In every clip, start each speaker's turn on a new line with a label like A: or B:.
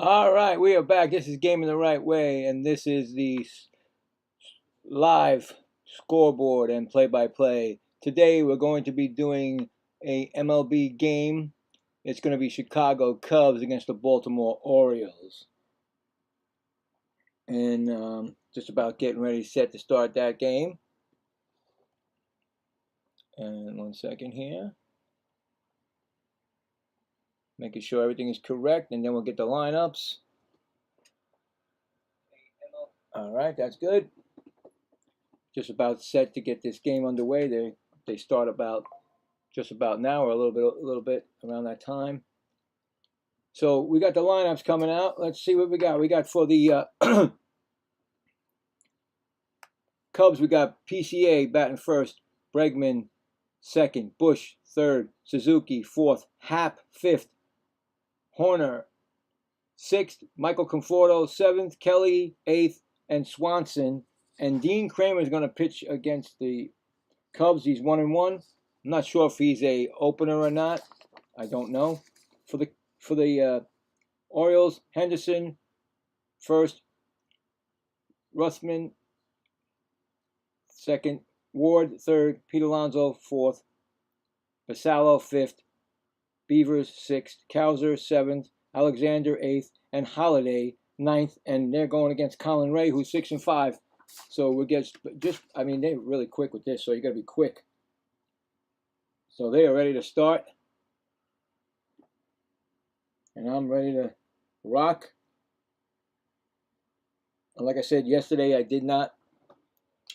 A: All right, we are back. This is Gaming the Right Way, and this is the live scoreboard and play-by-play. Today, we're going to be doing a MLB game. It's going to be Chicago Cubs against the Baltimore Orioles. And just about getting ready set to start that game. And 1 second here. Making sure everything is correct, and then we'll get the lineups. All right, that's good. Just about set to get this game underway. They start about just about now, or a little bit around that time. So we got the lineups coming out. Let's see what we got. We got for the Cubs. We got PCA batting first, Bregman second, Bush third, Suzuki fourth, Happ fifth, Horner sixth, Michael Conforto seventh, Kelly eighth, and Swanson. And Dean Kramer is going to pitch against the Cubs. He's 1-1. I'm not sure if he's a opener or not. I don't know. For the Orioles, Henderson first, Ruthman second, Ward third, Pete Alonso fourth, Basallo fifth, Beavers sixth, Cowser seventh, Alexander eighth, and Holiday ninth. And they're going against Colin Ray, who's 6-5. So we get I mean, they're really quick with this, so you got to be quick. So they are ready to start. And I'm ready to rock. And like I said yesterday, I did not.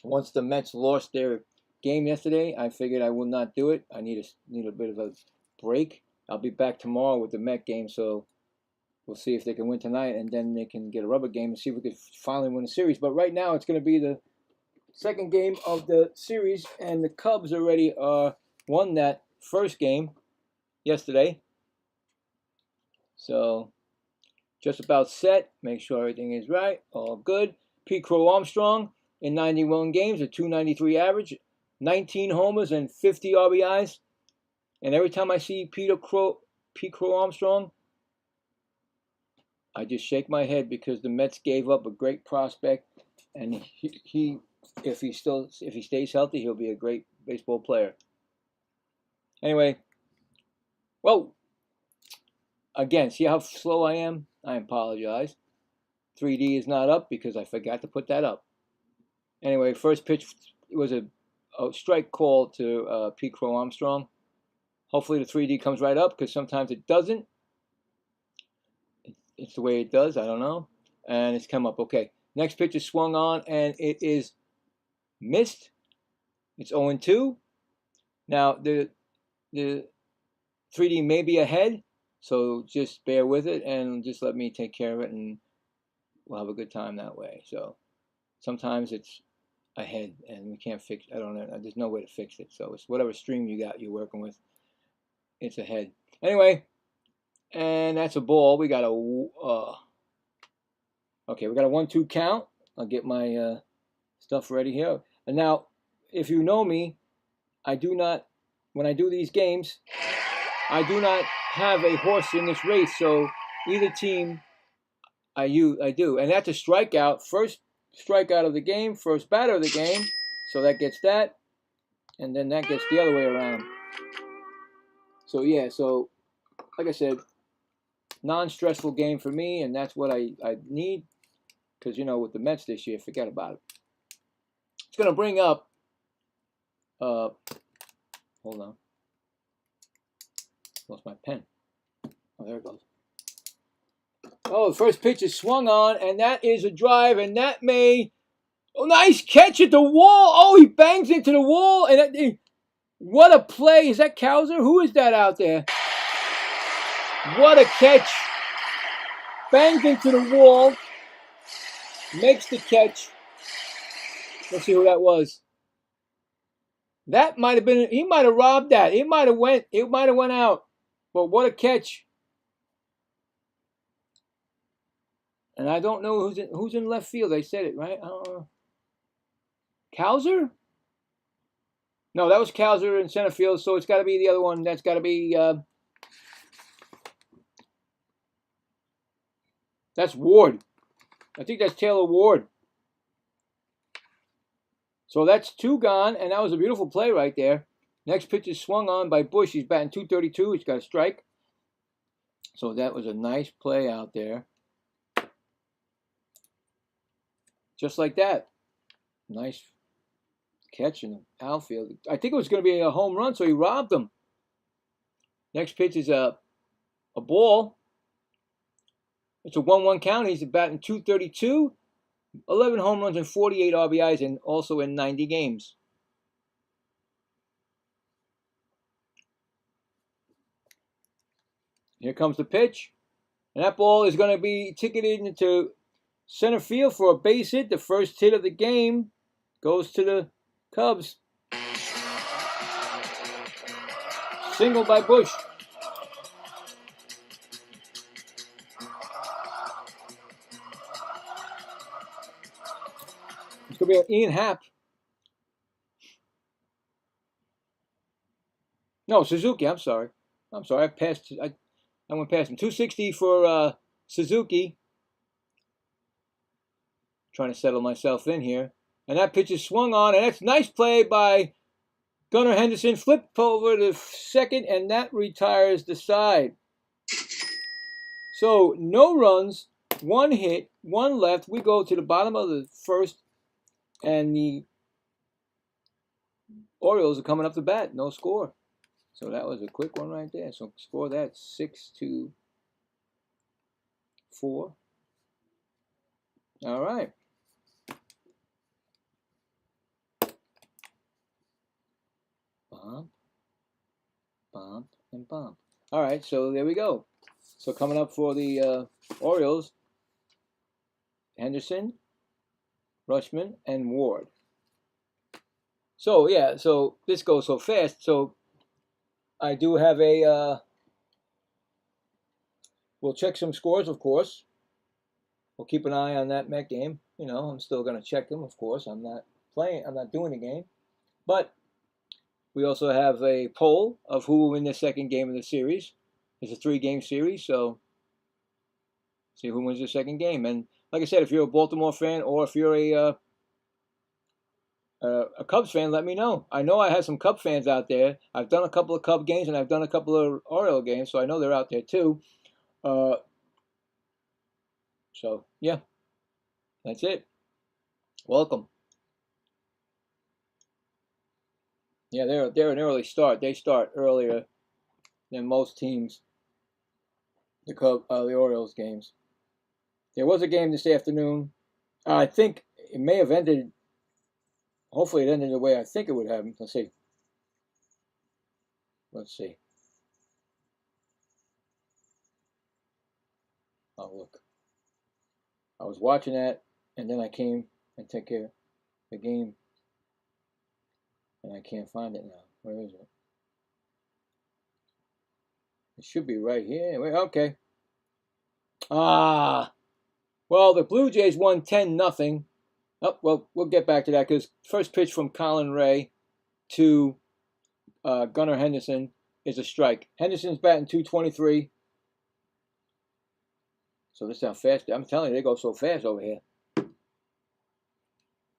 A: Once the Mets lost their game yesterday, I figured I would not do it. I need a bit of a break. I'll be back tomorrow with the Met game, so we'll see if they can win tonight, and then they can get a rubber game and see if we can finally win the series. But right now, it's going to be the second game of the series, and the Cubs already won that first game yesterday. So just about set. Make sure everything is right. All good. Pete Crow Armstrong in 91 games, a .293 average, 19 homers and 50 RBIs. And every time I see Pete Crow Armstrong, I just shake my head because the Mets gave up a great prospect, and if he stays healthy, he'll be a great baseball player. Anyway, whoa. Again, see how slow I am? I apologize. 3D is not up because I forgot to put that up. Anyway, first pitch was a strike call to Pete Crow Armstrong. Hopefully the 3D comes right up because sometimes it doesn't. It's the way it does. I don't know. And it's come up. Okay. Next pitch is swung on, and it is missed. It's 0-2. Now, the 3D may be ahead, so just bear with it and just let me take care of it, and we'll have a good time that way. So sometimes it's ahead, and we can't fix it. I don't know. There's no way to fix it. So it's whatever stream you're working with. It's ahead. Anyway. And that's a ball. We got a okay. We got a 1-2 count. I'll get my stuff ready here. And now, if you know me, I do not. When I do these games, I do not have a horse in this race. So either team, I do, and that's a strikeout. First strikeout of the game. First batter of the game. So that gets that, and then that gets the other way around. So yeah. So like I said, non-stressful game for me, and that's what I need, because with the Mets this year, forget about it. It's going to bring up hold on, lost my pen. Oh, there it goes. Oh, the first pitch is swung on, and that is a drive, and that nice catch at the wall. Oh, he bangs into the wall, and what a play. Is that Cowser? Who is that out there? What a catch. Bangs into the wall. Makes the catch. Let's see who that was. That might have been, he might have robbed that. It might have went out. But what a catch. And I don't know who's in left field. I said it, right? I don't know. Cowser? No, that was Cowser in center field, so it's got to be the other one. That's got to be That's Ward. I think that's Taylor Ward. So that's 2 gone, and that was a beautiful play right there. Next pitch is swung on by Bush. He's batting .232. He's got a strike. So that was a nice play out there. Just like that. Nice catch in the outfield. I think it was going to be a home run, so he robbed him. Next pitch is a ball. It's a 1-1 count. He's batting .232. 11 home runs and 48 RBIs, and also in 90 games. Here comes the pitch. And that ball is going to be ticketed into center field for a base hit. The first hit of the game goes to the Cubs. Single by Bush. It's going to be Ian Happ. No, Suzuki. I'm sorry. I went past him. 260 for Suzuki. Trying to settle myself in here. And that pitch is swung on, and that's a nice play by Gunnar Henderson. Flip over to second, and that retires the side. So no runs, 1 hit, 1 left. We go to the bottom of the first, and the Orioles are coming up to bat. No score. So that was a quick one right there. So score that 6-4. All right. Bump, bump, and bump. All right, so there we go. So coming up for the Orioles, Henderson, Rushman, and Ward. So, yeah, so this goes so fast. So I do have a, we'll check some scores, of course. We'll keep an eye on that Met game. You know, I'm still going to check them, of course. I'm not doing the game. But we also have a poll of who will win the second game of the series. It's a 3-game series, so see who wins the second game. And like I said, if you're a Baltimore fan or if you're a Cubs fan, let me know. I know I have some Cub fans out there. I've done a couple of Cub games and I've done a couple of Oriole games, so I know they're out there too. So, yeah, that's it. Welcome. Yeah, they're an early start. They start earlier than most teams. The Orioles games. There was a game this afternoon. I think it may have ended. Hopefully, it ended the way I think it would have. Let's see. Oh, look. I was watching that, and then I came and took care of the game, and I can't find it now. Where is it? It should be right here. Wait, okay. Well, the Blue Jays won 10-0. Oh, well, we'll get back to that because first pitch from Colin Ray to Gunnar Henderson is a strike. Henderson's batting .223. So this is how fast. I'm telling you, they go so fast over here.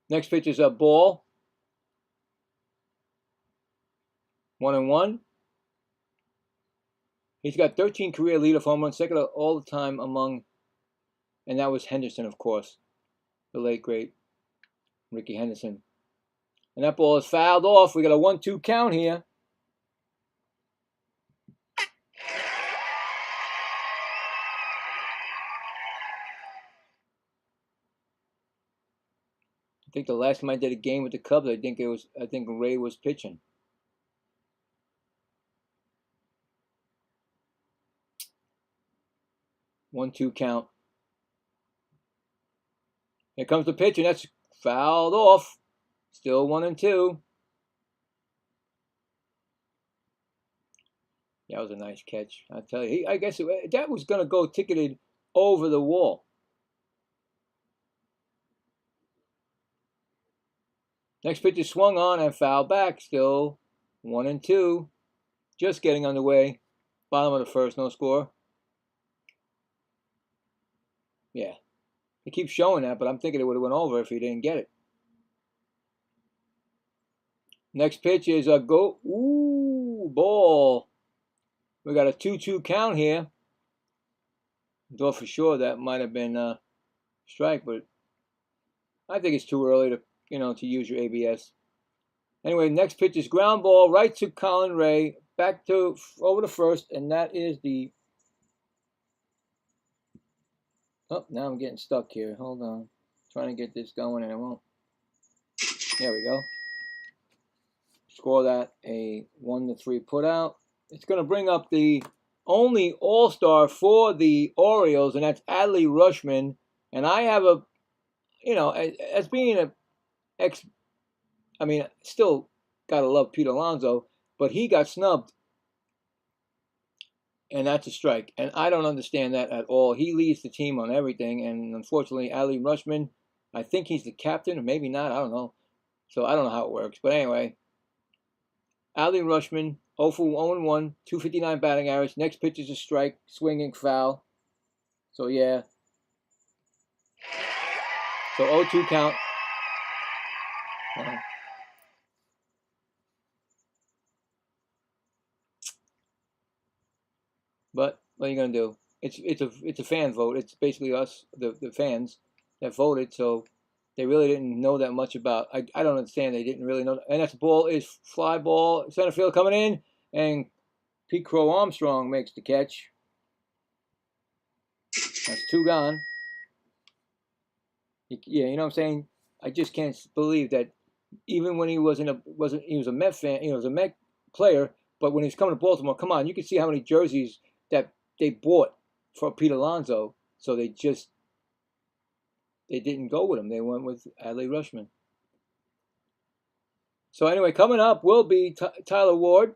A: Next pitch is a ball. 1-1. He's got 13 career leadoff home runs, second all the time among, and that was Henderson, of course, the late great Ricky Henderson. And that ball is fouled off. We got a 1-2 count here. I think the last time I did a game with the Cubs, I think Ray was pitching. One-two count. Here comes the pitch, and that's fouled off. Still 1-2. That was a nice catch. I tell you, I guess that was going to go ticketed over the wall. Next pitch is swung on and fouled back. Still 1-2. Just getting underway. Bottom of the first, no score. Yeah. It keeps showing that, but I'm thinking it would have went over if he didn't get it. Next pitch is a go. Ooh, ball. We got a 2-2 count here. Though for sure that might have been a strike, but I think it's too early to, to use your ABS. Anyway, next pitch is ground ball right to Colin Ray, back to over to first, and that is the. Oh, now I'm getting stuck here. Hold on, trying to get this going, and it won't. There we go. Score that a 1-3 put out. It's going to bring up the only All-Star for the Orioles, and that's Adley Rutschman. And I have a, as being a still gotta love Pete Alonso, but he got snubbed, and that's a strike. And I don't understand that at all. He leads the team on everything, and unfortunately, Adley Rutschman, I think he's the captain, or maybe not. I don't know. So I don't know how it works. But anyway, Adley Rutschman, 0 for 1-1, 259 batting average. Next pitch is a strike, swinging foul. So yeah. So 0-2 count. But what are you gonna do? It's a fan vote. It's basically us, the fans, that voted. So they really didn't know that much about. I don't understand. They didn't really know. And that's ball is fly ball, center field coming in, and Pete Crow Armstrong makes the catch. That's 2 gone. Yeah, you know what I'm saying? I just can't believe that even when he was a Met fan, he was a Met player, but when he was coming to Baltimore, come on, you can see how many jerseys that they bought for Pete Alonso. So they didn't go with him. They went with Adley Rutschman. So anyway, coming up will be Tyler Ward,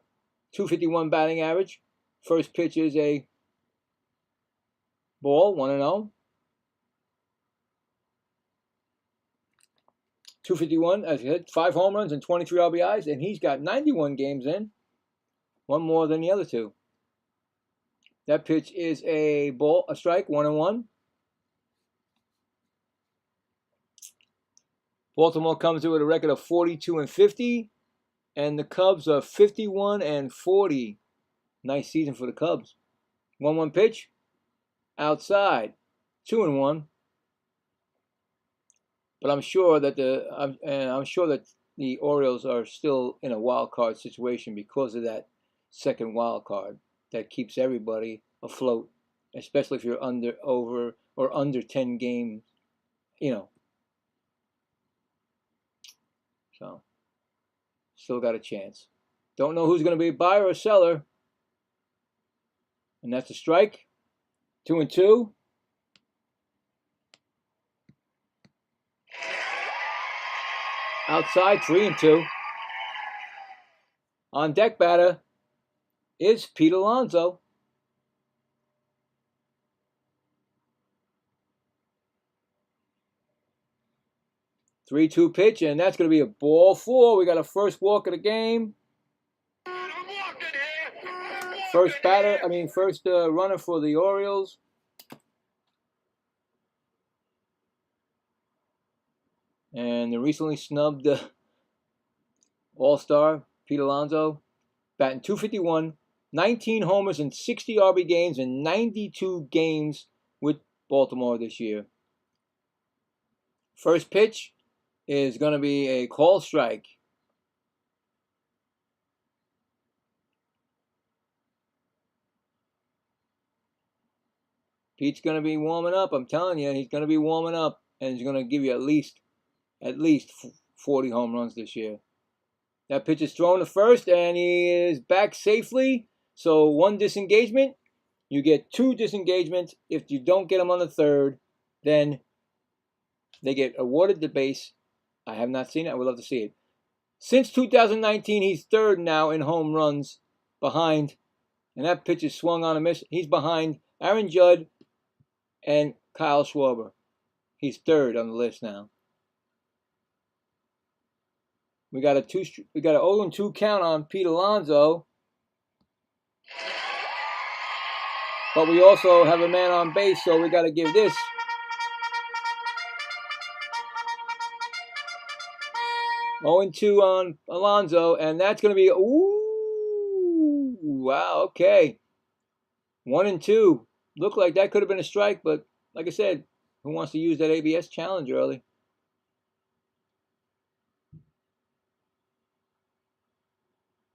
A: 251 batting average. First pitch is a ball, 1-0. 251, as I said, 5 home runs and 23 RBIs, and he's got 91 games in, one more than the other two. That pitch is a ball, a strike, 1-1. Baltimore comes in with a record of 42-50, and the Cubs are 51-40. Nice season for the Cubs. 1-1 pitch, outside, 2-1. But I'm sure that the Orioles are still in a wild card situation because of that second wild card that keeps everybody afloat, especially if you're under 10 games, So, still got a chance. Don't know who's going to be a buyer or seller, and that's a strike. 2-2. Outside, 3-2. On deck batter is Pete Alonso. Three-two pitch, and that's going to be a ball 4. We got a first walk of the game. First runner for the Orioles. And the recently snubbed All-Star, Pete Alonso, batting .251, 19 homers and 60 RB games in 92 games with Baltimore this year. First pitch is going to be a call strike. Pete's going to be warming up. I'm telling you, he's going to be warming up, and he's going to give you at least 40 home runs this year. That pitch is thrown to first, and he is back safely. So 1 disengagement. You get 2 disengagements. If you don't get him on the third, then they get awarded the base. I have not seen it. I would love to see it. Since 2019, he's third now in home runs behind, and that pitch is swung on a miss. He's behind Aaron Judge and Kyle Schwarber. He's third on the list now. We got a 0-2 count on Pete Alonso. But we also have a man on base, so we got to give this 0-2 on Alonso, and that's going to be, ooh, wow, okay. 1-2. Looked like that could have been a strike, but like I said, who wants to use that ABS challenge early?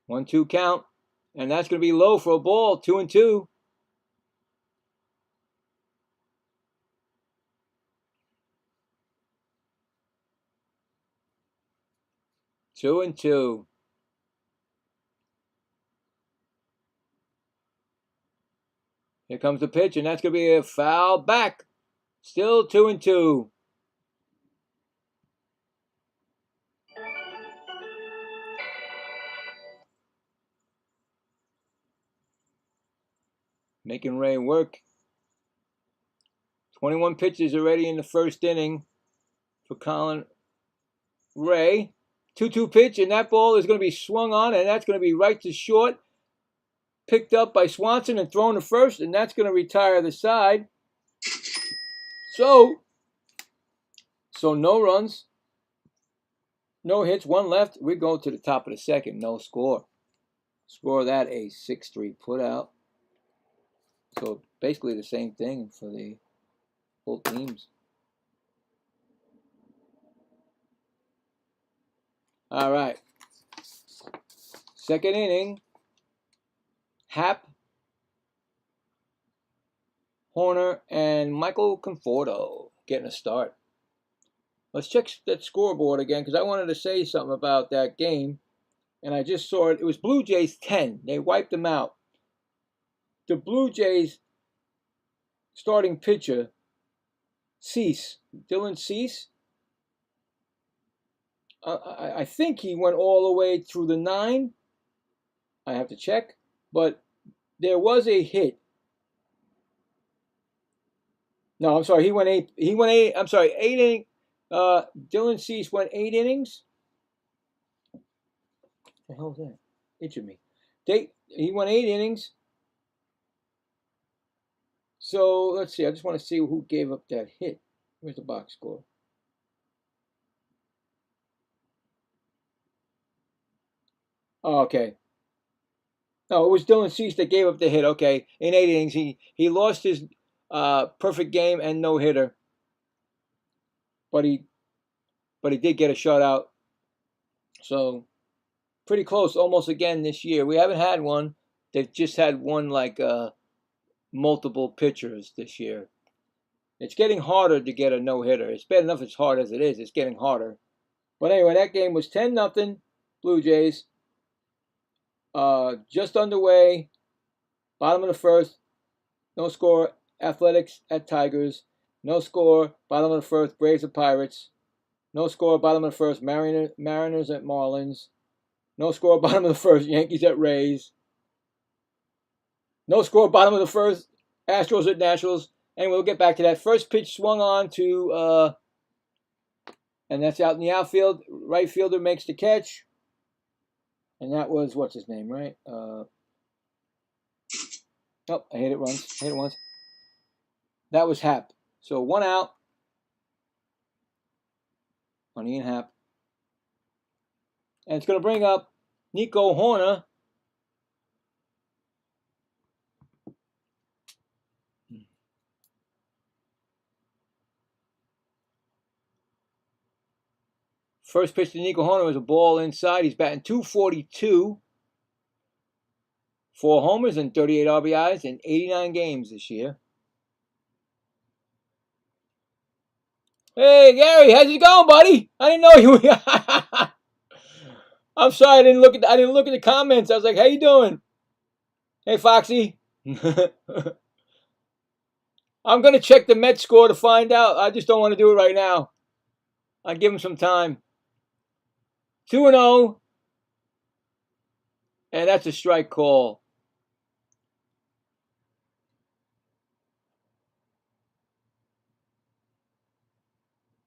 A: 1-2 count, and that's going to be low for a ball. 2-2. 2-2. Here comes the pitch, and that's going to be a foul back. Still 2-2. Making Ray work. 21 pitches already in the first inning for Colin Ray. 2-2 pitch, and that ball is going to be swung on, and that's going to be right to short. Picked up by Swanson and thrown to first, and that's going to retire the side. So no runs, no hits, one left. We go to the top of the second, no score. Score that a 6-3 put out. So basically the same thing for the both teams. All right. Second inning. Happ, Horner, and Michael Conforto getting a start. Let's check that scoreboard again because I wanted to say something about that game. And I just saw it. It was Blue Jays 10. They wiped them out. The Blue Jays starting pitcher, Dylan Cease, I think he went all the way through the 9. I have to check. But there was a hit. No, I'm sorry. He went 8. I'm sorry, 8 innings. Dylan Cease went 8 innings. What the hell is that? Itching me. He went 8 innings. So let's see. I just want to see who gave up that hit. Where's the box score? Oh, okay. No, it was Dylan Cease that gave up the hit. Okay, in 8 innings, he lost his perfect game and no hitter, but he did get a shutout. So pretty close, almost again this year. We haven't had one. They've just had one like multiple pitchers this year. It's getting harder to get a no-hitter. It's bad enough it's hard as it is. It's getting harder. But anyway, that game was 10-0 Blue Jays. Just underway. Bottom of the first. No score. Athletics at Tigers. No score. Bottom of the first. Braves at Pirates. No score. Bottom of the first. Mariners at Marlins. No score. Bottom of the first. Yankees at Rays. No score. Bottom of the first. Astros at Nationals. Anyway, we'll get back to that. First pitch swung on to, and that's out in the outfield. Right fielder makes the catch. And that was, what's his name, right? Oh, I hit it once. That was Happ. So 1 out on Ian Happ. And it's going to bring up Nico Horner. First pitch to Nico Horner was a ball inside. He's batting .242. 4 homers and 38 RBIs in 89 games this year. Hey, Gary, how's it going, buddy? I didn't know you. I'm sorry, I didn't look at the comments. I was like, "How you doing?" Hey, Foxy. I'm gonna check the Mets score to find out. I just don't want to do it right now. I'll give him some time. 2-0, and that's a strike call.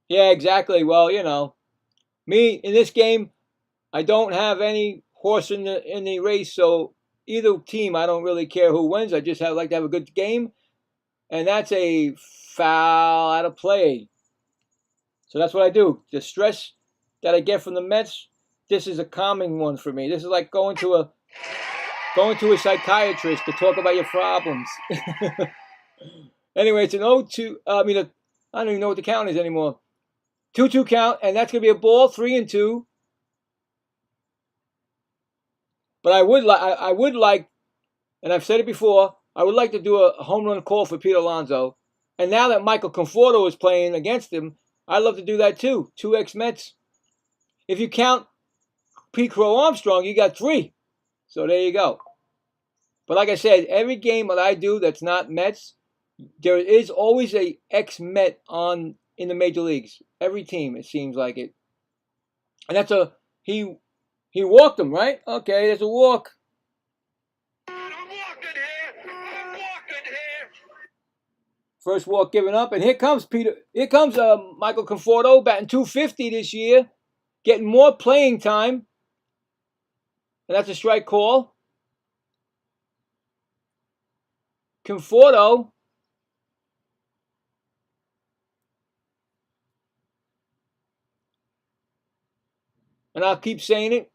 A: Yeah, exactly. Well, you know, me in this game, I don't have any horse in the race, so either team, I don't really care who wins. I just like to have a good game, and that's a foul out of play. So that's what I do. The stress that I get from the Mets, this is a calming one for me. This is like going to a psychiatrist to talk about your problems. Anyway, it's an 0-2. I don't even know what the count is anymore. 2-2 count, and that's going to be a ball, 3-2. But I would like, and I've said it before, I would like to do a home run call for Pete Alonso. And now that Michael Conforto is playing against him, I'd love to do that too. 2 ex-Mets. If you count Pete Crow Armstrong, you got 3. So there you go. But like I said, every game that I do that's not Mets, there is always a ex-Met in the major leagues. Every team, it seems like it. And that's he walked him, right? Okay, there's a walk. First walk given up, and here comes Michael Conforto, batting .250 this year, getting more playing time, and that's a strike call. Conforto, and I'll keep saying it,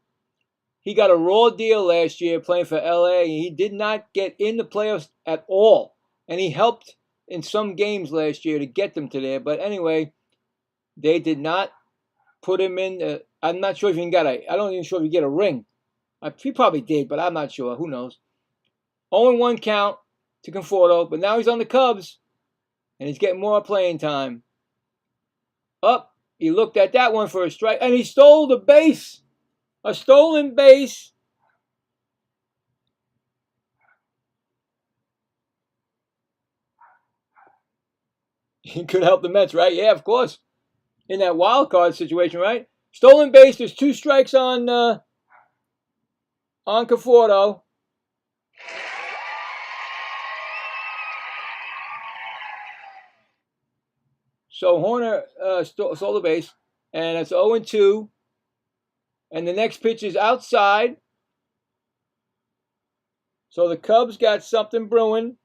A: he got a raw deal last year playing for LA. He did not get in the playoffs at all, and he helped in some games last year to get them to there. But anyway, they did not put him in. I'm not sure if he got I don't even sure if he get a ring. He probably did, but I'm not sure. Who knows? 0-1 count to Conforto, but now he's on the Cubs, and he's getting more playing time. Up, he looked at that one for a strike, and he stole the base. A stolen base. He could help the Mets, right? Yeah, of course. In that wild card situation, right? Stolen base. There's 2 strikes on Conforto. So Horner stole the base, and it's 0-2. And the next pitch is outside. So the Cubs got something brewing.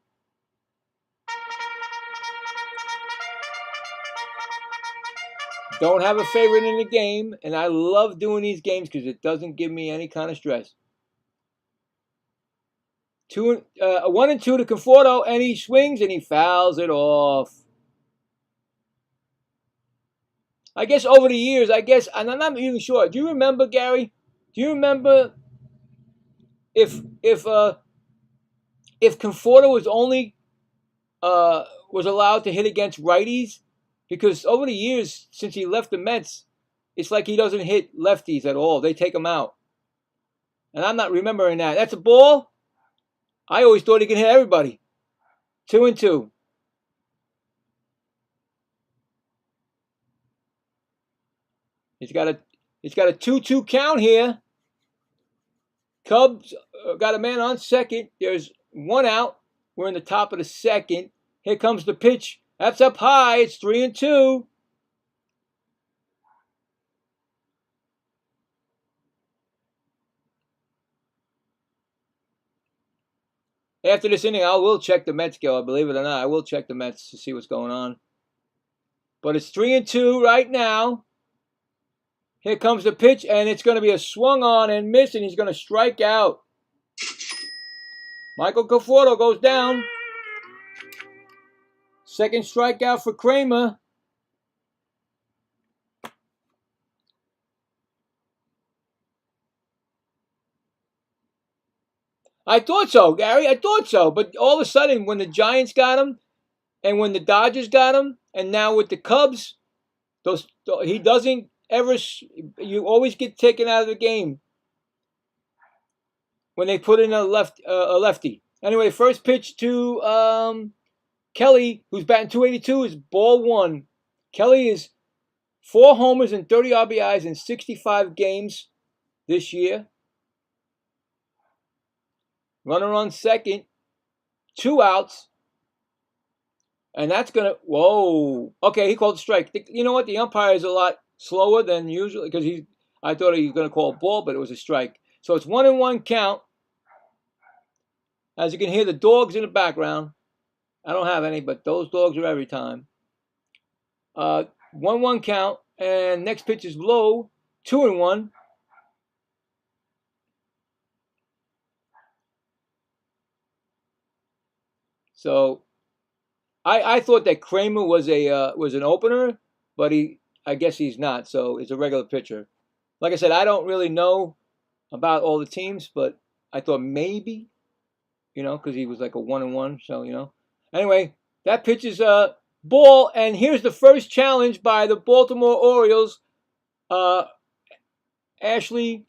A: Don't have a favorite in the game, and I love doing these games because it doesn't give me any kind of stress. 1-2 to Conforto, and he swings and he fouls it off. I guess over the years, and I'm not even sure. Do you remember, Gary? Do you remember if Conforto was only was allowed to hit against righties? Because over the years, since he left the Mets, it's like he doesn't hit lefties at all. They take him out. And I'm not remembering that. That's a ball. I always thought he could hit everybody. 2-2. It's got a 2-2 count here. Cubs got a man on second. There's 1 out. We're in the top of the second. Here comes the pitch. That's up high. It's 3-2. After this inning, I will check the Mets go. Believe it or not, I will check the Mets to see what's going on. But it's 3-2 right now. Here comes the pitch, and it's going to be a swung on and miss, and he's going to strike out. Michael Conforto goes down. Second strikeout for Kramer. I thought so, Gary. I thought so. But all of a sudden, when the Giants got him, and when the Dodgers got him, and now with the Cubs, he doesn't ever. You always get taken out of the game when they put in a lefty. Anyway, first pitch to Kelly, who's batting .282, is ball 1. Kelly is 4 homers and 30 RBIs in 65 games this year. Runner on second, 2 outs. And that's going to, whoa. Okay, he called a strike. You know what? The umpire is a lot slower than usual because I thought he was going to call a ball, but it was a strike. So it's 1-1 count. As you can hear, the dogs in the background. I don't have any, but those dogs are every time. 1-1 count, and next pitch is low 2-1. So I thought that Kramer was an opener, but I guess he's not. So it's a regular pitcher. Like I said, I don't really know about all the teams, but I thought maybe, because he was like a 1-1. So anyway, that pitch is a ball, and here's the first challenge by the Baltimore Orioles. Ashley,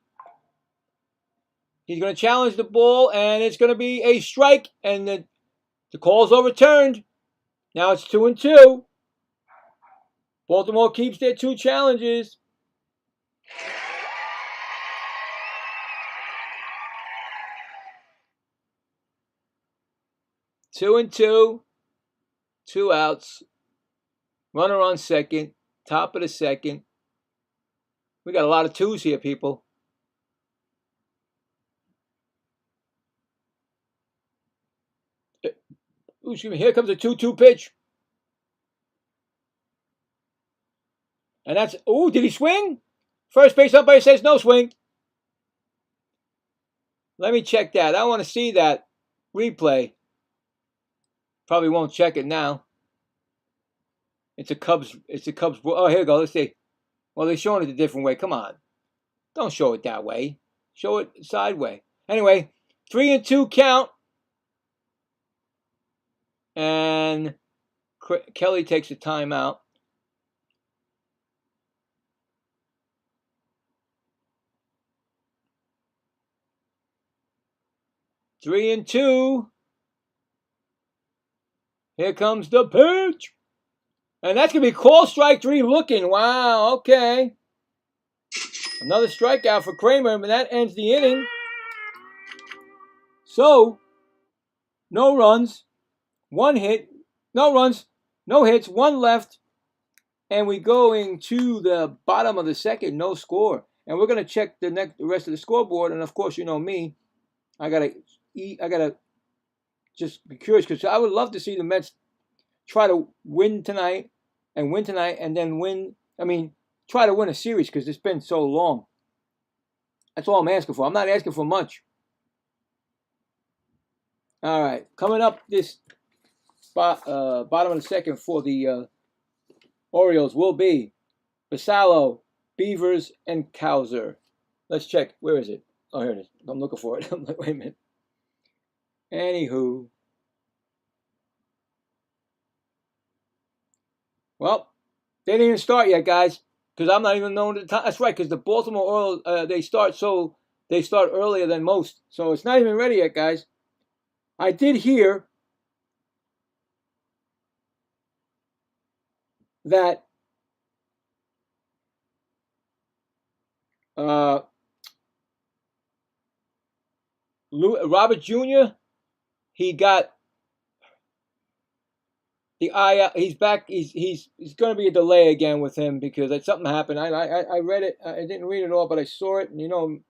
A: he's going to challenge the ball, and it's going to be a strike, and the call's overturned. Now it's 2-2. Baltimore keeps their 2 challenges. Two and two, 2 outs. Runner on second, top of the second. We got a lot of 2s here, people. Ooh, excuse me. Here comes a 2-2 pitch. And that's, did he swing? First base umpire says no swing. Let me check that. I want to see that replay. Probably won't check it now. It's a Cubs. Oh, here we go. Let's see. Well, they're showing it a different way. Come on. Don't show it that way. Show it sideways. Anyway, 3-2 count. And Kelly takes a timeout. Three and two. Here comes the pitch. And that's going to be called strike 3 looking. Wow, okay. Another strikeout for Kramer, but that ends the inning. So, no runs, 1 hit, no runs, no hits, 1 left. And we're going to the bottom of the second, no score. And we're going to check the rest of the scoreboard. And of course, you know me, I gotta just be curious because I would love to see the Mets try to win tonight, and then win. I mean, try to win a series because it's been so long. That's all I'm asking for. I'm not asking for much. All right, coming up this bottom of the second for the Orioles will be Basallo, Beavers, and Cowser. Let's check. Where is it? Oh, here it is. I'm looking for it. I'm like, wait a minute. Anywho. Well, they didn't even start yet, guys, because I'm not even knowing the time. That's right, because the Baltimore Orioles, they start earlier than most. So it's not even ready yet, guys. I did hear that Robert Jr., he got the eye out. He's back. He's going to be a delay again with him because something happened. I read it. I didn't read it all, but I saw it. And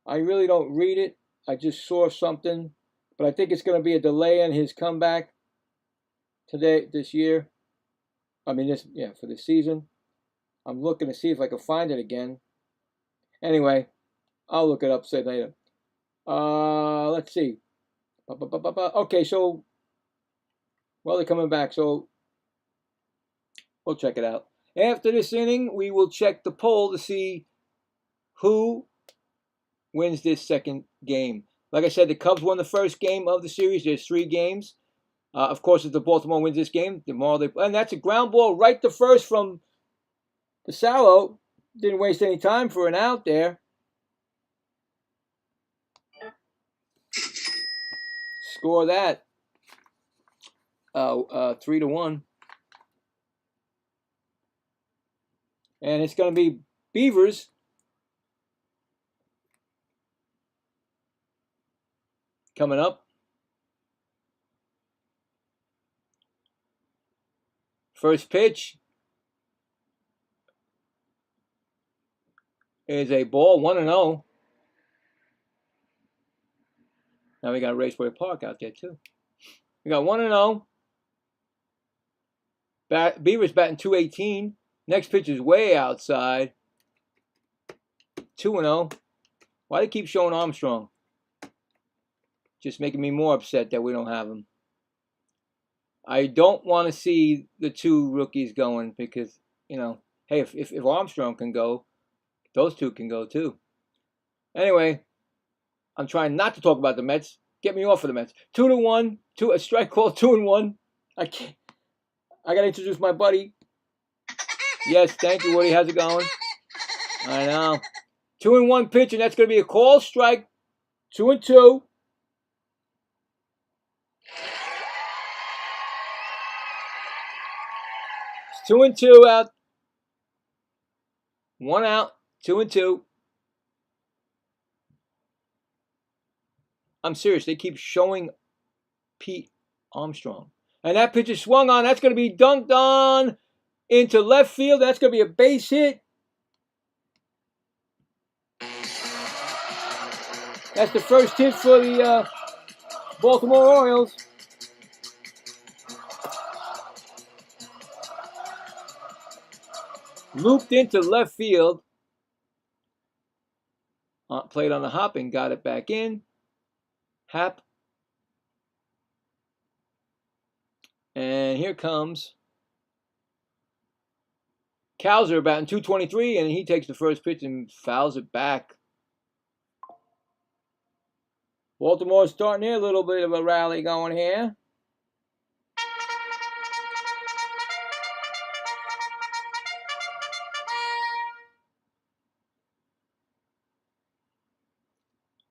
A: I really don't read it. I just saw something, but I think it's going to be a delay in his comeback this year. I mean, for this season. I'm looking to see if I can find it again. Anyway, I'll look it up. Say later. Let's see. Okay, so they're coming back, so we'll check it out. After this inning, we will check the poll to see who wins this second game. Like I said, the Cubs won the first game of the series. There's 3 games. Of course, if the Baltimore wins this game, tomorrow and that's a ground ball right to first from Basallo. Didn't waste any time for an out there. Score that. 3-1. And it's going to be Beavers coming up. First pitch is a ball, 1-0. Now we got Raceway Park out there too. We got 1-0. Beavers batting .218. Next pitch is way outside. 2-0. Why do they keep showing Armstrong? Just making me more upset that we don't have him. I don't want to see the 2 rookies going because, you know, hey, if Armstrong can go, those 2 can go too. Anyway, I'm trying not to talk about the Mets. Get me off of the Mets. 2-1, a strike call, 2-1. I can't. I gotta introduce my buddy. Yes, thank you, Woody. How's it going? I know. 2-1 pitch, and that's gonna be a call strike. 2-2. It's 2-2 out. 1 out. 2-2. I'm serious. They keep showing Pete Armstrong. And that pitch is swung on. That's going to be dunked on into left field. That's going to be a base hit. That's the first hit for the Baltimore Orioles. Looped into left field. Played on the hop and got it back in. Hap. And here comes Cowser batting .223, and he takes the first pitch and fouls it back. Baltimore's starting here, a little bit of a rally going here.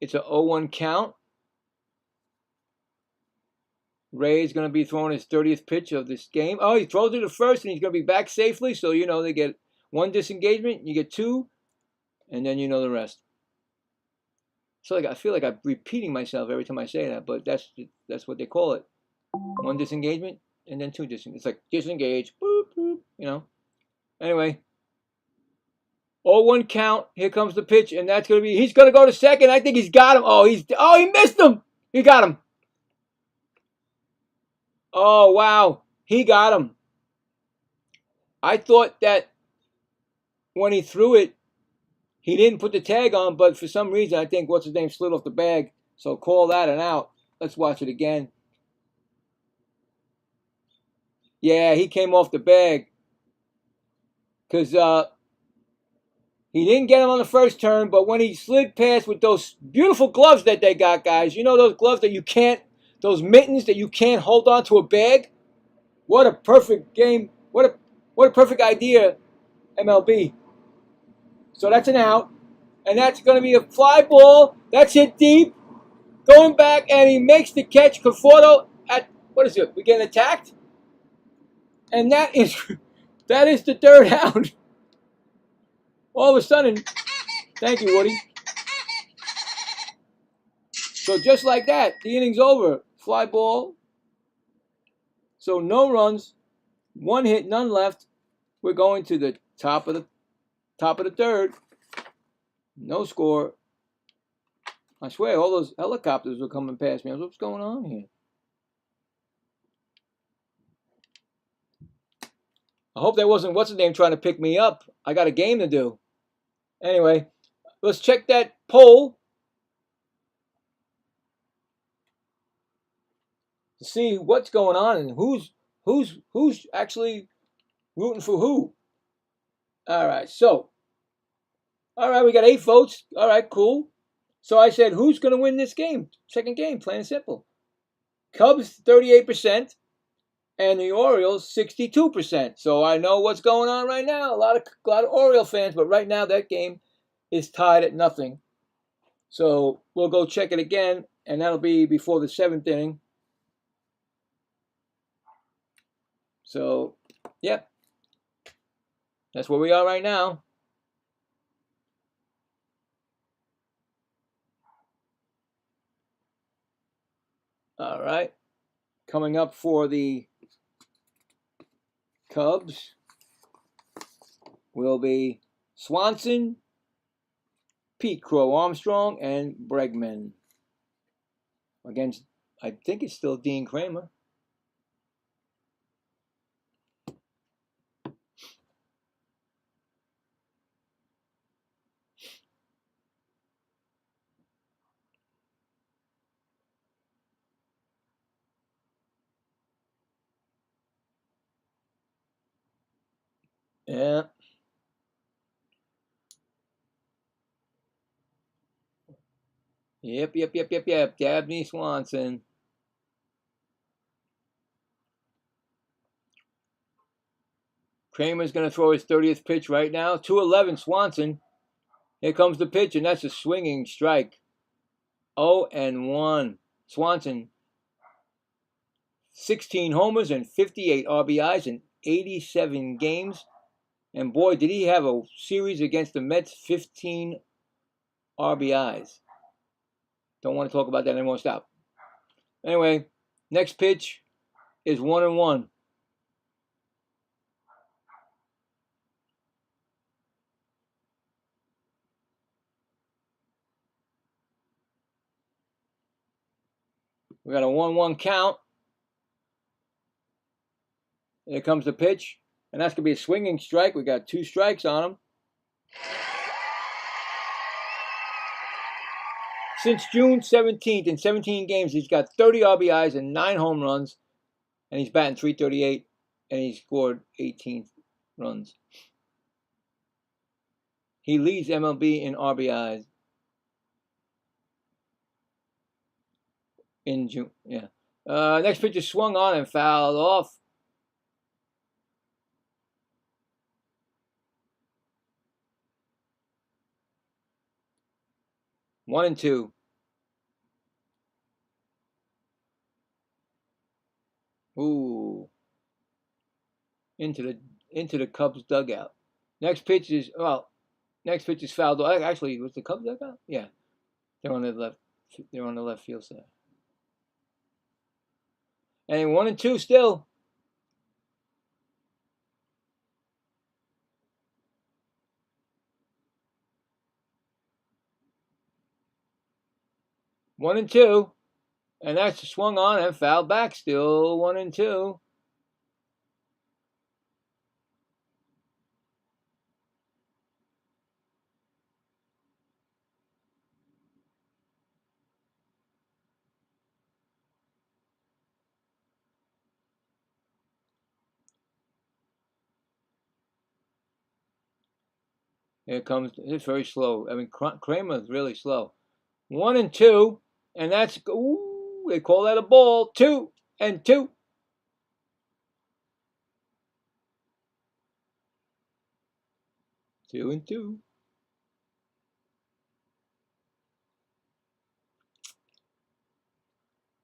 A: It's a 0-1 count. Ray's going to be throwing his 30th pitch of this game. Oh, he throws it to first, and he's going to be back safely. So, you know, they get 1 disengagement, you get 2, and then you know the rest. So I feel like I'm repeating myself every time I say that, but that's what they call it. 1 disengagement, and then 2 disengagement. It's like disengage, boop, boop, you know. Anyway, 0-1 count. Here comes the pitch, and that's going to be, he's going to go to second. I think he's got him. Oh, he missed him. He got him. Oh, wow. He got him. I thought that when he threw it, he didn't put the tag on, but for some reason, I think what's his name slid off the bag. So call that an out. Let's watch it again. Yeah, he came off the bag because he didn't get him on the first turn, but when he slid past with those beautiful gloves that they got, guys, you know those gloves that you can't, those mittens that you can't hold on to a bag? What a perfect game. What a perfect idea, MLB. So that's an out. And that's going to be a fly ball. That's hit deep. Going back, and he makes the catch. Conforto at, what is it? We getting attacked? And that is the 3rd out. All of a sudden, thank you, Woody. So just like that, the inning's over. Fly ball. So no runs, 1 hit, none left. We're going to the top of the 3rd. No score. I swear, all those helicopters were coming past me. I was, what's going on here? I hope that wasn't what's his name trying to pick me up. I got a game to do. Anyway, let's check that poll to see what's going on and who's actually rooting for who. All right, so we got 8 votes. All right, cool. So I said, who's going to win this game? Second game, plain and simple. Cubs 38%. And the Orioles, 62%. So I know what's going on right now. A lot of Oriole fans, but right now that game is tied at nothing. So we'll go check it again, and that'll be before the 7th inning. So, yep. That's where we are right now. All right. Coming up for the Cubs will be Swanson, Pete Crow Armstrong, and Bregman. Against, I think it's still Dean Kramer. Yeah. Yep. Dabney Swanson. Kramer's going to throw his 30th pitch right now. 2-11 Swanson. Here comes the pitch, and that's a swinging strike. 0-1. Swanson, 16 homers and 58 RBIs in 87 games. And boy, did he have a series against the Mets, 15 RBIs. Don't want to talk about that anymore. Stop. Anyway, next pitch is 1-1. We got a 1-1 count. Here comes the pitch. And that's going to be a swinging strike. We got 2 strikes on him. Since June 17th, in 17 games, he's got 30 RBIs and 9 home runs. And he's batting .338. And he scored 18 runs. He leads MLB in RBIs. In June, yeah. Next pitch is swung on and fouled off. One and two. Ooh. Into the Cubs dugout. Next pitch is fouled off. Actually, was the Cubs dugout? Yeah. They're on the left field side. And 1 and 2 still. One and two. And that's swung on and fouled back. Still 1 and 2. Here comes, it's very slow. I mean, Kramer's really slow. 1 and 2. And that's, ooh, they call that a ball. 2 and 2. Two and two.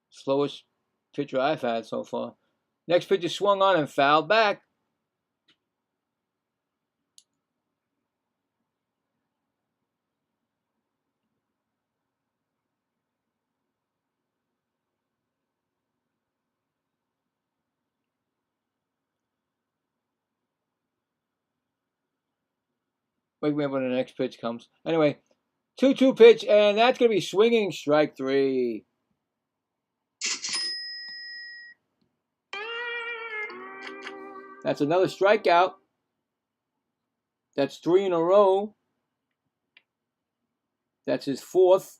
A: Slowest pitcher I've had so far. Next pitch is swung on and fouled back. Wait a minute when the next pitch comes. Anyway, 2-2 pitch, and that's going to be swinging strike 3. That's another strikeout. That's 3 in a row. That's his 4th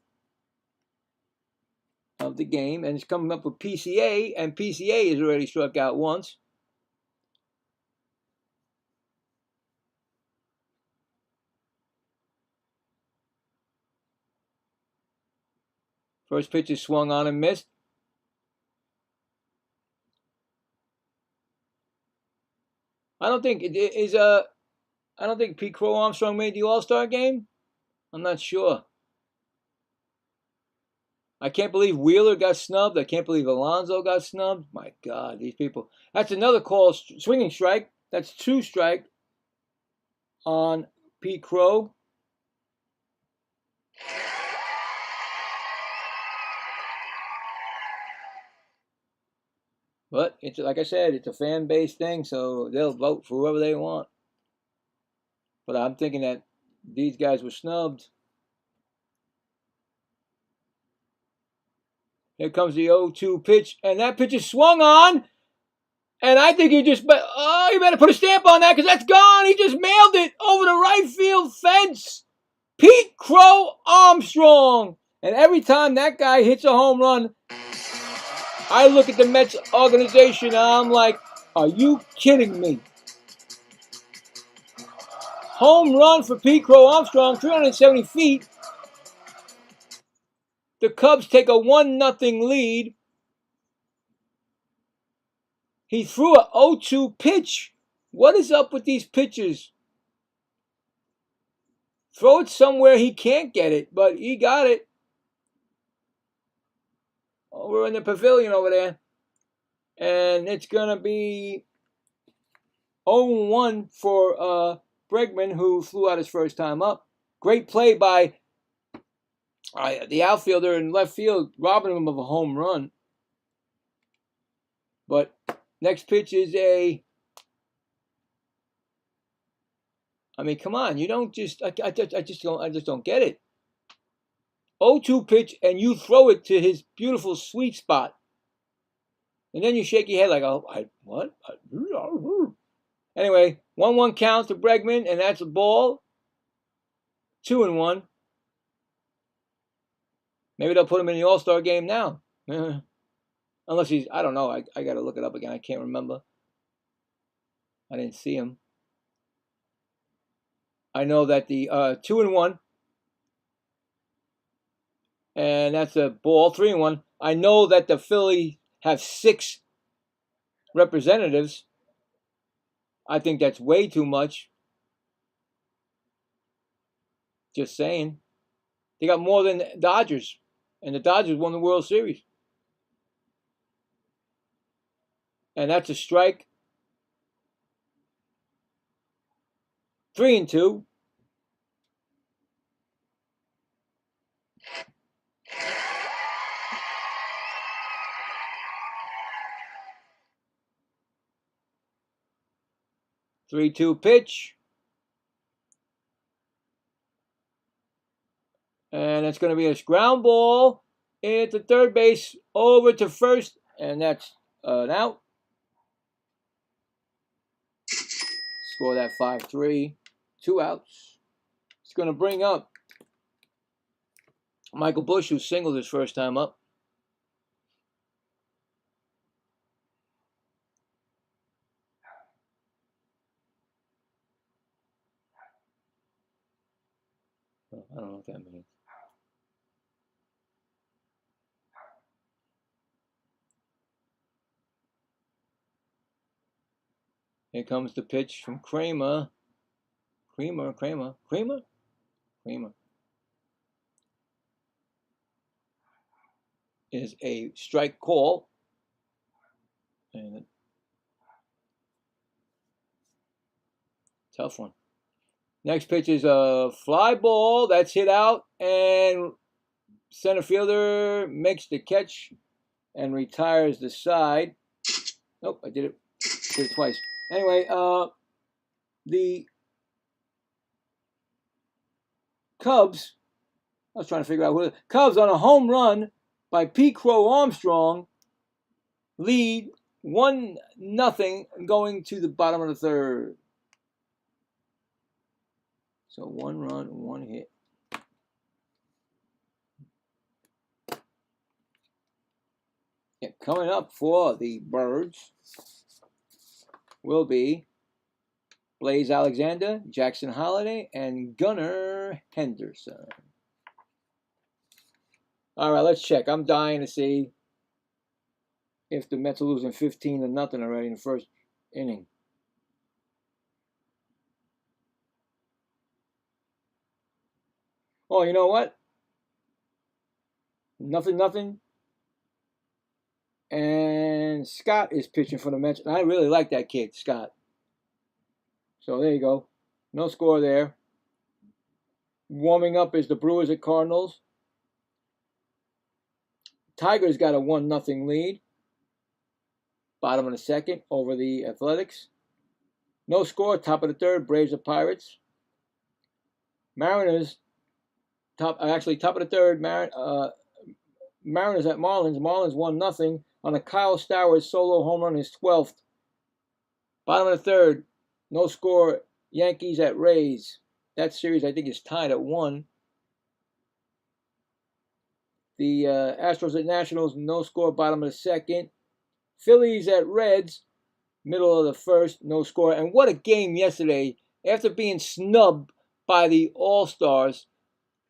A: of the game, and he's coming up with PCA, and PCA has already struck out once. First pitch is swung on and missed. I don't think Pete Crow Armstrong made the All-Star game. I'm not sure. I can't believe Wheeler got snubbed. I can't believe Alonso got snubbed. My God, these people. That's another call, swinging strike. That's 2 strike on Pete Crow. But it's like I said, it's a fan-based thing, so they'll vote for whoever they want. But I'm thinking that these guys were snubbed. Here comes the 0-2 pitch, and that pitch is swung on. And I think you better put a stamp on that because that's gone. He just mailed it over the right field fence. Pete Crow Armstrong. And every time that guy hits a home run, I look at the Mets organization and I'm like, are you kidding me? Home run for Pete Crow Armstrong, 370 feet. The Cubs take a 1-0 lead. He threw a 0-2 pitch. What is up with these pitchers? Throw it somewhere he can't get it, but he got it. Over in the pavilion over there. And it's going to be 0-1 for Bregman, who flew out his first time up. Great play by the outfielder in left field, robbing him of a home run. But next pitch is I mean, come on, you don't just I just don't get it. 0-2 pitch, and you throw it to his beautiful sweet spot. And then you shake your head like, oh, what? Anyway, 1-1 count to Bregman, and that's a ball. 2-1. Maybe they'll put him in the All-Star game now. Unless he's, I don't know. I got to look it up again. I can't remember. I didn't see him. I know that the 2-1. And that's a ball. 3-1. I know that the Phillies have 6 representatives. I think that's way too much. Just saying. They got more than the Dodgers. And the Dodgers won the World Series. And that's a strike. 3-2. Three-two pitch. And it's going to be a ground ball into third base, over to first, and that's an out. Score that 5-3. 2 outs. It's going to bring up Michael Busch, who singled his first time up. I don't know what that means. Here comes the pitch from Kramer. Kramer. Is a strike call. And tough one. Next pitch is a fly ball that's hit out, and center fielder makes the catch and retires the side. Nope, I did it twice. Anyway, the Cubs, I was trying to figure out who the Cubs on a home run by Pete Crow Armstrong lead 1-0 going to the bottom of the third. So 1 run, 1 hit. Yeah, coming up for the Birds will be Blaze Alexander, Jackson Holliday, and Gunnar Henderson. All right, let's check. I'm dying to see if the Mets are losing 15-0 already in the first inning. Oh, you know what? Nothing. And Scott is pitching for the Mets. And I really like that kid, Scott. So there you go. No score there. Warming up is the Brewers at Cardinals. Tigers got a 1-0 lead. Bottom of the second over the Athletics. No score, top of the third, Braves at Pirates. Mariners, top of the third, Mariners at Marlins. Marlins 1-0 on a Kyle Stowers solo home run, his 12th. Bottom of the third, no score, Yankees at Rays. That series, I think, is tied at 1. The Astros at Nationals, no score, bottom of the second. Phillies at Reds, middle of the first, no score. And what a game yesterday after being snubbed by the All-Stars.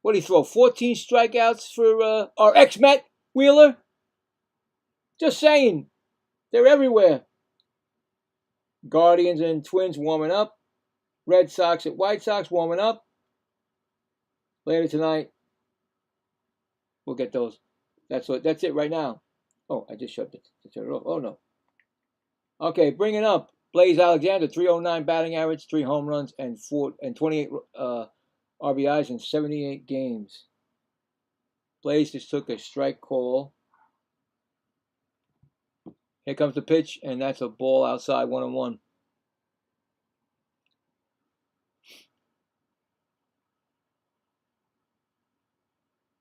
A: What did he throw? 14 strikeouts for our ex-Met, Wheeler? Just saying. They're everywhere. Guardians and Twins warming up. Red Sox and White Sox warming up. Later tonight, we'll get those. That's it right now. Oh, I just shut it. Turn it off. Oh, no. Okay, bring it up. Blaze Alexander, 309 batting average, 3 home runs, and 28 RBIs in 78 games. Blaze just took a strike call. Here comes the pitch, and that's a ball outside, 1-1.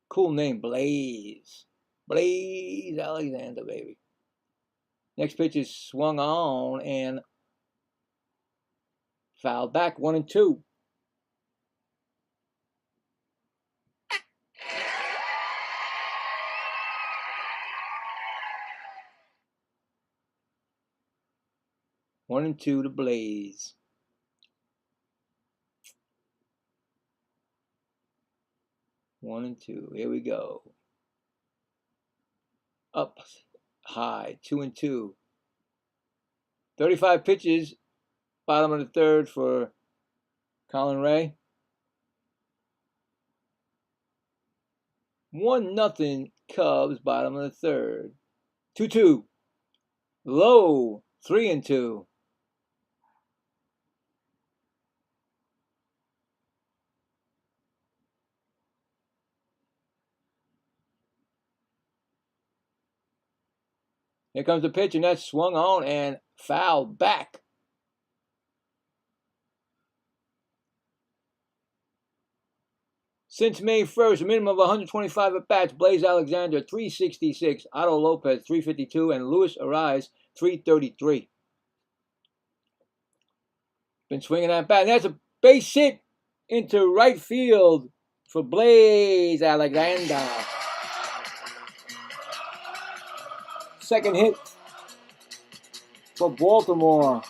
A: Cool name, Blaze. Blaze Alexander, baby. Next pitch is swung on and fouled back, 1-2. One and two to Blaze. One and two. Here we go. Up high. 2-2. 35 pitches. Bottom of the third for Colin Ray. 1-0 Cubs. Bottom of the third. 2-2. Low. 3-2. Here comes the pitch, and that's swung on and fouled back. Since May 1st, a minimum of 125 at-bats. Blaze Alexander, 366. Otto Lopez, 352. And Luis Ariz, 333. Been swinging that bat. And that's a base hit into right field for Blaze Alexander. Second hit for Baltimore.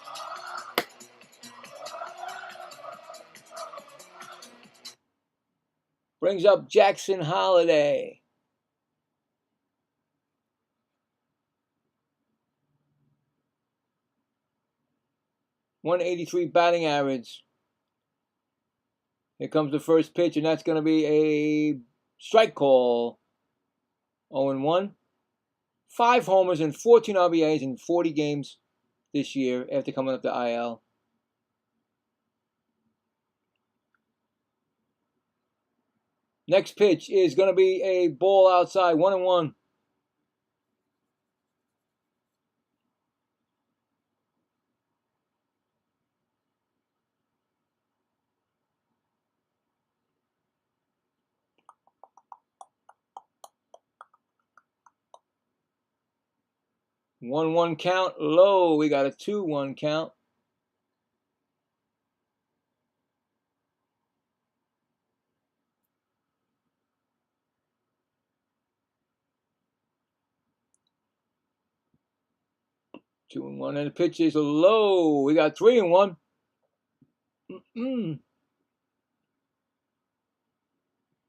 A: Brings up Jackson Holiday. .183 batting average. Here comes the first pitch, and that's going to be a strike call. 0-1. 5 homers and 14 RBIs in 40 games this year after coming up to IL. Next pitch is going to be a ball outside, 1-1. One count, low. We got a 2-1 count. Two and one, and the pitch is low. We got 3-1.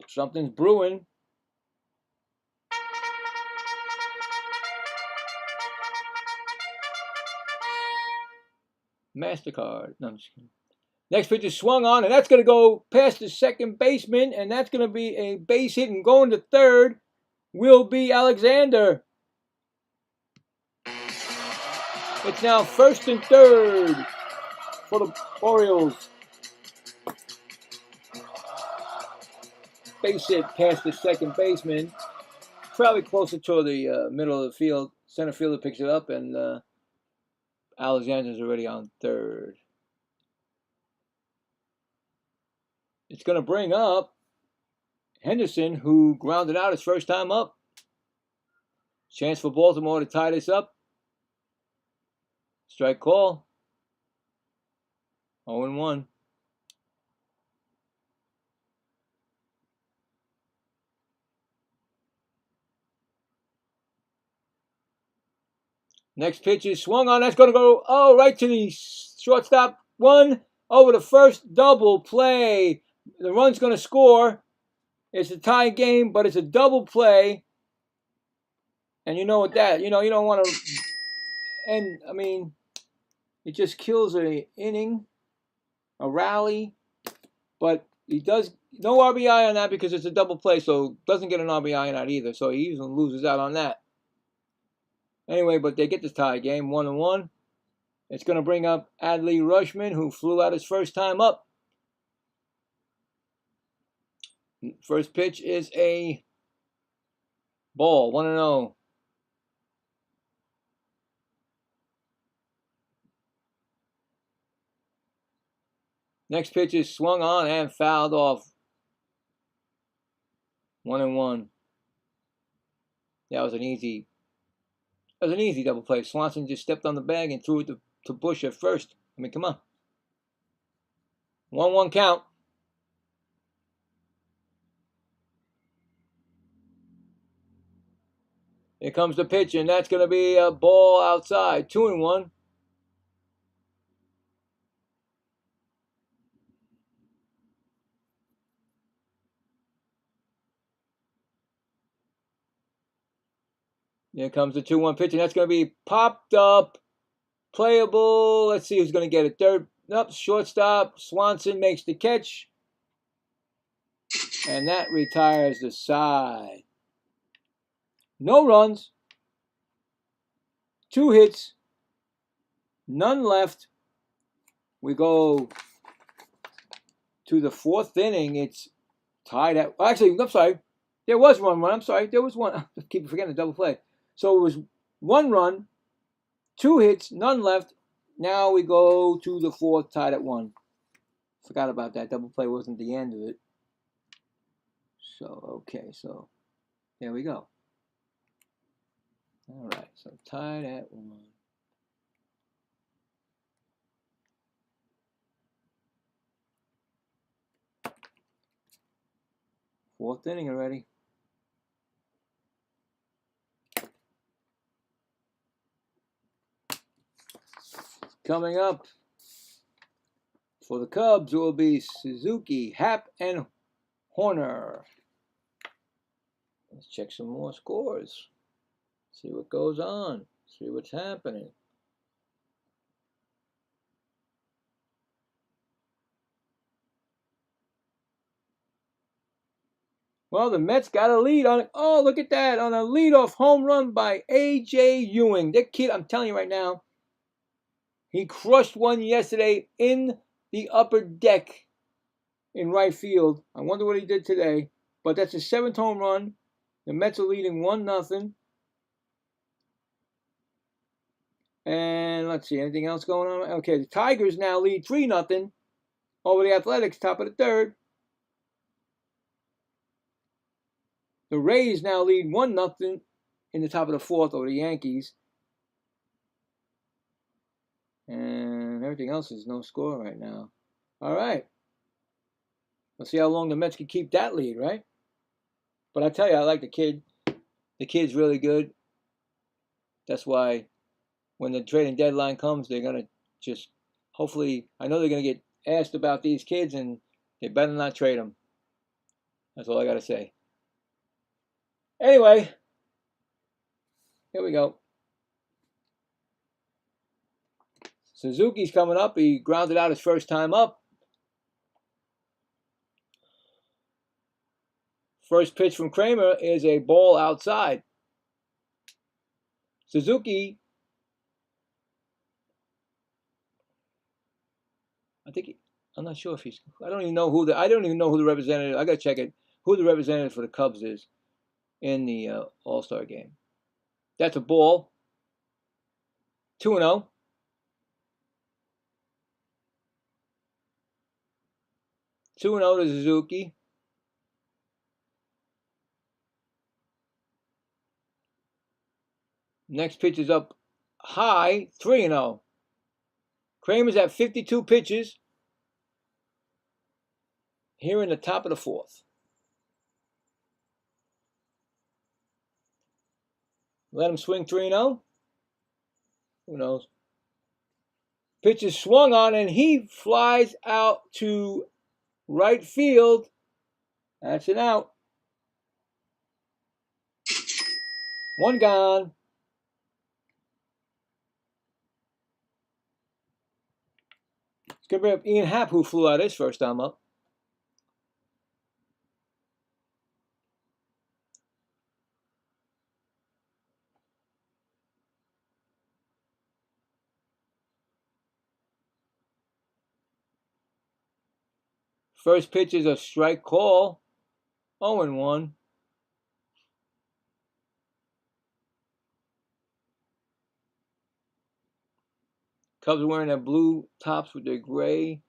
A: Something's brewing. MasterCard. No, I'm just kidding. Next pitch is swung on, and that's going to go past the second baseman, and that's going to be a base hit, and going to third will be Alexander. It's now first and third for the Orioles. Base hit past the second baseman. Probably closer to the middle of the field. Center fielder picks it up, and Alexander's already on third. It's going to bring up Henderson, who grounded out his first time up. Chance for Baltimore to tie this up. Strike call. 0-1. Next pitch is swung on. That's going to go right to the shortstop. 1, over the first double play. The run's going to score. It's a tie game, but it's a double play. And you know what that, you don't want to, and I mean, it just kills an inning, a rally. But he does, no RBI on that because it's a double play, so doesn't get an RBI on that either. So he usually loses out on that. Anyway, but they get this tie game, 1-1. It's going to bring up Adley Rushman, who flew out his first time up. First pitch is a ball, 1-0. Next pitch is swung on and fouled off. 1-1. That was an easy double play. Swanson just stepped on the bag and threw it to Bush at first. I mean, come on. 1-1 count. Here comes the pitch, and that's going to be a ball outside. 2-1. Here comes the 2-1 pitch, and that's going to be popped up, playable. Let's see who's going to get it. Third, up, shortstop. Swanson makes the catch, and that retires the side. No runs, 2 hits, none left. We go to the 4th inning. It's tied at, actually, I'm sorry. There was 1 run. I'm sorry. There was one. I keep forgetting the double play. So it was 1 run, 2 hits, none left. Now we go to the 4th, tied at 1. Forgot about that. Double play wasn't the end of it. So, okay. So, there we go. All right. So, tied at 1. Fourth inning already. Coming up for the Cubs will be Suzuki, Happ, and Horner. Let's check some more scores. See what goes on. See what's happening. Well, the Mets got a lead on it. Oh, look at that. On a leadoff home run by A.J. Ewing. That kid, I'm telling you right now, he crushed one yesterday in the upper deck in right field. I wonder what he did today. But that's his 7th home run. The Mets are leading 1-0. And let's see, anything else going on? Okay, the Tigers now lead 3-0 over the Athletics, top of the 3rd. The Rays now lead 1-0 in the top of the 4th over the Yankees. And everything else is no score right now. All right. Let's see how long the Mets can keep that lead, right? But I tell you, I like the kid. The kid's really good. That's why when the trading deadline comes, they're going to just, hopefully, I know they're going to get asked about these kids, and they better not trade them. That's all I got to say. Anyway, here we go. Suzuki's coming up. He grounded out his first time up. First pitch from Kramer is a ball outside. Suzuki, I'm not sure if he's, I don't even know who the representative, I got to check it, who the representative for the Cubs is in the All-Star game. That's a ball. 2-0. To Suzuki. Next pitch is up high, 3-0. Kramer's at 52 pitches here in the top of the 4th. Let him swing 3-0. Who knows? Pitch is swung on, and he flies out to right field. That's an out. One gone. It's going to be Ian Happ who flew out his first time up. First pitch is a strike call. 0-1. Cubs are wearing their blue tops with their gray.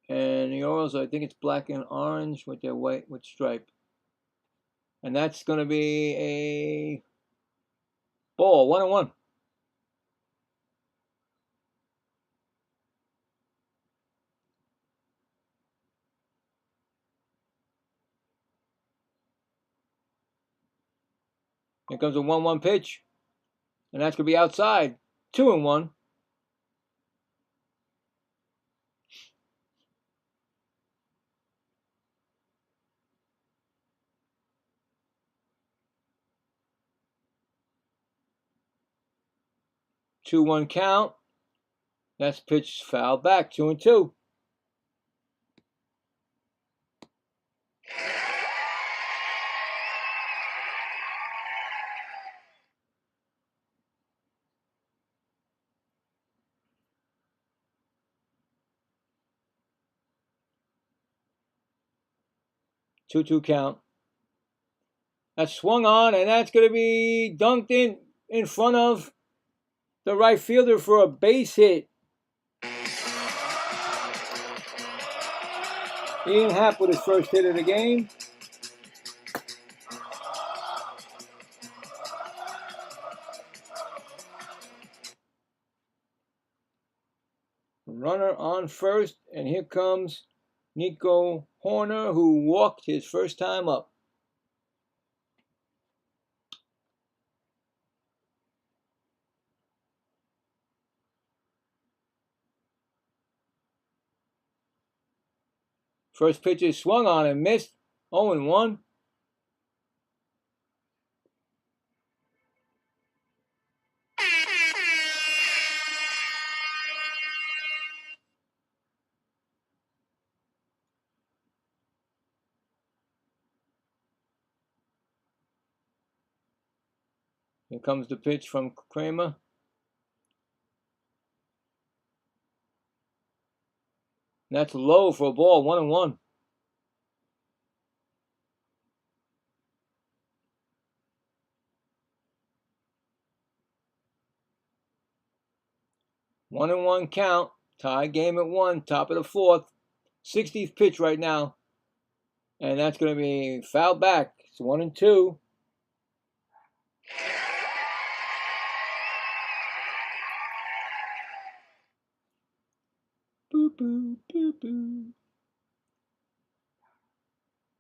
A: And the Orioles, I think it's black and orange with their white with stripe. And that's going to be a ball. 1-1. Here comes a 1-1 pitch. And that's going to be outside. 2-1. Two-one count. That's pitch foul back. 2-2. Two-two count. That's swung on, and that's going to be dunked in front of the right fielder for a base hit. Ian Happ with his first hit of the game. Runner on first, and here comes Nico Horner, who walked his first time up. First pitch is swung on and missed. 0-1. Here comes the pitch from Kramer. That's low for a ball. 1-1. One and one count. Tie game at 1. Top of the 4th. 60th pitch right now. And that's going to be fouled back. It's 1-2. Boo boo boo boo.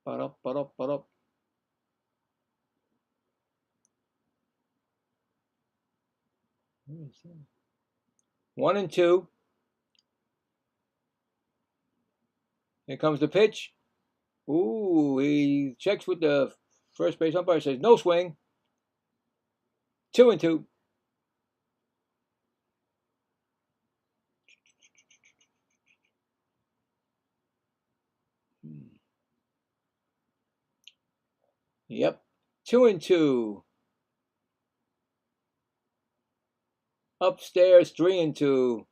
A: Ba-dup, ba-dup, ba-dup. Where is that? 1-2. Here comes the pitch. Ooh, he checks with the first base umpire, says no swing. 2-2. Yep, 2-2. Upstairs, 3-2.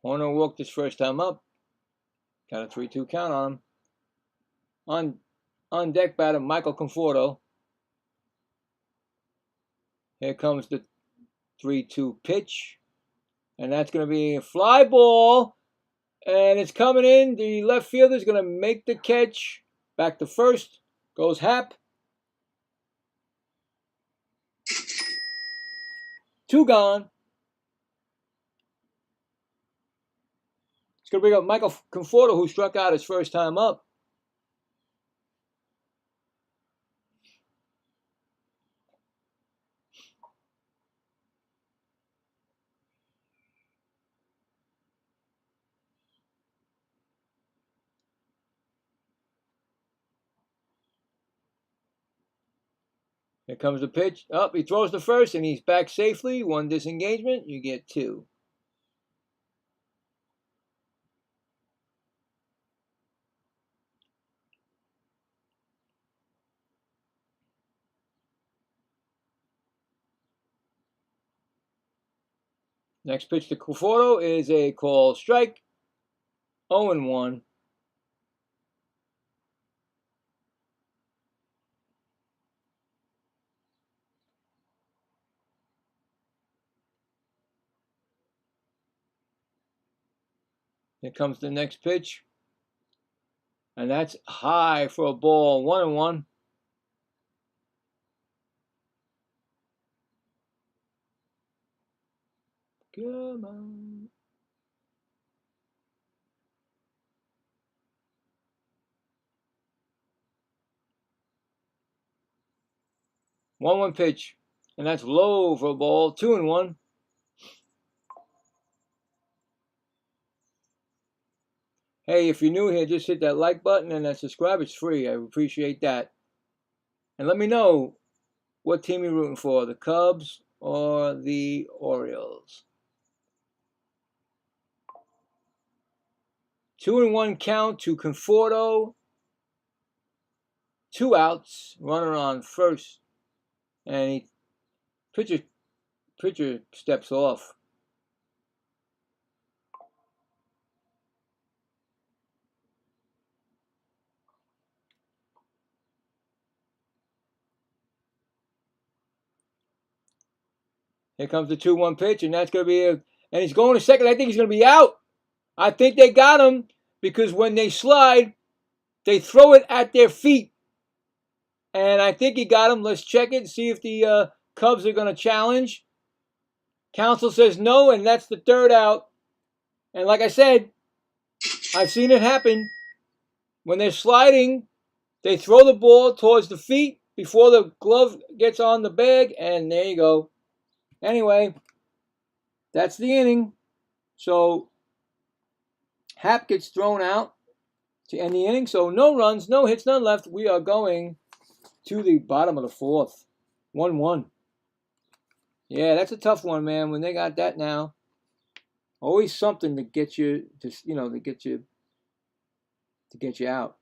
A: Horner walked his first time up. Got a 3-2 count on him. On deck batter, Michael Conforto. Here comes the 3-2 pitch. And that's going to be a fly ball. And it's coming in. The left fielder is going to make the catch. Back to first. Goes Happ. 2 gone. It's going to bring up Michael Conforto, who struck out his first time up. Here comes the pitch. Up, he throws the first, and he's back safely. 1 disengagement. You get 2. Next pitch to Conforto is a call strike. 0-1. Here comes the next pitch. And that's high for a ball. 1-1. Come on. 1-1 pitch. And that's low for a ball. 2-1. Hey, if you're new here, just hit that like button and that subscribe. It's free. I appreciate that. And let me know what team you're rooting for, the Cubs or the Orioles. 2-1 count to Conforto. 2 outs, runner on first. And pitcher steps off. Here comes the 2-1 pitch, and that's going to be and he's going to second. I think he's going to be out. I think they got him because when they slide, they throw it at their feet. And I think he got him. Let's check it, see if the Cubs are going to challenge. Counsel says no, and that's the 3rd out. And like I said, I've seen it happen. When they're sliding, they throw the ball towards the feet before the glove gets on the bag, and there you go. Anyway, that's the inning. So Happ gets thrown out to end the inning. So no runs, no hits, none left. We are going to the bottom of the 4th. 1-1. Yeah, that's a tough one, man. When they got that now, always something to get you to get you out.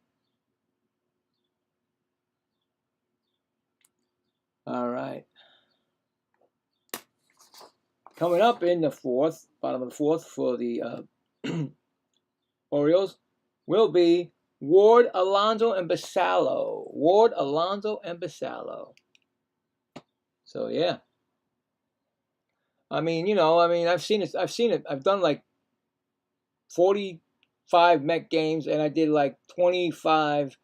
A: All right. Coming up in the 4th, bottom of the 4th for the Orioles will be Ward, Alonso, and Basallo. Ward, Alonso, and Basallo. So yeah. I mean, I've seen it. I've done like 45 Met games, and I did like 25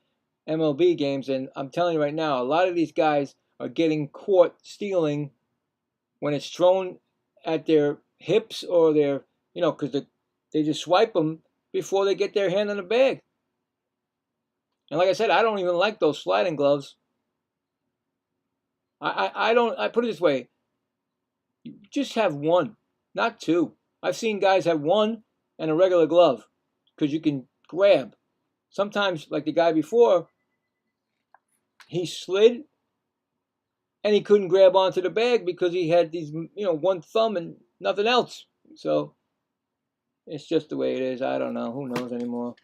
A: MLB games, and I'm telling you right now, a lot of these guys are getting caught stealing when it's thrown at their hips or their, because they just swipe them before they get their hand on the bag. And like I said, I don't even like those sliding gloves. I put it this way. You just have 1, not 2. I've seen guys have 1 and a regular glove because you can grab. Sometimes, like the guy before, he slid and he couldn't grab onto the bag because he had these, 1 thumb and nothing else. So it's just the way it is. I don't know. Who knows anymore?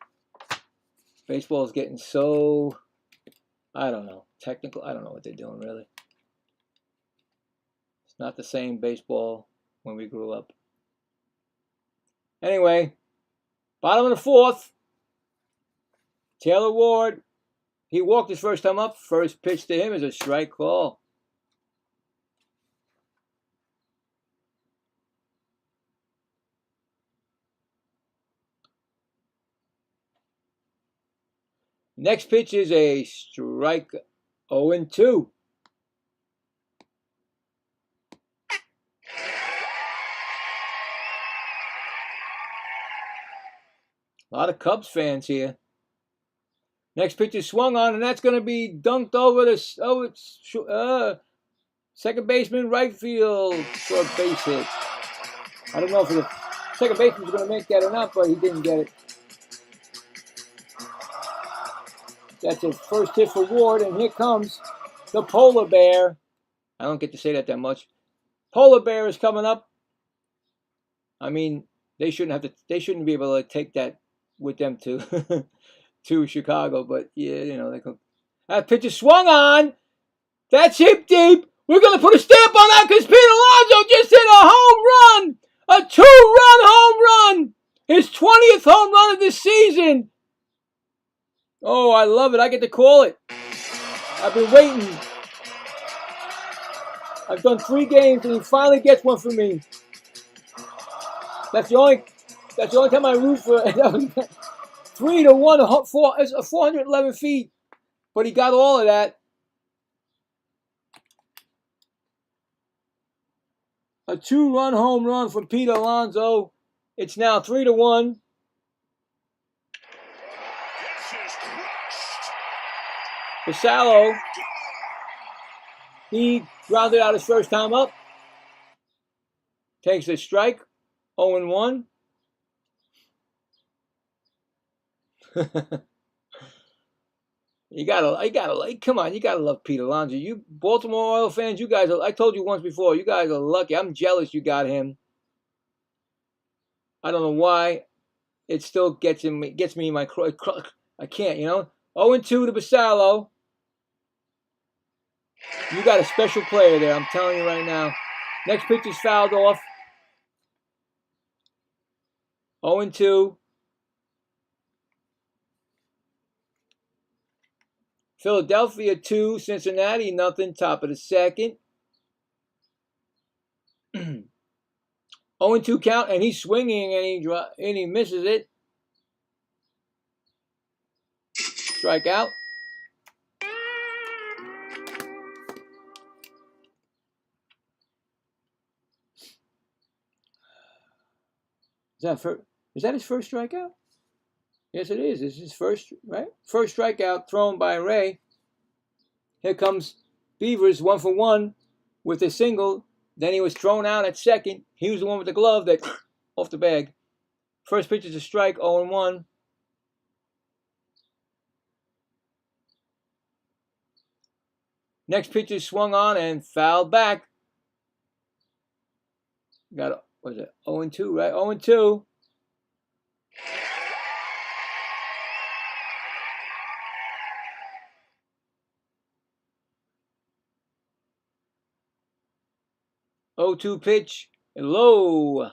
A: Baseball is getting so, I don't know, technical. I don't know what they're doing, really. It's not the same baseball when we grew up. Anyway, bottom of the 4th, Taylor Ward, he walked his first time up. First pitch to him is a strike call. Next pitch is a strike. 0-2. A lot of Cubs fans here. Next pitch is swung on, and that's going to be dunked over the second baseman, right field for a base hit. I don't know if the second baseman's going to make that or not, but he didn't get it. That's a first hit for Ward, and here comes the polar bear. I don't get to say that much. Polar bear is coming up. I mean, they shouldn't be able to take that with them to to Chicago. But yeah, you know, that pitch is swung on. That's hip deep. We're gonna put a stamp on that because Pete Alonso just hit a home run, a 2-run home run, his 20th home run of this season. Oh, I love it. I get to call it. I've been waiting. I've done 3 games, and he finally gets one for me. That's the only time I root for. 3-1, 411 feet, but he got all of that. A 2-run home run from Pete Alonso. It's now 3-1. Basallo, he grounded out his first time up. Takes a strike, 0-1. You gotta, come on, you gotta love Pete Alonso. You Baltimore Orioles fans, you guys I told you once before, you guys are lucky. I'm jealous you got him. I don't know why. It still gets me in my I can't, you know. 0-2 to Basallo. You got a special player there, I'm telling you right now. Next pitch is fouled off. 0-2. Philadelphia 2, Cincinnati nothing. Top of the second. 0-2 count, and he's swinging, and he misses it. Strikeout. Is that his first strikeout? Yes, it is. It's his first, right? First strikeout thrown by Ray. Here comes Beavers, 1 for 1 with a single. Then he was thrown out at second. He was the one with the glove that off the bag. First pitch is a strike, 0-1. Next pitch is swung on and fouled back. Got, what is it, 0-2, right? 0-2. Pitch, low.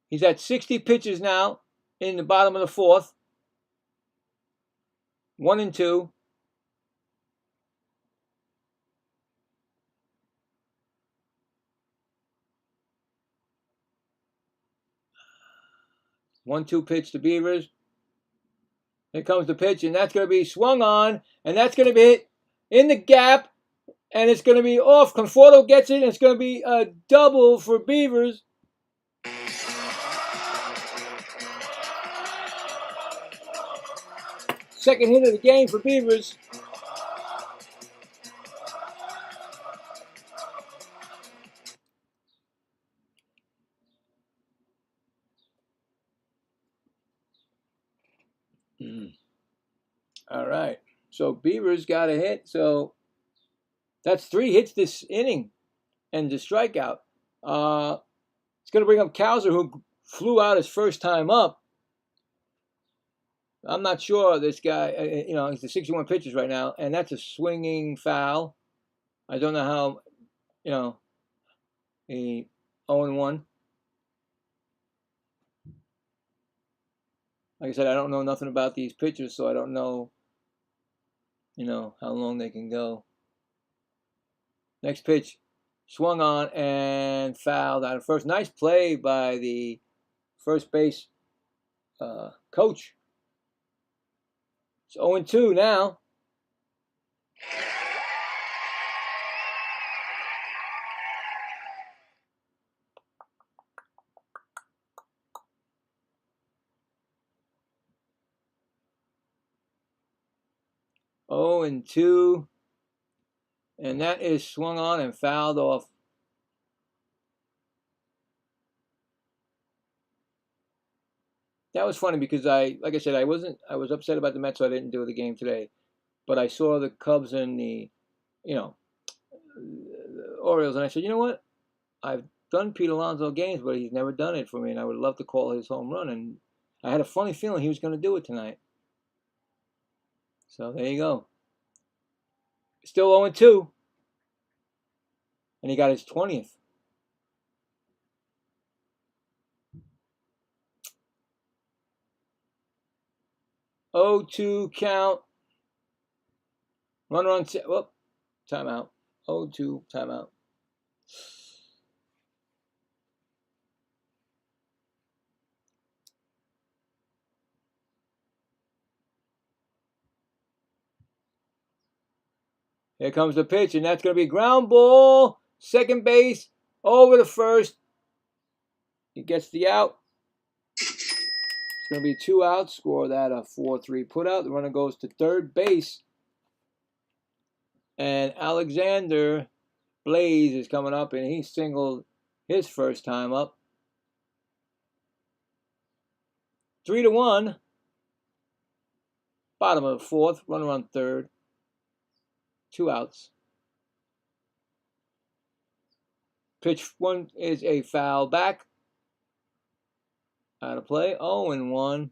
A: He's at 60 pitches now in the bottom of the 4th. 1-2. One-two pitch to Beavers. Here comes the pitch, and that's going to be swung on, and that's going to be hit in the gap, and it's going to be off. Conforto gets it, and it's going to be a double for Beavers. Second hit of the game for Beavers. All right. So Beavers got a hit. So that's 3 hits this inning and the strikeout. It's going to bring up Cowser, who flew out his first time up. I'm not sure this guy, you know, he's the 61 pitches right now, and that's a swinging foul. I don't know how, you know, a 0-1. Like I said, I don't know nothing about these pitchers, so I don't know, you know, how long they can go. Next pitch, swung on and fouled out of first. Nice play by the first base coach. It's 0-2 now. And 2, and that is swung on and fouled off. That was funny because like I said, I was upset about the Mets, so I didn't do the game today. But I saw the Cubs and the you know, the Orioles, and I said, you know what? I've done Pete Alonso games, but he's never done it for me, and I would love to call his home run. And I had a funny feeling he was going to do it tonight. So there you go. Still 0-2, and he got his 20th. Oh, 2 count. Runner on set. Whoop. Timeout. 0-2. Timeout. Here comes the pitch, and that's going to be ground ball. Second base. Over to first. He gets the out. It's going to be 2 outs. Score that a 4-3 putout. The runner goes to third base. And Alexander Blaze is coming up, and he singled his first time up. 3-1. Bottom of the fourth. Runner on third. 2 outs. Pitch 1 is a foul back. Out of play. 0-1.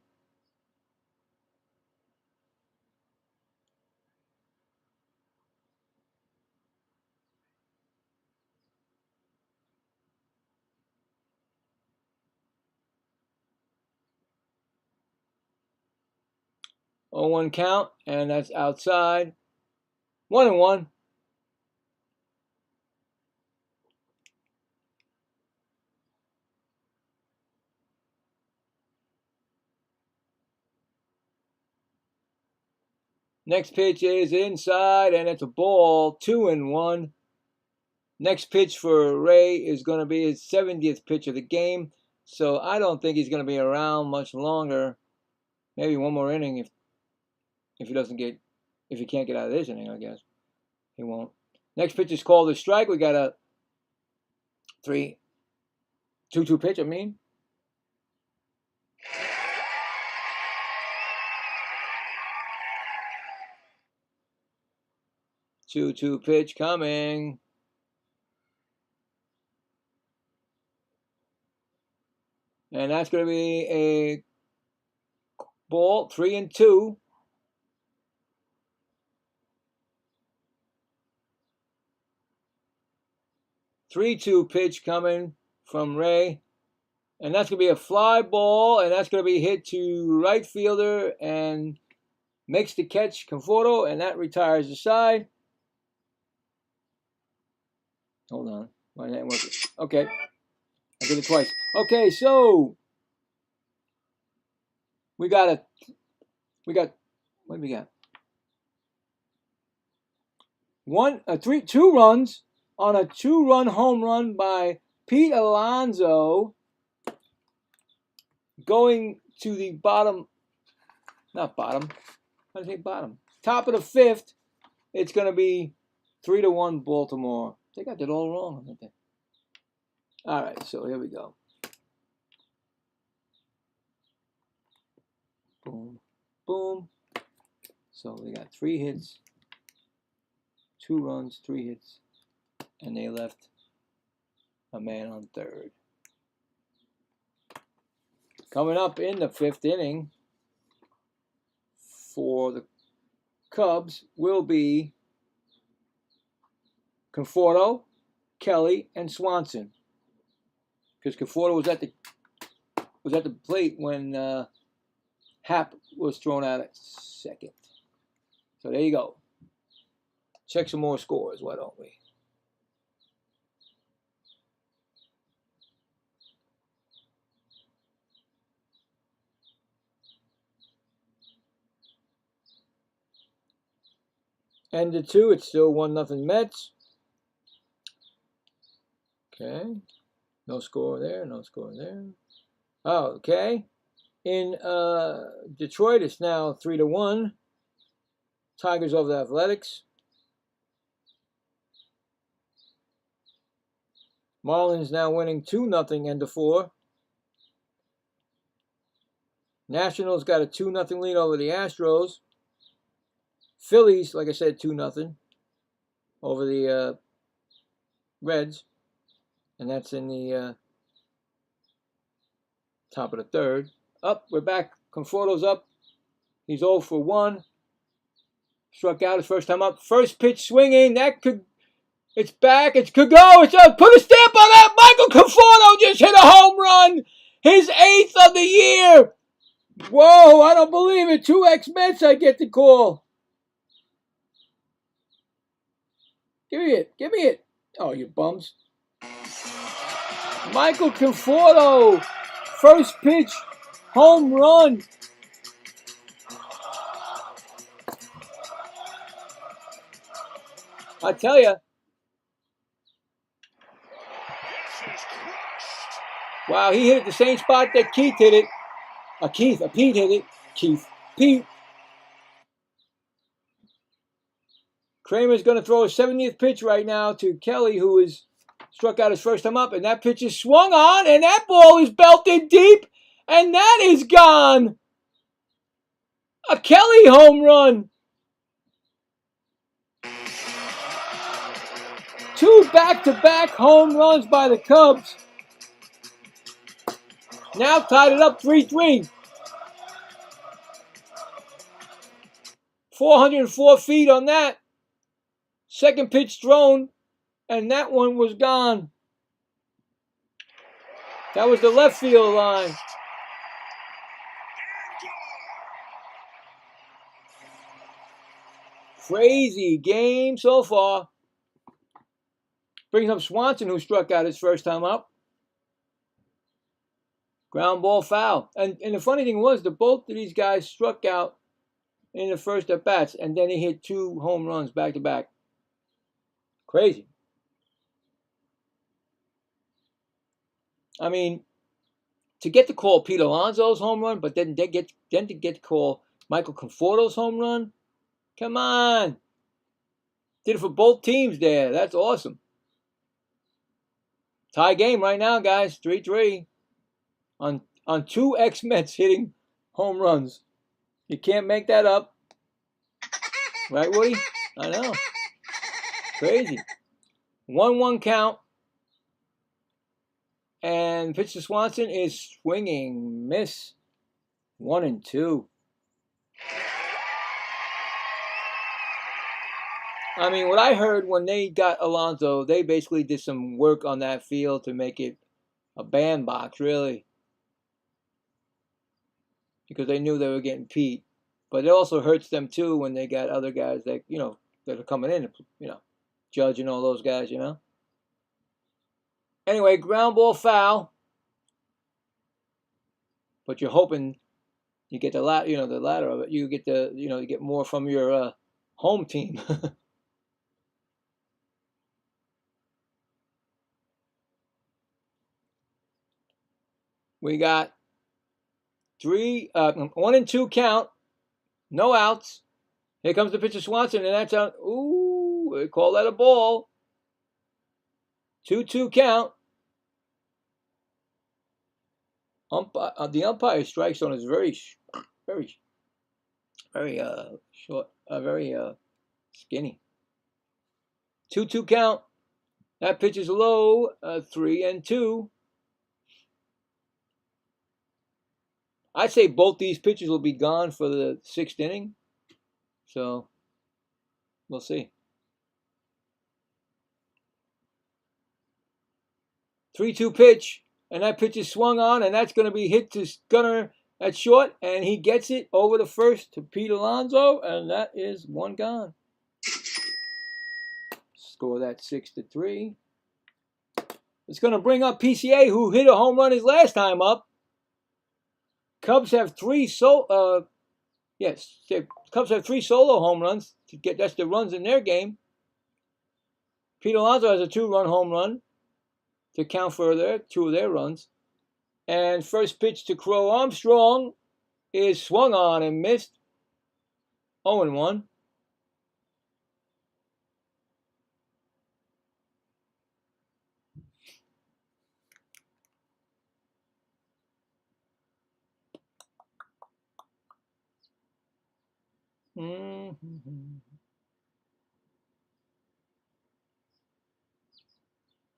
A: Oh, 1 count, and that's outside. 1-1. Next pitch is inside, and it's a ball. 2-1. Next pitch for Ray is going to be his 70th pitch of the game, so I don't think he's going to be around much longer. Maybe one more inning if he can't get out of this inning, I guess. He won't. Next pitch is called a strike. We got a 2-2 pitch, I mean. Two pitch coming. And that's going to be a ball. 3-2. 3-2 pitch coming from Ray. And that's going to be a fly ball, and that's going to be hit to right fielder and makes the catch, Conforto, and that retires the side. Hold on. Why didn't it work? Okay. I did it twice. Okay, so what do we got? 2 runs on a 2-run home run by Pete Alonso, going to the bottom, not bottom, how do I say bottom? Top of the 5th. It's going to be 3-1 Baltimore. I think I did all wrong, didn't I? All right, so here we go. Boom, boom. So we got 3 hits, 2 runs, 3 hits, and they left a man on third. Coming up in the 5th inning for the Cubs will be Conforto, Kelly, and Swanson. Because Conforto was at the plate when Happ was thrown out at second. So there you go. Check some more scores, why don't we? End of 2, it's still 1-0 Mets. Okay. No score there, no score there. Oh, okay. In Detroit, it's now 3-1. Tigers over the Athletics. Marlins now winning 2-0 end of 4. Nationals got a 2-0 lead over the Astros. Phillies, like I said, 2-0. over the Reds, and that's in the top of the third. Up, we're back. Conforto's up. He's 0 for 1. Struck out his first time up. First pitch swinging. That could. It's back. It could go. It's up. Put a stamp on that. Michael Conforto just hit a home run. His 8th of the year. Whoa, I don't believe it. 2 X-Mets I get the call. Give me it. Give me it. Oh, you bums. Michael Conforto. First pitch. Home run. I tell you. Wow, he hit it the same spot that Keith hit it. Pete hit it. Pete. Kramer's going to throw a 70th pitch right now to Kelly, who is struck out his first time up, and that pitch is swung on, and that ball is belted deep, and that is gone. A Kelly home run. 2 back-to-back home runs by the Cubs. Now tied it up 3-3. 404 feet on that. Second pitch thrown, and that one was gone. That was the left field line. Crazy game so far. Brings up Swanson, who struck out his first time up. Ground ball foul. And the funny thing was, both of these guys struck out in the first at bats, and then he hit 2 home runs back to back. Crazy. I mean, to get the call Pete Alonso's home run, but then to get the call Michael Conforto's home run, come on. Did it for both teams there. That's awesome. Tie game right now, guys. 3-3 on 2 X-Mets hitting home runs. You can't make that up. Right, Woody? I know. Crazy. 1-1 count. And pitch to Swanson is swinging. Miss. 1-2. I mean, what I heard when they got Alonso, they basically did some work on that field to make it a bandbox, really. Because they knew they were getting Pete. But it also hurts them, too, when they got other guys that, that are coming in, Judge and all those guys, Anyway, ground ball foul. But you're hoping you get the latter of it. You get you get more from your home team. We got 1-2 count, no outs. Here comes the pitch to Swanson, and that's out. Ooh, they call that a ball. 2-2 count. The umpire strike zone is very short, very skinny. 2-2 count. That pitch is low. 3-2. I'd say both these pitchers will be gone for the 6th inning. So, we'll see. 3-2 pitch, and that pitch is swung on, and that's going to be hit to Gunnar at short, and he gets it over the first to Pete Alonso, and that is 1 gone. Score that 6-3. It's going to bring up PCA, who hit a home run his last time up. Cubs have 3 Cubs have 3 solo home runs to get. That's the runs in their game. Pete Alonso has a 2-run home run to count for 2 of their runs. And first pitch to Crow Armstrong is swung on and missed. 0-1.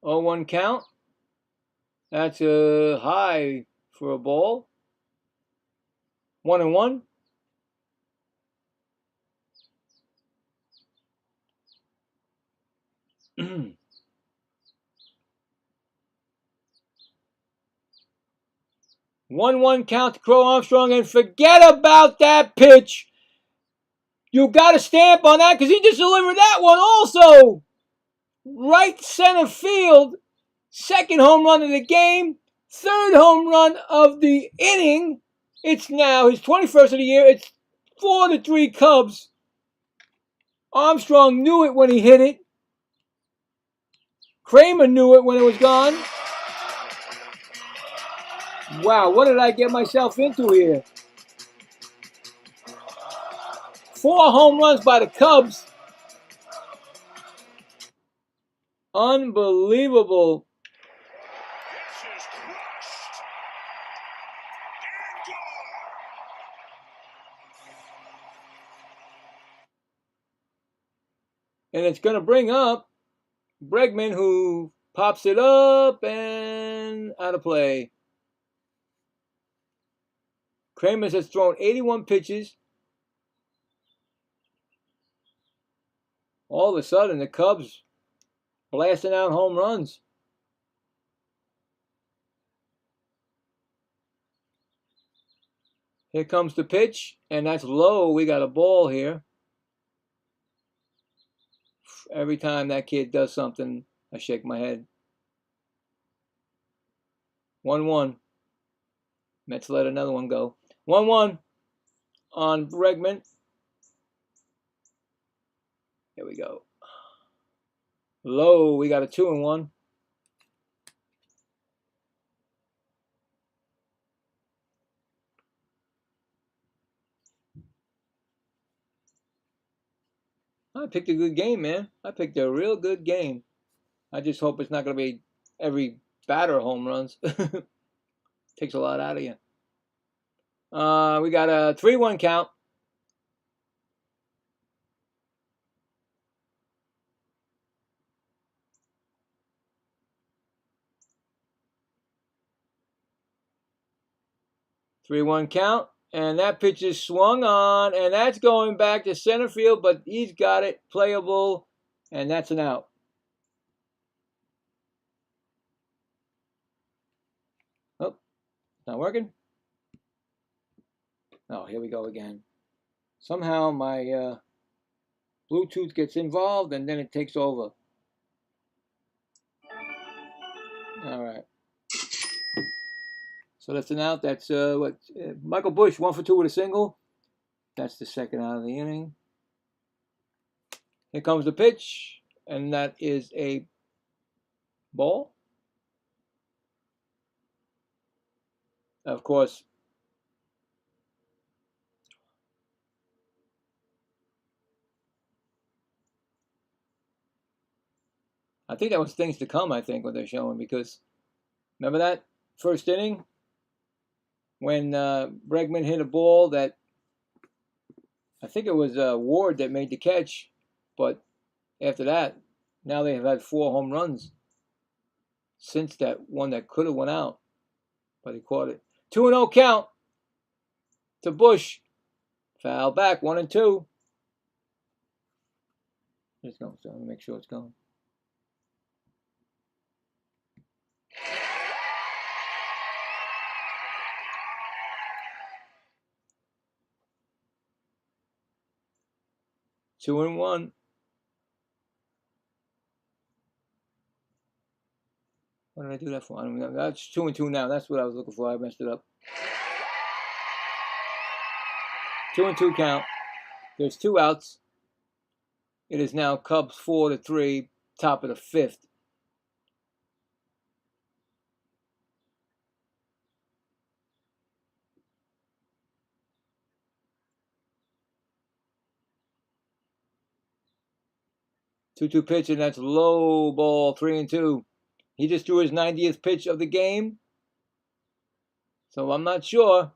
A: 0-1 count. That's a high for a ball. 1-1. One count to Crow Armstrong, and forget about that pitch. You got a stamp on that because he just delivered that one also. Right center field. Second home run of the game. Third home run of the inning. It's now his 21st of the year. It's 4-3 Cubs. Armstrong knew it when he hit it. Kramer knew it when it was gone. Wow, what did I get myself into here? 4 home runs by the Cubs. Unbelievable. And it's going to bring up Bregman, who pops it up and out of play. Kramer has thrown 81 pitches. All of a sudden, the Cubs blasting out home runs. Here comes the pitch, and that's low. We got a ball here. Every time that kid does something, I shake my head. 1-1. Mets let another one go. 1-1 on Bregman. Here we go. Low. We got a 2-1. I picked a good game, man. I picked a real good game. I just hope it's not going to be every batter home runs. Takes a lot out of you. We got a 3-1 count. Three-one count. And that pitch is swung on, and that's going back to center field, but he's got it playable, and that's an out. Oh, not working. Oh, here we go again. Somehow my Bluetooth gets involved, and then it takes over. All right. So that's an out. That's Michael Busch, 1 for 2 with a single. That's the second out of the inning. Here comes the pitch, and that is a ball. Of course, I think that was things to come, I think, what they're showing, because remember that first inning when Bregman hit a ball that I think it was Ward that made the catch, but after that, now they have had 4 home runs since that one that could have went out, but he caught it. 2-0 count to Busch. Foul back, 1-2. It's going, so let me make sure it's going. Two and one. What did I do that for? I don't know. That's 2-2 now. That's what I was looking for. I messed it up. 2-2 count. There's 2 outs. It is now Cubs 4-3, top of the 5th. Two pitch, and that's low ball, 3-2. He just threw his 90th pitch of the game. So I'm not sure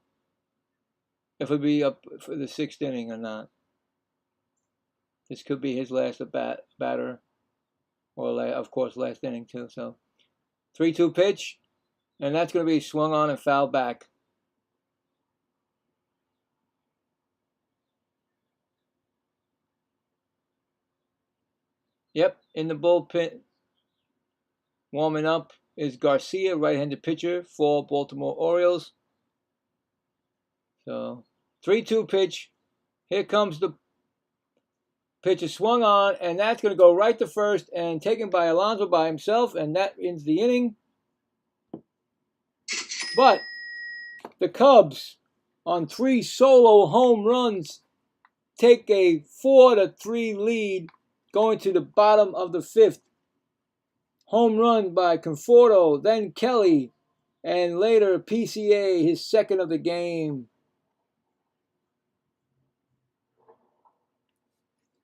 A: if he'll be up for the 6th inning or not. This could be his last batter. or of course last inning too. So 3-2 pitch, and that's going to be swung on and fouled back. Yep, in the bullpen, warming up is Garcia, right-handed pitcher for Baltimore Orioles. So 3-2 pitch. Here comes the pitch is swung on, and that's going to go right to first and taken by Alonso by himself, and that ends the inning. But the Cubs, on 3 solo home runs, take a 4-3 lead going to the bottom of the 5th. Home run by Conforto, then Kelly, and later PCA, his second of the game.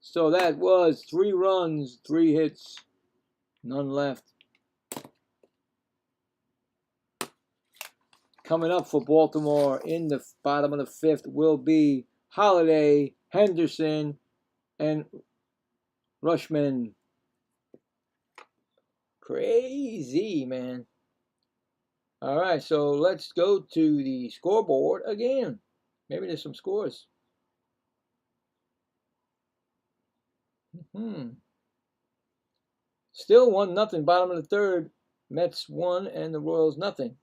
A: So that was 3 runs, 3 hits, none left. Coming up for Baltimore in the bottom of the 5th will be Holiday, Henderson, and Rushman. Crazy, man. All right, so let's go to the scoreboard again. Maybe there's some scores. Still 1-0, bottom of the 3rd. Mets 1 and the Royals nothing.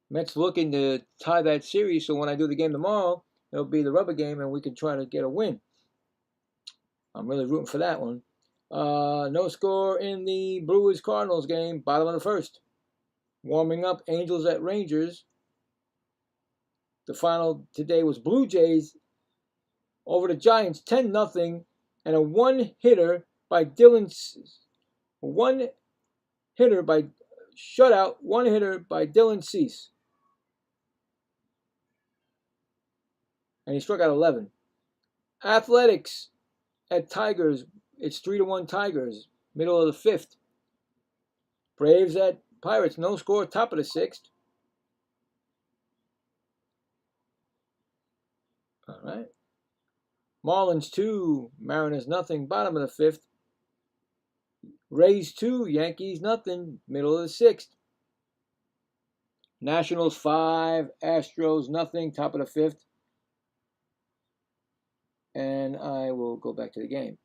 A: Mets looking to tie that series, so when I do the game tomorrow, it'll be the rubber game, and we can try to get a win. I'm really rooting for that one. No score in the Brewers-Cardinals game, bottom of the 1st. Warming up, Angels at Rangers. The final today was Blue Jays over the Giants, 10-0, and a one-hitter by Dylan. One-hitter by shutout, one-hitter by Dylan Cease. And he struck out 11. Athletics at Tigers. It's 3-1 Tigers. Middle of the 5th. Braves at Pirates. No score. Top of the 6th. All right. Marlins 2. Mariners nothing. Bottom of the 5th. Rays 2. Yankees nothing. Middle of the 6th. Nationals 5. Astros nothing. Top of the 5th. And I will go back to the game.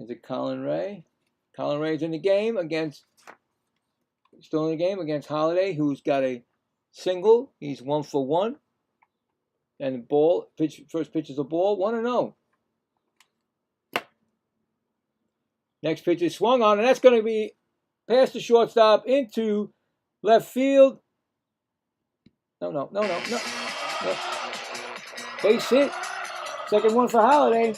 A: Is it Colin Ray? Colin Ray's in the game still in the game against Holiday, who's got a single. He's 1 for 1. And the first pitch is a ball, 1-0. Next pitch is swung on, and that's going to be past the shortstop into left field. No. Base hit. Second one for Holiday.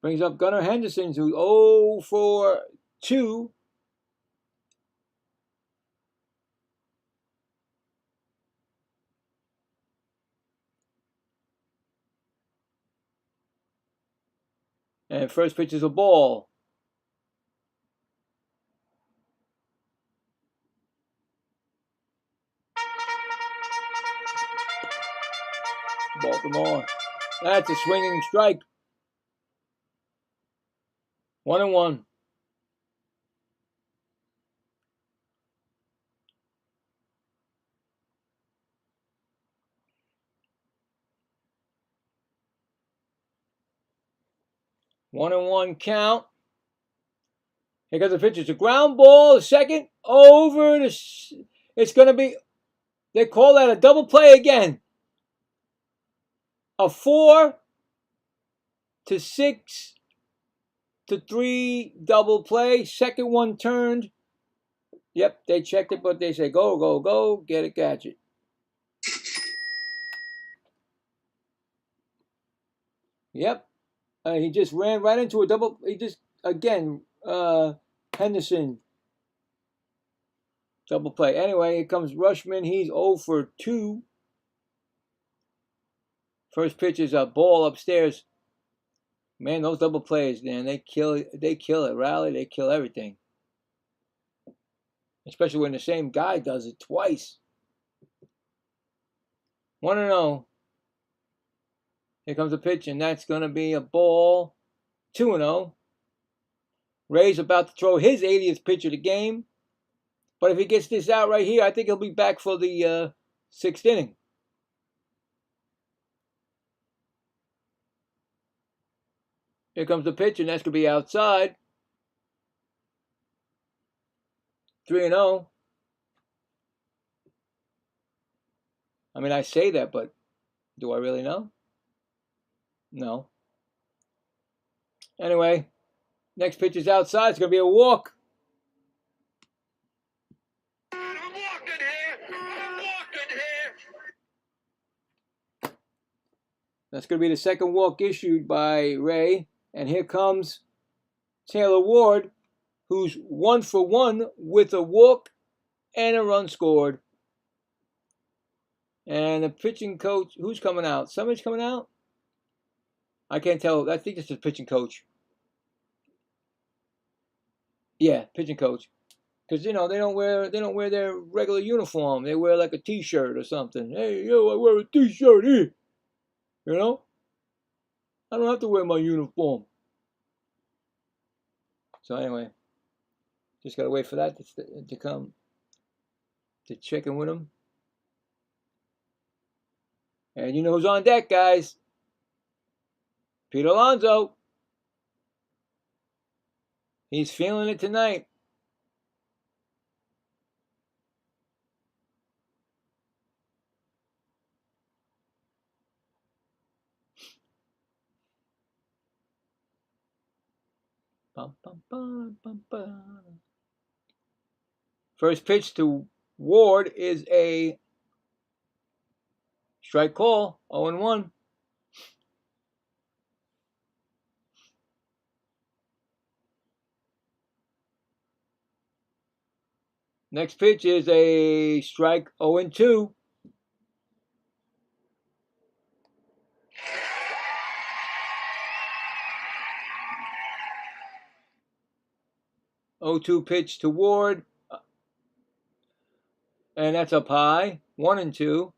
A: Brings up Gunnar Henderson, who's 0 for 2. And first pitch is a ball. Baltimore. That's a swinging strike. 1-1. One and one count. Here comes the pitch. It's a ground ball. Second over. It's going to be. They call that a double play again. A 4-6 to 3 double play. Second one turned. Yep, they checked it, but they say go, go, go. Get it, catch it. Yep. He just ran right into a double. He just, again, Henderson. Double play. Anyway, here comes Rushman. He's 0 for 2. First pitch is a ball upstairs. Man, those double plays, man, they kill it. Rally, they kill everything. especially when the same guy does it twice. 1-0. Here comes the pitch, and that's going to be a ball. 2-0. Ray's about to throw his 80th pitch of the game. But if he gets this out right here, I think he'll be back for the 6th inning. Here comes the pitch, and that's going to be outside. 3-0. I mean, I say that, but do I really know? No. Anyway, next pitch is outside. It's going to be a walk. That's going to be the second walk issued by Ray. And here comes Taylor Ward, who's 1 for 1 with a walk and a run scored. And the pitching coach, who's coming out? Somebody's coming out? I can't tell. I think it's the pitching coach. Yeah, pitching coach. Because they don't wear their regular uniform. They wear like a t-shirt or something. Hey, yo, I wear a t-shirt here. You know? I don't have to wear my uniform. So anyway, just gotta wait for that to come. To check in with him. And you know who's on deck, guys? Pete Alonso. He's feeling it tonight. Bum, bum, bum, bum, bum. First pitch to Ward is a strike call, 0-1. Next pitch is a strike, 0-2. 0-2 pitch to Ward. And that's up high, 1-2.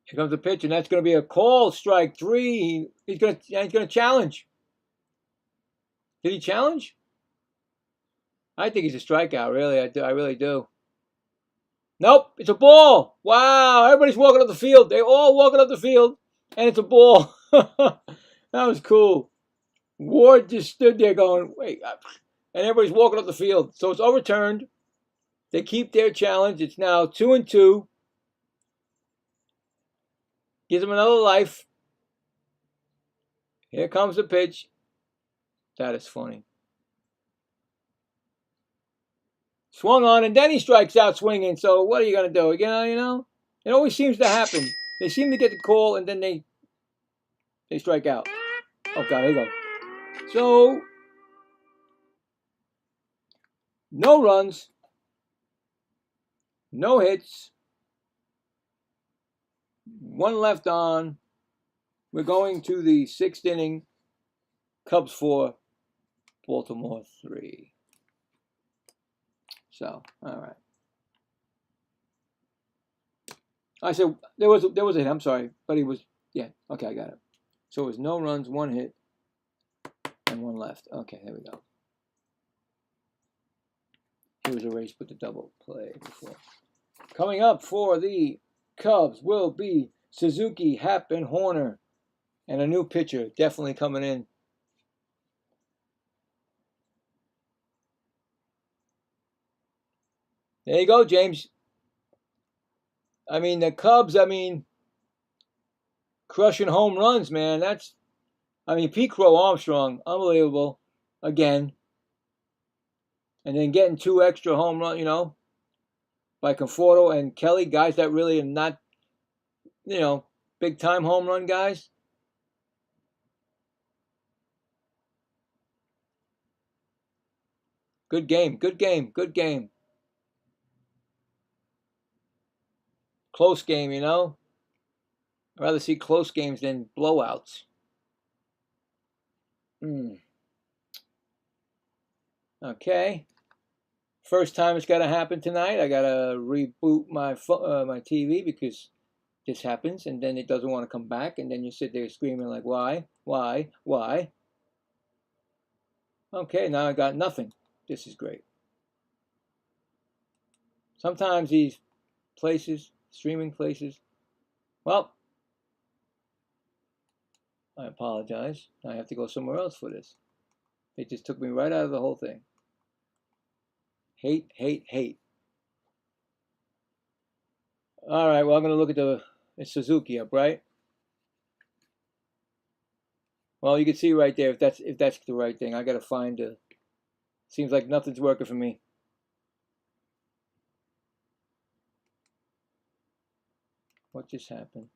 A: Here comes the pitch, and that's going to be a call, strike 3. He's going to challenge. Did he challenge? I think he's a strikeout, really. I really do. Nope, it's a ball. Wow, everybody's walking up the field. They're all walking up the field, and it's a ball. That was cool. Ward just stood there going, wait, and everybody's walking up the field. So it's overturned. They keep their challenge. It's now 2-2. Gives them another life. Here comes the pitch. That is funny. Swung on, and then he strikes out swinging. So what are you going to do? You know, it always seems to happen. They seem to get the call, and then they strike out. Oh, God, here you go. So, no runs, no hits, 1 left on. We're going to the 6th inning. Cubs 4, Baltimore 3. So, all right. I said there was a hit. I'm sorry, but he was Okay, I got it. So it was no runs, 1 hit, and 1 left. Okay, there we go. He was erased with the double play before. Coming up for the Cubs will be Suzuki, Happ, and Horner, and a new pitcher definitely coming in. There you go, James. I mean, the Cubs, crushing home runs, man. Pete Crow Armstrong, unbelievable. Again. And then getting 2 extra home runs, by Conforto and Kelly, guys that really are not, big time home run guys. Good game. Close game, you know. I'd rather see close games than blowouts. Okay. First time it's got to happen tonight. I got to reboot my my TV because this happens, and then it doesn't want to come back, and then you sit there screaming like, why? Okay, now I got nothing. This is great. Sometimes these places, streaming places, well, I apologize. I have to go somewhere else for this. It just took me right out of the whole thing. Hate, hate, hate. All right, well, I'm going to look at it's Suzuki up, right? Well, you can see right there if that's the right thing. I got to find a. Seems like nothing's working for me. What just happened?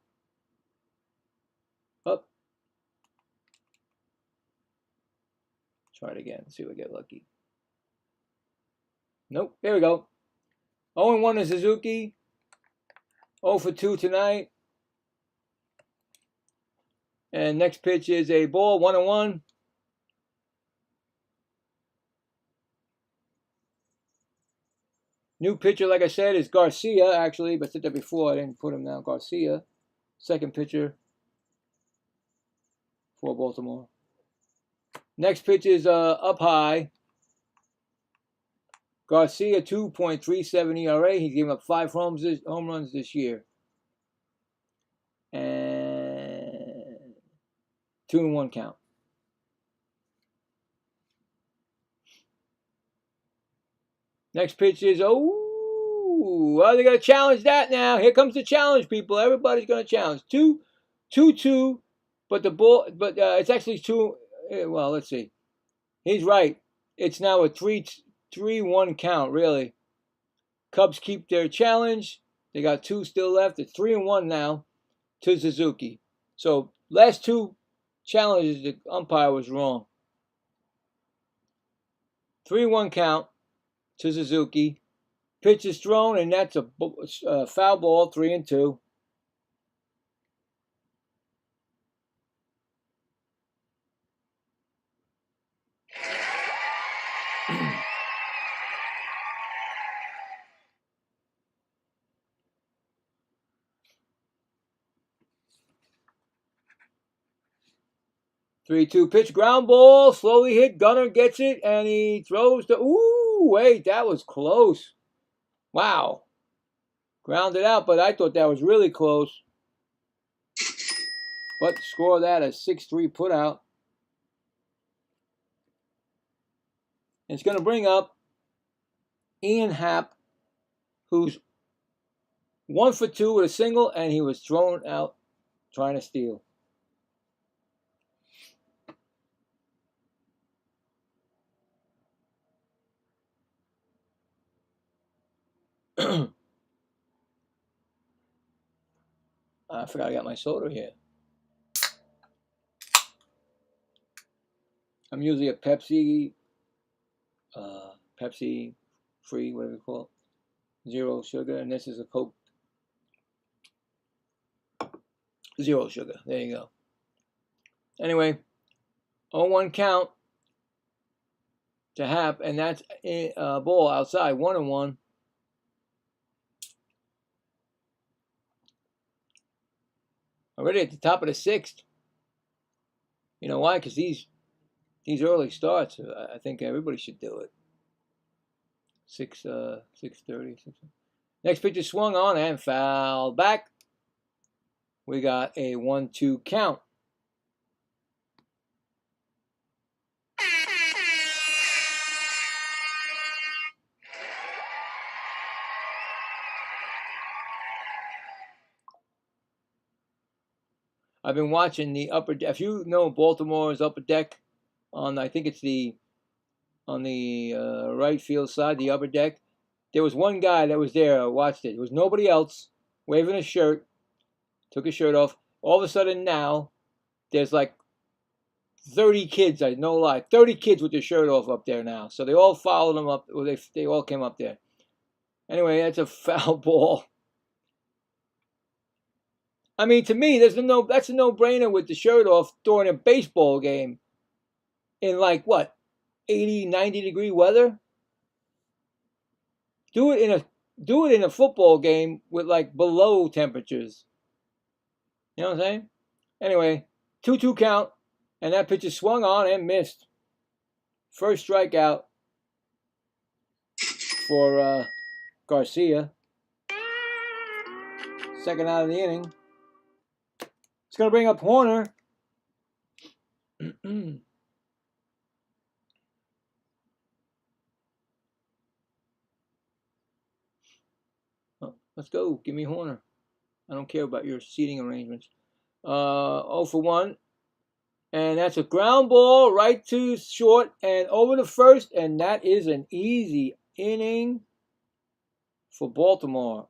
A: Up. Try it again. See if we get lucky. Nope. There we go. 0-1 to Suzuki. 0 for 2 tonight. And next pitch is a ball, 1-1. New pitcher, like I said, is Garcia, actually, but I said that before. I didn't put him down. Garcia, second pitcher for Baltimore. Next pitch is up high. Garcia, 2.37 ERA. He's given up 5 home runs this year. And 2-1 count. Next pitch is, well, they're going to challenge that now. Here comes the challenge, people. Everybody's going to challenge. 2-2, but the ball, but it's actually 2. Well, let's see. He's right. It's now a 3-1 count, really. Cubs keep their challenge. They got 2 still left. It's 3-1 now to Suzuki. So last 2 challenges, the umpire was wrong. 3-1 count to Suzuki. Pitch is thrown, and that's a foul ball, 3-2. Three-two pitch, ground ball, slowly hit. Gunner gets it, and he throws the. Ooh, wait, that was close. Wow, grounded out, but I thought that was really close. But to score that, a 6-3 putout. It's going to bring up Ian Happ, who's 1 for 2 with a single, and he was thrown out trying to steal. I forgot I got my soda here. I'm usually a Pepsi free, whatever you call it, 0 sugar, and this is a Coke 0 sugar. There you go. Anyway, 0-1 count to Hap, and that's a ball outside, 1-1. Already at the top of the 6th. You know why? Because these early starts, I think everybody should do it. 6:30. Next pitch is swung on and fouled back. We got a 1-2 count. I've been watching the upper deck. If you know Baltimore's upper deck, I think it's on the right field side, the upper deck. There was one guy that was there. I watched it. There was nobody else waving a shirt. Took his shirt off. All of a sudden now, there's like 30 kids. I no lie, 30 kids with their shirt off up there now. So they all followed him up. Well, they all came up there. Anyway, that's a foul ball. I mean, to me, that's a no-brainer with the shirt off during a baseball game in like what, 80, 90-degree weather. Do it in a football game with like below temperatures. You know what I'm saying? Anyway, 2-2 count, and that pitch is swung on and missed. First strikeout for Garcia. Second out of the inning. It's going to bring up Horner. Oh, let's go. Give me Horner. I don't care about your seating arrangements. 0 for 1. And that's a ground ball right to short and over to first. And that is an easy inning for Baltimore.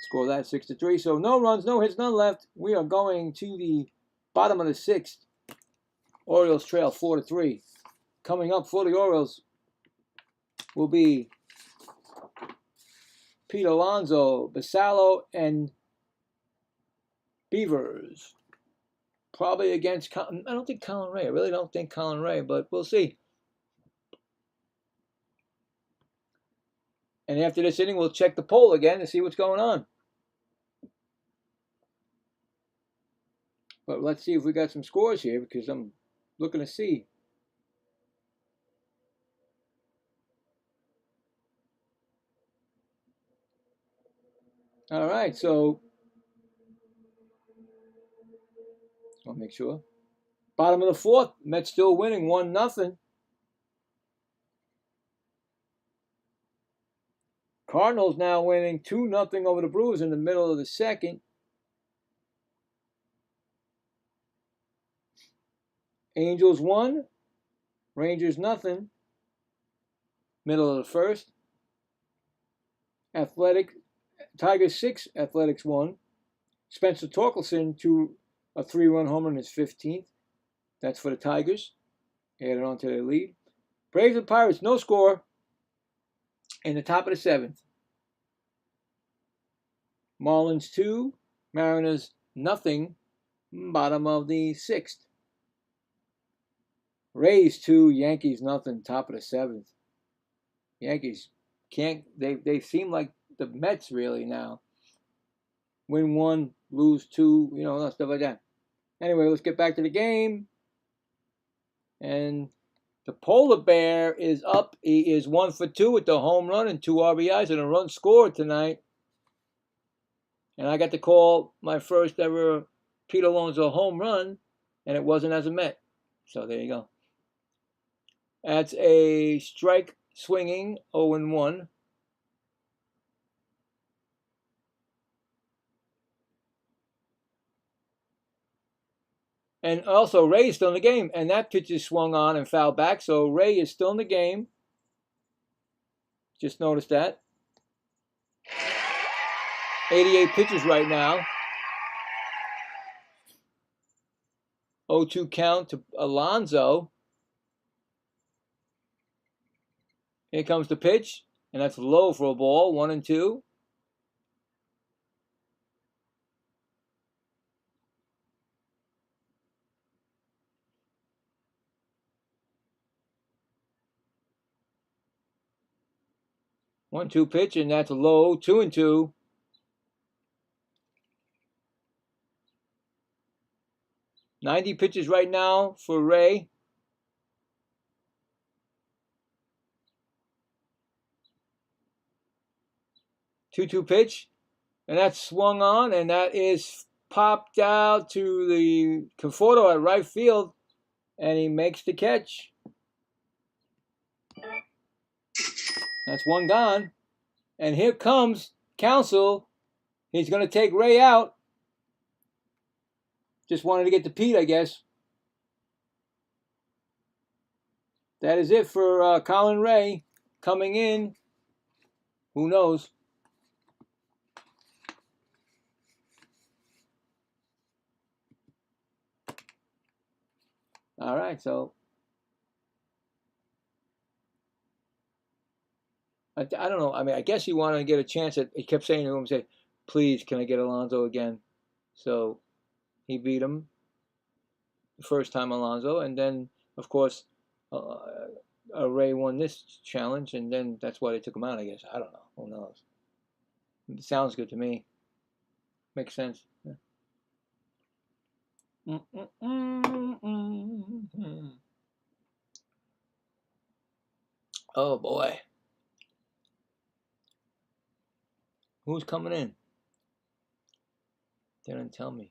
A: Score that 6-3. So no runs, no hits, none left. We are going to the bottom of the 6th. Orioles trail 4-3. Coming up for the Orioles will be Pete Alonso, Basallo, and Beavers. Probably against, I don't think Colin Ray. I really don't think Colin Ray, but we'll see. And after this inning, we'll check the poll again to see what's going on. But let's see if we got some scores here because I'm looking to see. All right, so I'll make sure. Bottom of the 4th, Mets still winning 1-0. Cardinals now winning 2-0 over the Brewers in the middle of the 2nd. Angels 1, Rangers 0. Middle of the 1st. Tigers 6, Athletics 1. Spencer Torkelson to a 3-run homer in his 15th. That's for the Tigers. Added on to their lead. Braves and Pirates, no score in the top of the 7th. Marlins 2, Mariners 0. Bottom of the 6th. Rays 2, Yankees 0. Top of the 7th. Yankees can't, they seem like the Mets really now. Win 1, lose 2, stuff like that. Anyway, let's get back to the game. And the Polar Bear is up. He is 1 for 2 with the home run and 2 RBIs and a run scored tonight. And I got to call my first ever Pete Alonso home run, and it wasn't as a Met. So there you go. That's a strike swinging 0-1. And also, Ray is still in the game. And that pitch is swung on and fouled back. So Ray is still in the game. Just noticed that. 88 pitches right now. 0-2 count to Alonso. Here comes the pitch. And that's low for a ball. 1-2. One-two pitch, and that's low. 2-2. $90 pitches right now for Ray. Two-two pitch, and that's swung on, and that is popped out to the Conforto at right field, and he makes the catch. That's one gone. And here comes Counsell. He's going to take Ray out. Just wanted to get to Pete, I guess. That is it for Colin Ray coming in. Who knows? All right, so I don't know. I mean, I guess he wanted to get a chance at. He kept saying to him, "Say, please, can I get Alonso again? So he beat him the first time, Alonso, and then, of course, Ray won this challenge, and then that's why they took him out, I guess. I don't know. Who knows? It sounds good to me. Makes sense. Yeah. Oh, boy. Who's coming in? They didn't tell me.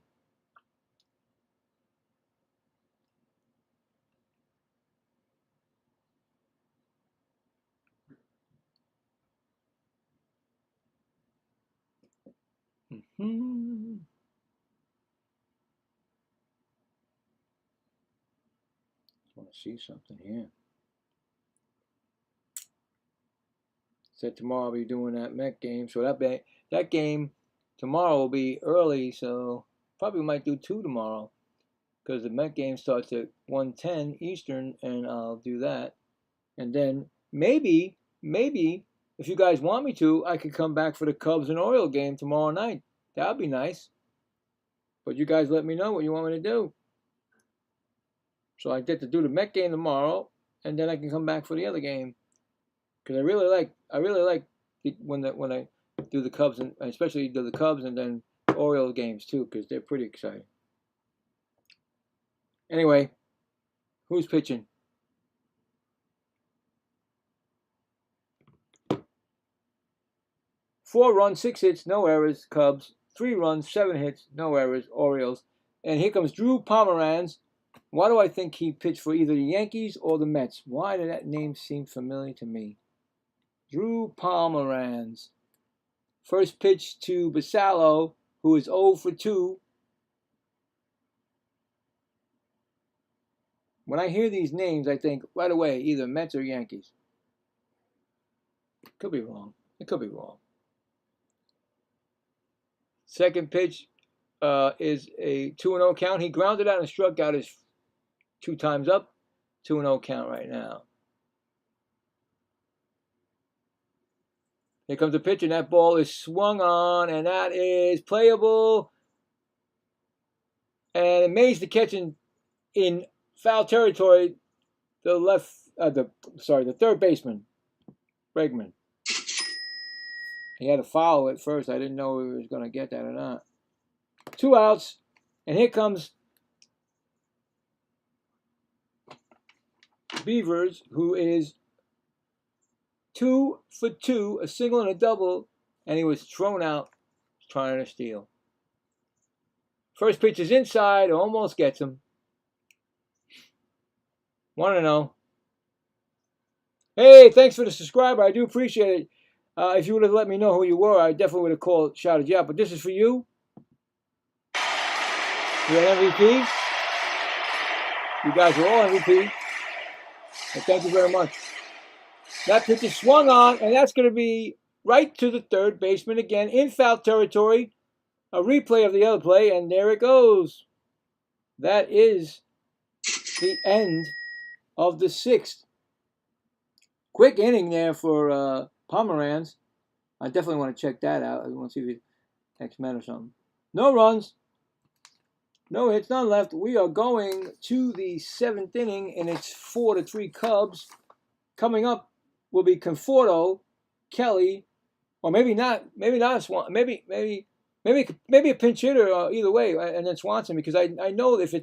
A: I want to see something here. Said tomorrow I'll be doing that Met game. So that game tomorrow will be early, so probably might do 2 tomorrow. Because the Met game starts at 1:10 Eastern, and I'll do that. And then maybe, if you guys want me to, I could come back for the Cubs and Orioles game tomorrow night. That would be nice. But you guys let me know what you want me to do. So I get to do the Met game tomorrow, and then I can come back for the other game. Because I really like when I do the Cubs, and especially do the Cubs and then Orioles games too, because they're pretty exciting. Anyway, who's pitching? Four runs, 6 hits, no errors, Cubs. 3 runs, 7 hits, no errors, Orioles. And here comes Drew Pomeranz. Why do I think he pitched for either the Yankees or the Mets? Why did that name seem familiar to me? Drew Pomeranz. First pitch to Basallo, who is 0 for 2. When I hear these names, I think right away either Mets or Yankees. Could be wrong. It could be wrong. Second pitch is a 2-0 count. He grounded out and struck out his 2 times up. 2-0 count right now. Here comes the pitch, and that ball is swung on, and that is playable. And it makes the catch in foul territory. The third baseman, Bregman. He had to foul it first. I didn't know he was going to get that or not. 2 outs, and here comes Beavers, who is 2 for 2, a single and a double, and he was thrown out trying to steal. First pitch is inside, almost gets him. 1-0. Hey, thanks for the subscriber. I do appreciate it. If you would have let me know who you were, I definitely would have shouted you out. But this is for you. You're an MVP. You guys are all MVP. And thank you very much. That pitch is swung on, and that's going to be right to the third baseman again in foul territory. A replay of the other play, and there it goes. That is the end of the 6th. Quick inning there for Pomeranz. I definitely want to check that out. I want to see if he's X-Men or something. No runs. No hits, none left. We are going to the 7th inning, and it's 4-3 Cubs. Coming up will be Conforto, Kelly, or maybe not Swan. Maybe a pinch hitter either way, and then Swanson, because I know if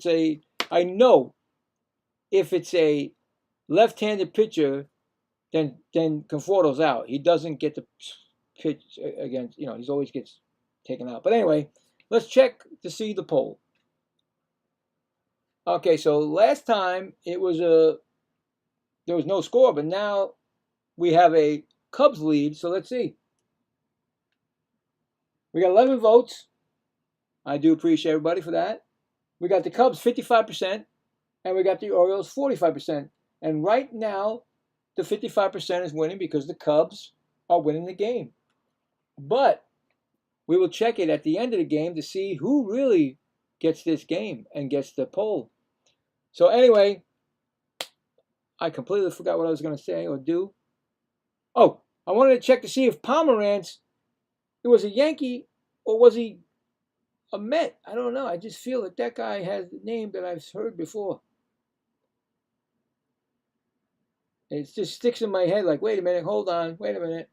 A: it's a left-handed pitcher, then Conforto's out. He doesn't get the pitch against, he always gets taken out. But anyway, let's check to see the poll. Okay, so last time there was no score, but now we have a Cubs lead. So let's see. We got 11 votes. I do appreciate everybody for that. We got the Cubs 55%, and we got the Orioles 45%. And right now, the 55% is winning because the Cubs are winning the game. But we will check it at the end of the game to see who really gets this game and gets the poll. So anyway, I completely forgot what I was going to say or do. Oh, I wanted to check to see if Pomeranz, it was a Yankee or was he a Met? I don't know. I just feel that that guy has a name that I've heard before. It just sticks in my head like, wait a minute, hold on, wait a minute.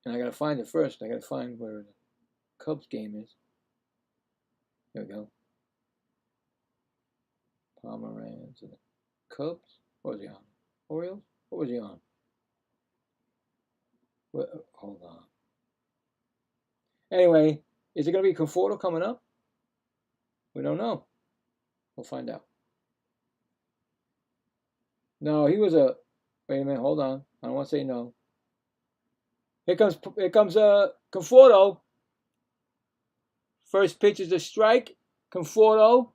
A: And I got to find it first. I got to find where the Cubs game is. There we go. Pomeranz and the Cubs. What was he on? Orioles? What was he on? Well, hold on. Anyway, is it going to be Conforto coming up? We don't know. We'll find out. No, he was a. Wait a minute. Hold on. I don't want to say no. Here comes Conforto. First pitch is a strike. Conforto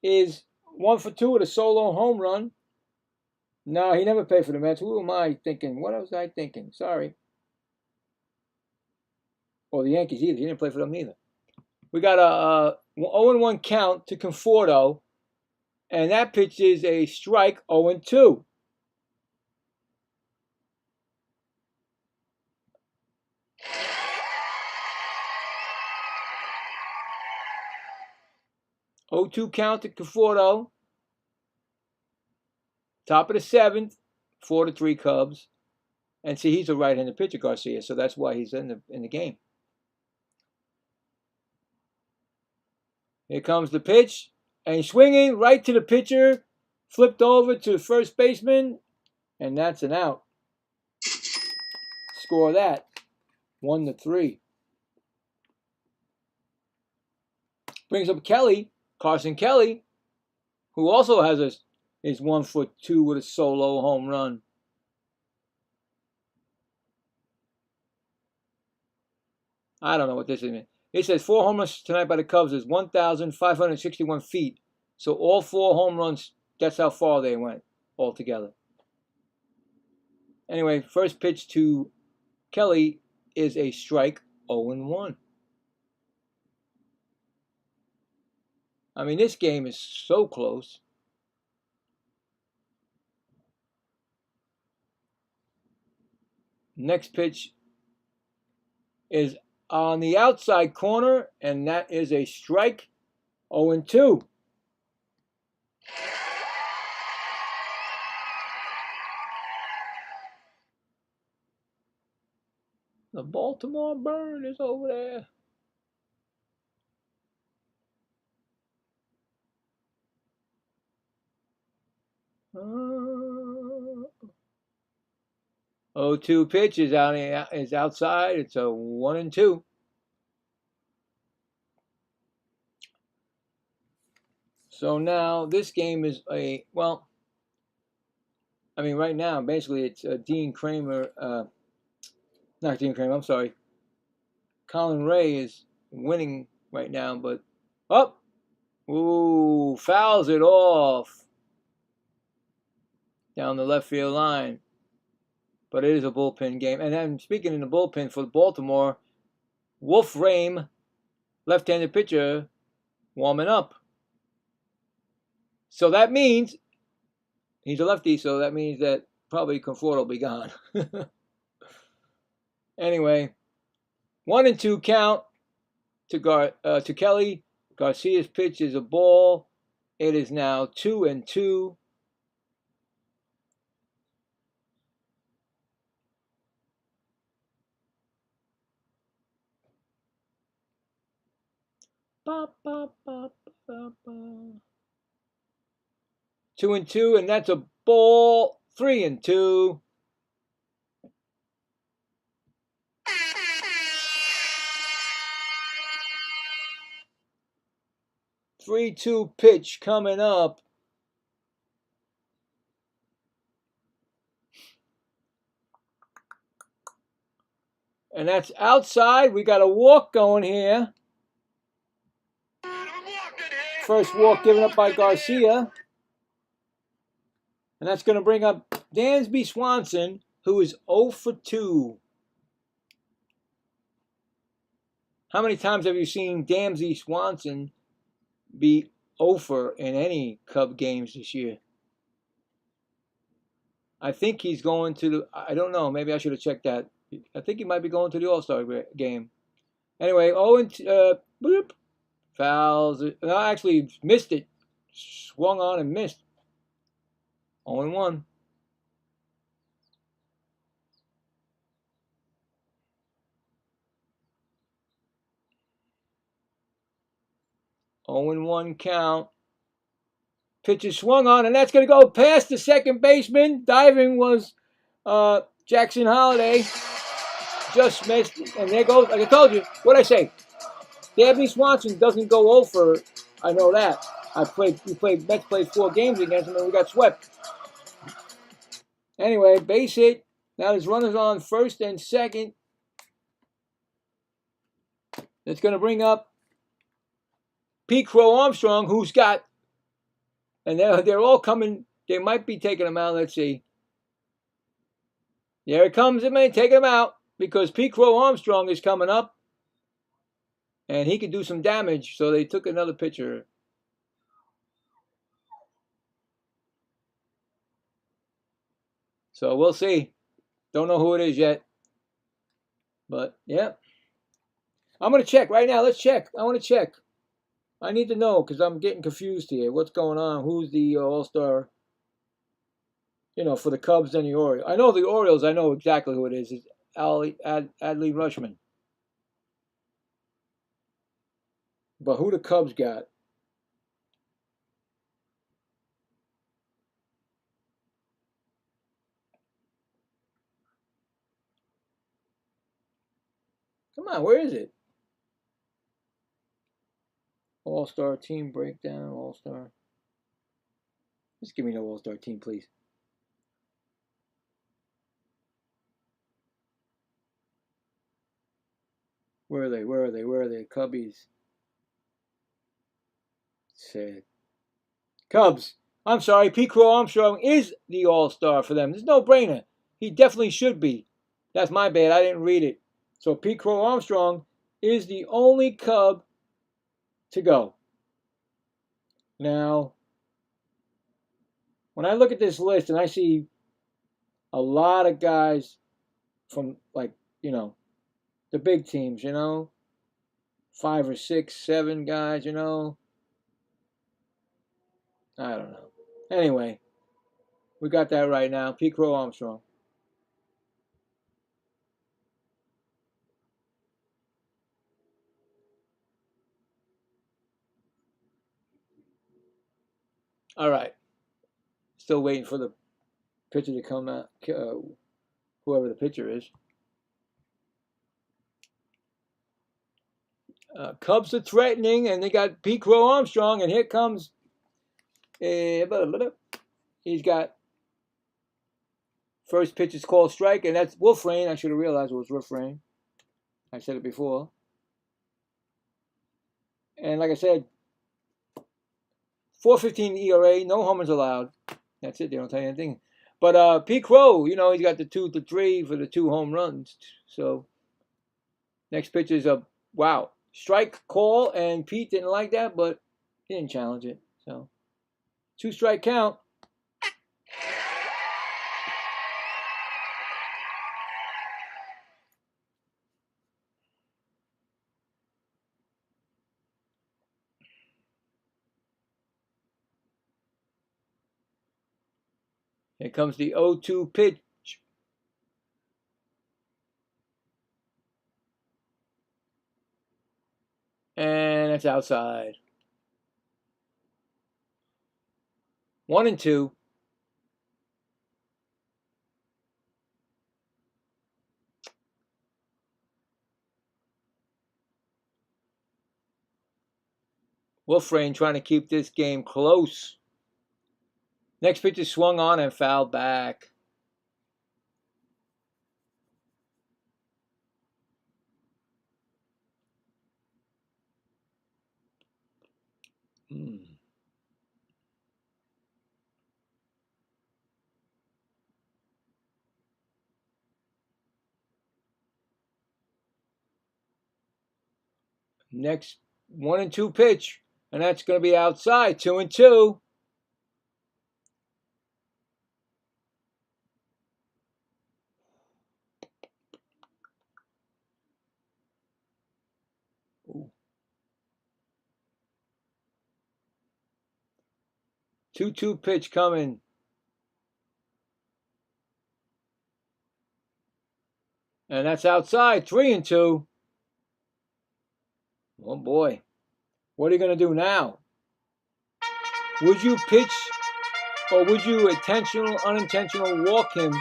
A: is 1 for 2 with a solo home run. No, he never played for the Mets. Who am I thinking? What was I thinking? Sorry. Or the Yankees either. He didn't play for them either. We got a 0-1 count to Conforto. And that pitch is a strike, 0-2. Oh-2 count to Conforto. Top of the 7th, 4-3 Cubs. And see, he's a right-handed pitcher, Garcia, so that's why he's in the game. Here comes the pitch, and he's swinging right to the pitcher, flipped over to the first baseman, and that's an out. Score that, 1-3. Brings up Carson Kelly, who also has is 1 for 2 with a solo home run. I don't know what this is. It says 4 home runs tonight by the Cubs is 1,561 feet. So all 4 home runs, that's how far they went altogether. Anyway, first pitch to Kelly is a strike, 0-1. I mean, this game is so close. Next pitch is on the outside corner, and that is a strike, 0-2. The Baltimore Burn is over there. Uh, 0-2 pitch is outside. It's a 1-2. So now this game is right now basically it's Dean Kramer. Not Dean Kramer. I'm sorry. Colin Ray is winning right now, but fouls it off down the left field line. But it is a bullpen game. And then speaking in the bullpen for Baltimore, Wolf Rame, left-handed pitcher, warming up. So that means he's a lefty, so that means that probably Conforto will be gone. Anyway, 1-2 count to Kelly. Garcia's pitch is a ball. It is now 2-2. Ba, ba, ba, ba, ba. 2-2, and that's a ball. 3-2. Three-two pitch coming up. And that's outside. We got a walk going here. First walk given up by Garcia. And that's going to bring up Dansby Swanson, who is 0 for 2. How many times have you seen Dansby Swanson be 0 for in any Cub games this year? I think he's going to I don't know. Maybe I should have checked that I think he might be going to the All-Star game. Anyway, 0 boop, fouls. No, actually missed it. Swung on and missed. 0-1. Oh and 1 count. Pitch is swung on, and that's going to go past the second baseman. Diving was Jackson Holiday. Just missed, and there goes, like I told you, what'd I say? Dabney Swanson doesn't go over. I know that. Mets played 4 games against him, and we got swept. Anyway, base hit. Now there's runners on first and second. It's going to bring up Pete Crow Armstrong, who's got, and they're all coming. They might be taking him out. Let's see. There it comes, taking him out because Pete Crow Armstrong is coming up, and he could do some damage. So they took another pitcher. So we'll see. Don't know who it is yet. But, yeah. I'm going to check right now. Let's check. I want to check. I need to know because I'm getting confused here. What's going on? Who's the All-Star, for the Cubs and the Orioles? I know the Orioles. I know exactly who it is. It's Adley Rutschman. But who the Cubs got? Come on, where is it? All-Star team breakdown, All-Star. Just give me no All-Star team, please. Where are they? Where are they? Where are they? Cubbies. Sad. Cubs. I'm sorry, Pete Crow Armstrong is the All-Star for them. There's no brainer. He definitely should be. That's my bad. I didn't read it. So Pete Crow Armstrong is the only Cub to go. Now, when I look at this list and I see a lot of guys from, the big teams, 5 or 6, 7 guys, I don't know. Anyway, we got that right now. Pete Crow Armstrong. All right. Still waiting for the pitcher to come out, whoever the pitcher is. Cubs are threatening, and they got Pete Crow Armstrong, and here comes. He's got first pitch is called strike, and that's Wolfrain. I should have realized it was Wolfrain. I said it before. And like I said, 4.15 ERA, no homers allowed. That's it. They don't tell you anything. But Pete Crow, he's got the 2-3 for the 2 home runs. So next pitch is a wow strike call, and Pete didn't like that, but he didn't challenge it. So 2-strike count. Here comes the 0-2 pitch. And it's outside. 1-2. Wolfrain trying to keep this game close. Next pitch is swung on and fouled back. Next 1-2 pitch, and that's going to be outside. 2-2. 2-2 pitch coming. And that's outside. 3-2. Oh boy. What are you going to do now? Would you pitch or would you intentional, unintentional walk him?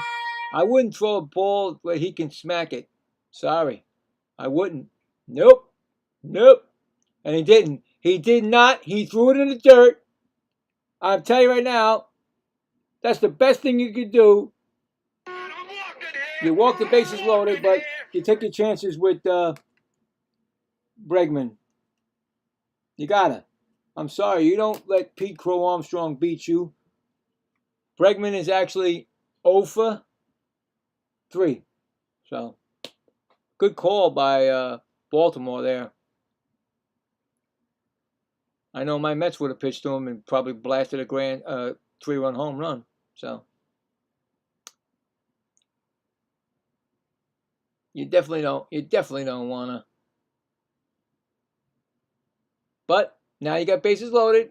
A: I wouldn't throw a ball where he can smack it. Sorry. I wouldn't. Nope. Nope. And he didn't. He did not. He threw it in the dirt. I'm telling you right now, that's the best thing you could do. You walk the bases loaded, but you take your chances with Bregman. You gotta. I'm sorry, you don't let Pete Crow Armstrong beat you. Bregman is actually 0 for 3. So, good call by Baltimore there. I know my Mets would have pitched to him and probably blasted a grand 3-run home run. So, you definitely don't want to. But now you got bases loaded.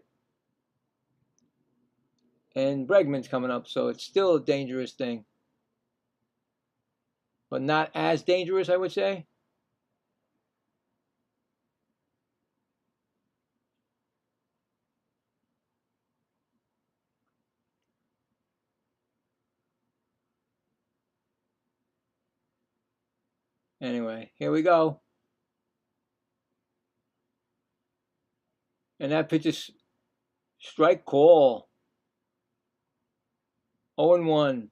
A: And Bregman's coming up, so it's still a dangerous thing. But not as dangerous, I would say. Anyway, here we go. And that pitch is strike call. 0-1.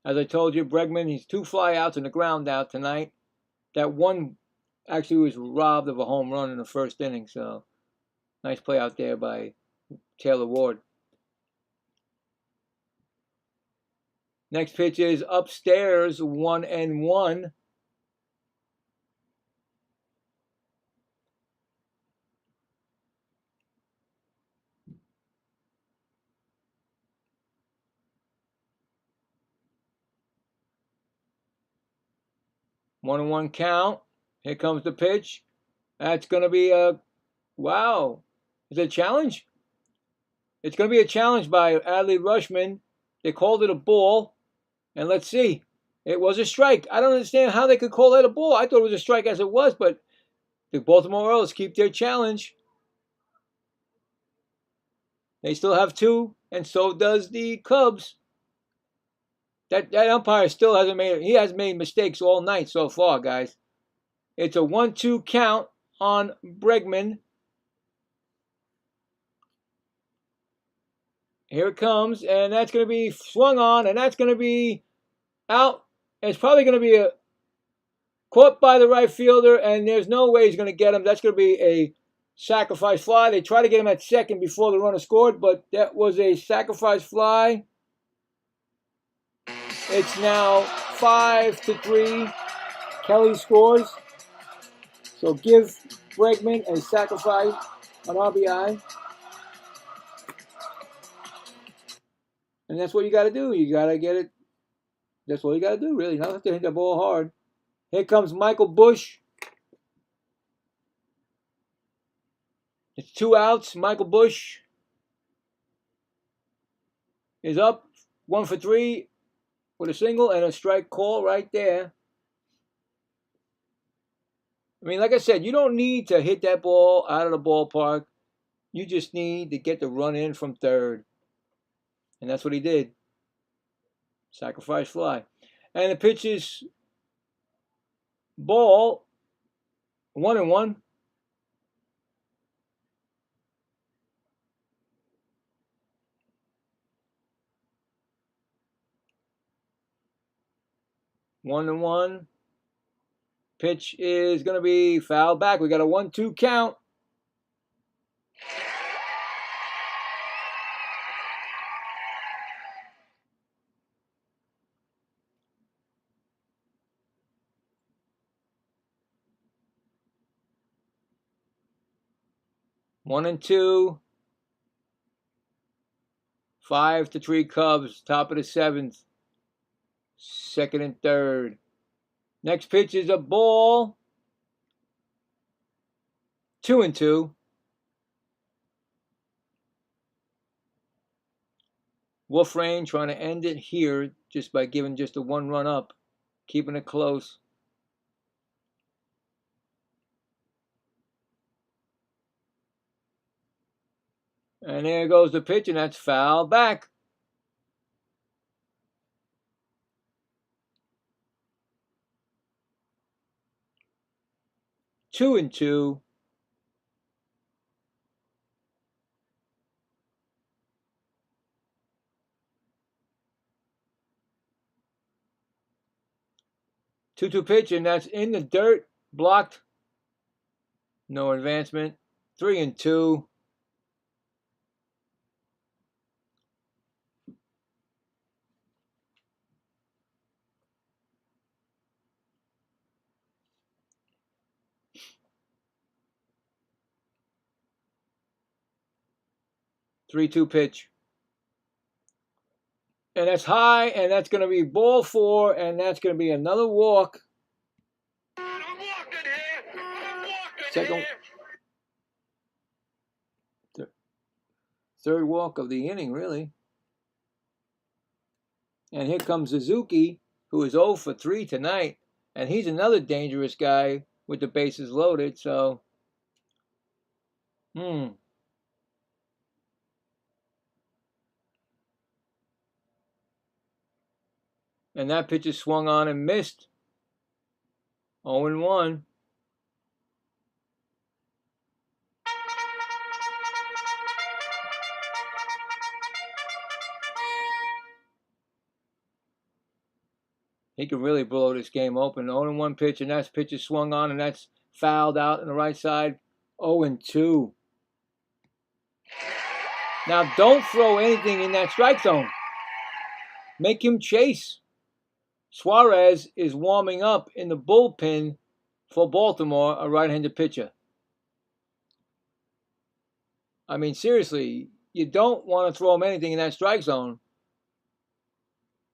A: As I told you, Bregman, he's 2 flyouts and a ground out tonight. That one actually was robbed of a home run in the first inning, so nice play out there by Taylor Ward. Next pitch is upstairs, 1-1. One and 1 count. Here comes the pitch. That's going to be a, wow. Is it a challenge? It's going to be a challenge by Adley Rutschman. They called it a ball. And let's see. It was a strike. I don't understand how they could call that a ball. I thought it was a strike as it was, but the Baltimore Orioles keep their challenge. They still have 2, and so does the Cubs. That umpire still hasn't made mistakes all night so far, guys. It's a 1-2 count on Bregman. Here it comes, and that's going to be swung on, and that's going to be out. And it's probably going to be caught by the right fielder, and there's no way he's going to get him. That's going to be a sacrifice fly. They tried to get him at second before the runner scored, but that was a sacrifice fly. It's now 5-3. Kelly scores. So give Bregman a sacrifice, an RBI. And that's what you got to do. You got to get it. That's what you got to do, really. Not have to hit the ball hard. Here comes Michael Bush. It's 2 outs. Michael Bush is up 1 for 3 with a single and a strike call right there. I mean, like I said, you don't need to hit that ball out of the ballpark. You just need to get the run in from third. And that's what he did. Sacrifice fly. And the pitch is ball. 1-1. One and 1. Pitch is going to be fouled back. We got a 1-2 count. One and 2. 5-3 Cubs. Top of the 7th. 2nd and 3rd. Next pitch is a ball. 2-2. Wolf Rain trying to end it here just by giving just a 1 run up, keeping it close. And there goes the pitch, and that's foul back. Two and two. Two pitch, and that's in the dirt, blocked. No advancement. 3 and 2. Three-two pitch. And that's high, and that's going to be ball 4, and that's going to be another walk. Second, third walk of the inning, really. And here comes Suzuki, who is 0 for 3 tonight, and he's another dangerous guy with the bases loaded. So, And that pitch is swung on and missed. 0-1. He can really blow this game open. 0-1 pitch, and that pitch is swung on, and that's fouled out on the right side. 0-2. Now, don't throw anything in that strike zone. Make him chase. Suarez is warming up in the bullpen for Baltimore, a right-handed pitcher. I mean, seriously, you don't want to throw him anything in that strike zone.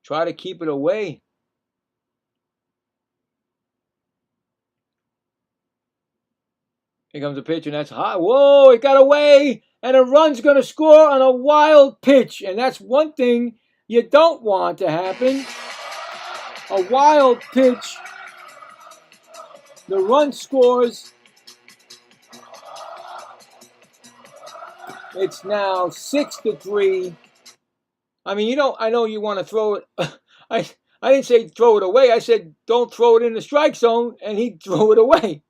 A: Try to keep it away. Here comes the pitch, and that's high. Whoa, it got away, and a run's going to score on a wild pitch. And that's one thing you don't want to happen. A wild pitch. The run scores. It's now 6-3. I mean, I know you want to throw it. I didn't say throw it away. I said don't throw it in the strike zone, and he threw it away.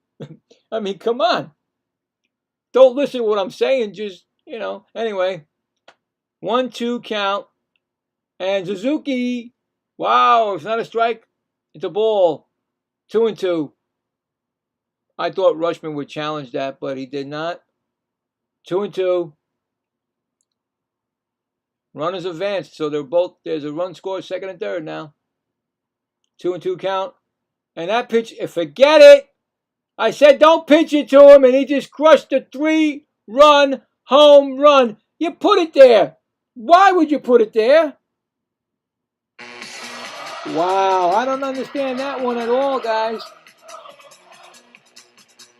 A: I mean, come on. Don't listen to what I'm saying. Just, Anyway, 1-2 count. And Suzuki, wow, it's not a strike. It's a ball. 2-2. I thought Rushman would challenge that, but he did not. 2-2. Runners advanced, so there's a run score, second and third now. 2-2 count. And that pitch, forget it. I said don't pitch it to him, and he just crushed a 3-run home run. You put it there. Why would you put it there? Wow, I don't understand that one at all, guys.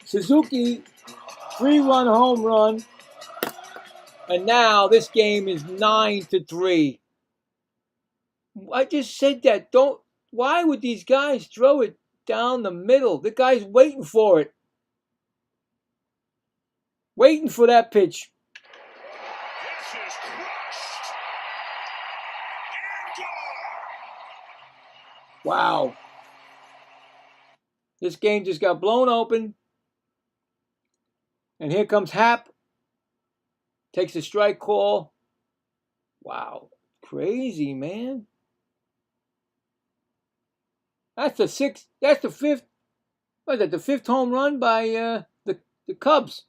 A: Suzuki, 3-run home run. And now this game is 9-3. I just said that. Why would these guys throw it down the middle? The guy's waiting for it. Waiting for that pitch. Wow. This game just got blown open. And here comes Happ. Takes a strike call. Wow. Crazy, man. That's the fifth. What is that? The fifth home run by the Cubs.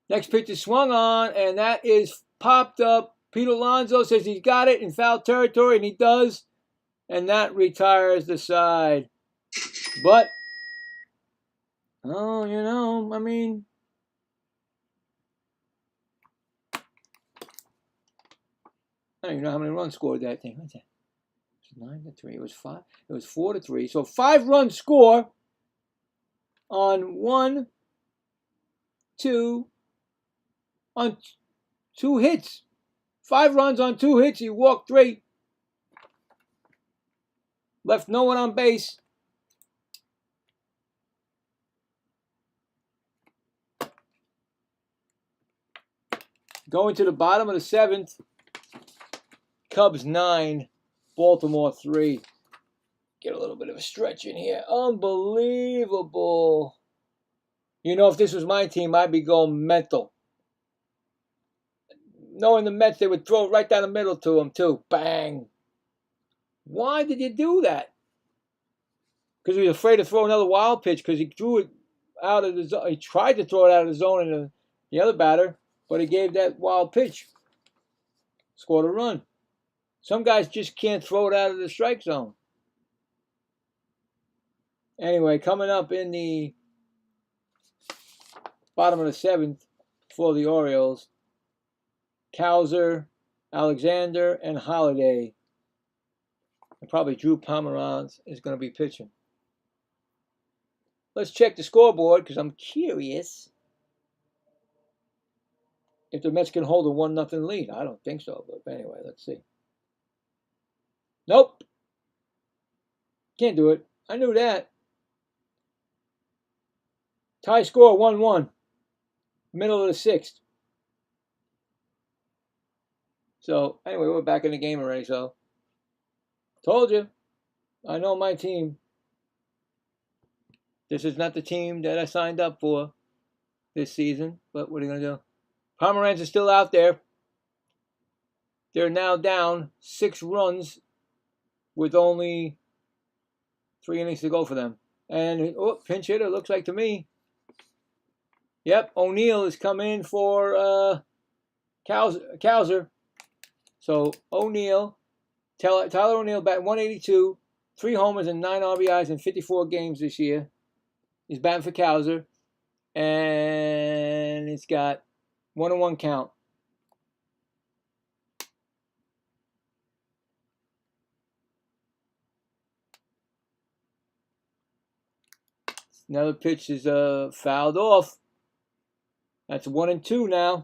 A: Next pitch is swung on, and that is popped up. Pete Alonso says he's got it in foul territory, and he does. And that retires the side. But, I mean, I don't even know how many runs scored that thing. What's that? It was 9-3. It was 5. It was 4-3. So 5-run score on 2 hits. 5 runs on 2 hits. He walked 3. Left no one on base. Going to the bottom of the 7th. Cubs 9, Baltimore 3. Get a little bit of a stretch in here. Unbelievable. You know, if this was my team, I'd be going mental. Knowing the Mets, they would throw it right down the middle to him, too. Bang. Why did you do that? Because he was afraid to throw another wild pitch because he threw it out of the zone. He tried to throw it out of the zone in the other batter, but he gave that wild pitch. Scored a run. Some guys just can't throw it out of the strike zone. Anyway, coming up in the bottom of the 7th for the Orioles, Cowser, Alexander, and Holiday. And probably Drew Pomeranz is going to be pitching. Let's check the scoreboard because I'm curious if the Mets can hold a 1-0 lead. I don't think so, but anyway, let's see. Nope. Can't do it. I knew that. Tie score 1-1. Middle of the 6th. So, anyway, we're back in the game already, so. Told you. I know my team. This is not the team that I signed up for this season, but what are you going to do? Pomeranz is still out there. They're now down 6 runs with only 3 innings to go for them. And, pinch hitter, looks like to me. Yep, O'Neill has come in for Cowser. So, O'Neill, Tyler O'Neill batting 182, 3 homers and 9 RBIs in 54 games this year. He's batting for Cowser. And it's got 1-1 count. Another pitch is fouled off. That's 1-2 now.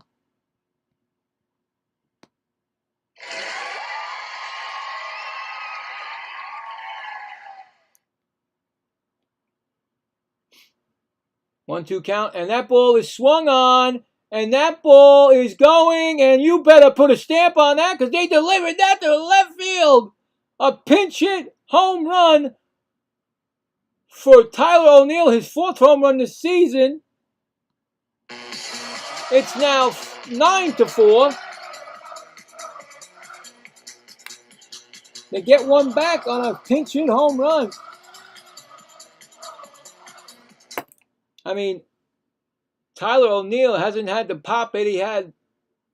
A: One-two count, and that ball is swung on, and that ball is going, and you better put a stamp on that because they delivered that to left field. A pinch hit home run for Tyler O'Neill, his 4th home run this season. It's now 9-4. They get one back on a pinch hit home run. I mean, Tyler O'Neill hasn't had the pop that he had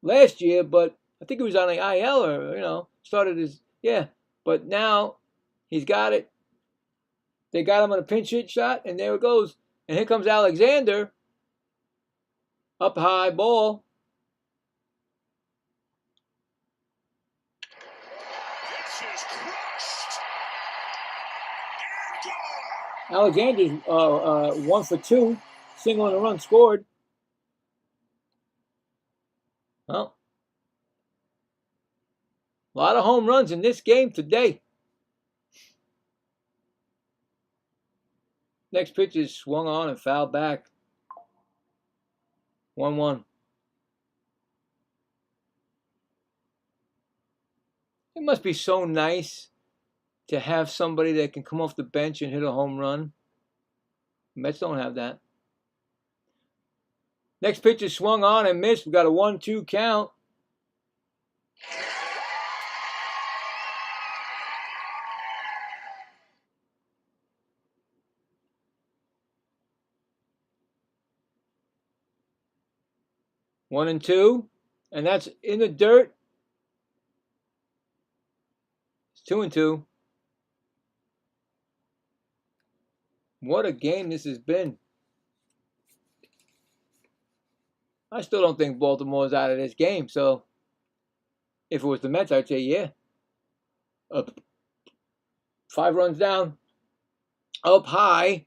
A: last year, but I think he was on the IL or, started his, But now he's got it. They got him on a pinch hit shot, and there it goes. And here comes Alexander. Up high ball. Alexander's 1 for 2, single and a run scored. Well, a lot of home runs in this game today. Next pitch is swung on and fouled back. 1-1. It must be so nice to have somebody that can come off the bench and hit a home run. Mets don't have that. Next pitch is swung on and missed. We got a 1-2 count. One and two, and that's in the dirt. It's 2-2. What a game this has been. I still don't think Baltimore's out of this game. So if it was the Mets, I'd say yeah. Up 5 runs down, up high,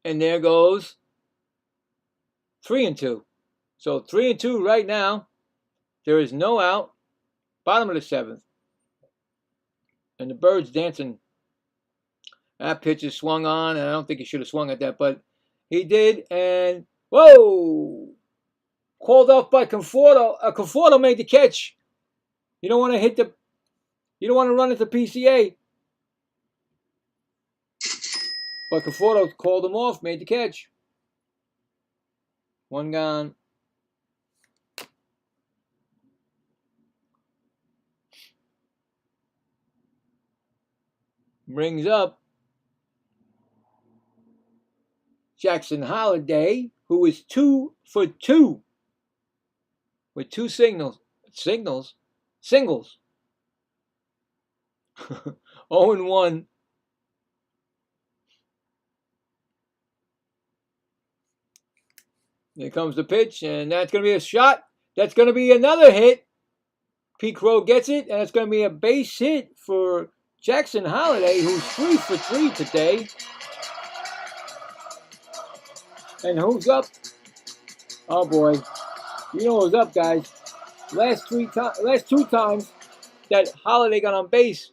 A: and there goes 3-2. So 3-2 right now. There is no out. bottom of the 7th. And the bird's dancing. That pitch is swung on, and I don't think he should have swung at that, but he did, and whoa! Called off by Conforto. Conforto made the catch. You don't want to run into PCA. But Conforto called him off, made the catch. One gone. Brings up Jackson Holliday, who is 2 for 2 with 2 singles. 0-1. Here comes the pitch, and that's going to be a shot. That's going to be another hit. Pete Crow gets it, and it's going to be a base hit for Jackson Holliday, who's 3 for 3 today. And who's up? Oh boy, you know who's up, guys. Last 2 times that Holliday got on base,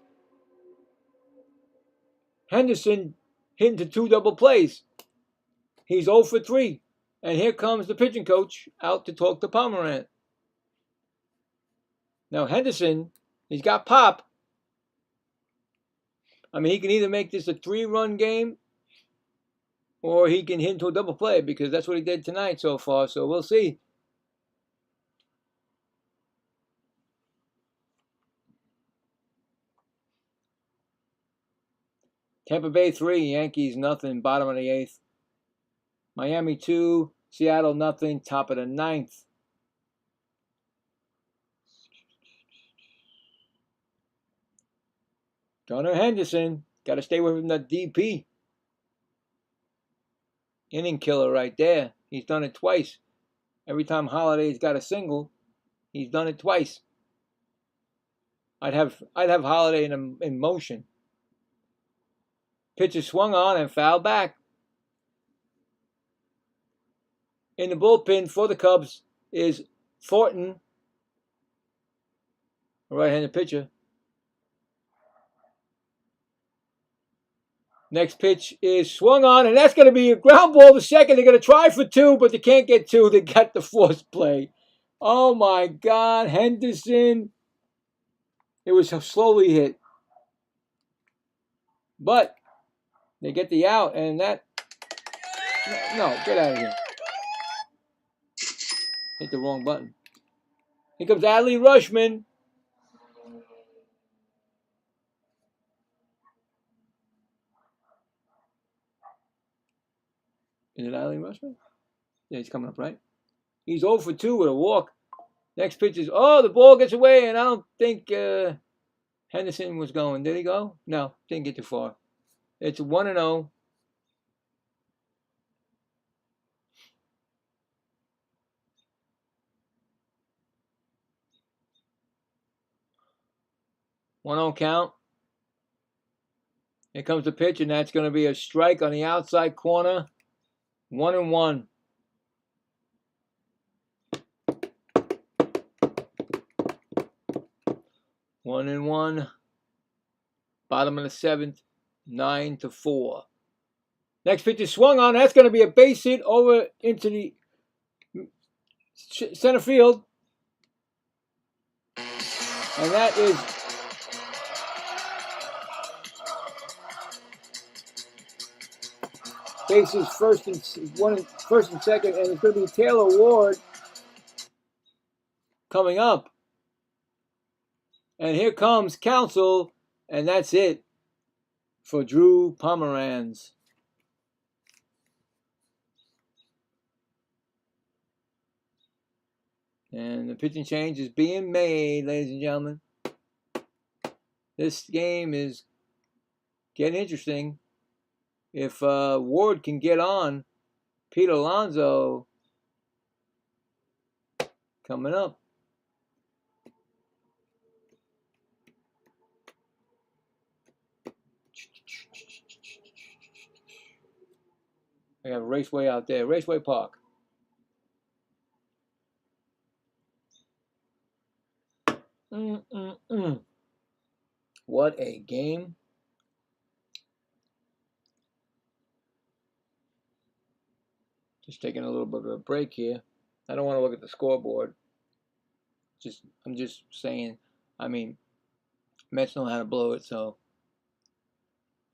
A: Henderson hit into 2 double plays. He's 0 for 3. And here comes the pitching coach out to talk to Pomerantz. Now Henderson, he's got pop. I mean, he can either make this a 3-run game, or he can hit into a double play, because that's what he did tonight so far. So we'll see. Tampa Bay 3, Yankees nothing, bottom of the 8th. Miami 2, Seattle nothing, top of the 9th. Gunnar Henderson, got to stay away from the DP. Inning killer right there. He's done it twice. Every time Holliday's got a single, he's done it twice. I'd have Holliday in motion. Pitch is swung on and fouled back. In the bullpen for the Cubs is Thornton, a right-handed pitcher. Next pitch is swung on, and that's going to be a ground ball to second. They're going to try for 2, but they can't get 2. They got the forced play. Oh, my God. Henderson. It was slowly hit. But they get the out, and that... No, get out of here. Hit the wrong button. Here comes Adley Rushman. Is it Adley Rushman? Yeah, he's coming up, right? He's 0 for 2 with a walk. Next pitch is, oh, the ball gets away, and I don't think Henderson was going. Did he go? No, didn't get too far. It's 1-0. One-on count. Here comes the pitch, and that's going to be a strike on the outside corner. 1-1. One and one. Bottom of the 7th. 9-4. Next pitch is swung on. That's going to be a base hit over into the center field. And that is bases first and second, and it's going to be Taylor Ward coming up. And here comes Counsell, and that's it for Drew Pomeranz. And the pitching change is being made, ladies and gentlemen. This game is getting interesting. If Ward can get on, Pete Alonso coming up. I have a Raceway out there, Raceway Park. What a game. Just taking a little bit of a break here. I don't want to look at the scoreboard. I'm just saying, I mean, Mets know how to blow it, so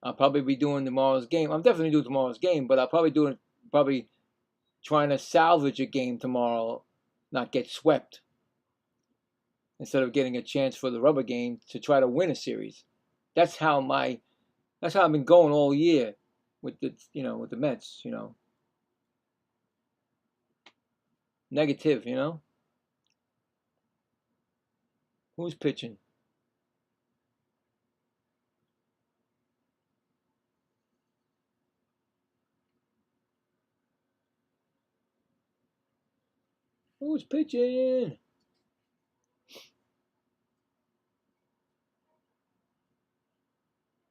A: I'll probably be doing tomorrow's game. I'm definitely doing tomorrow's game, but I'll probably trying to salvage a game tomorrow, not get swept, instead of getting a chance for the rubber game to try to win a series. That's how I've been going all year with the Mets, Negative, Who's pitching? Who's pitching?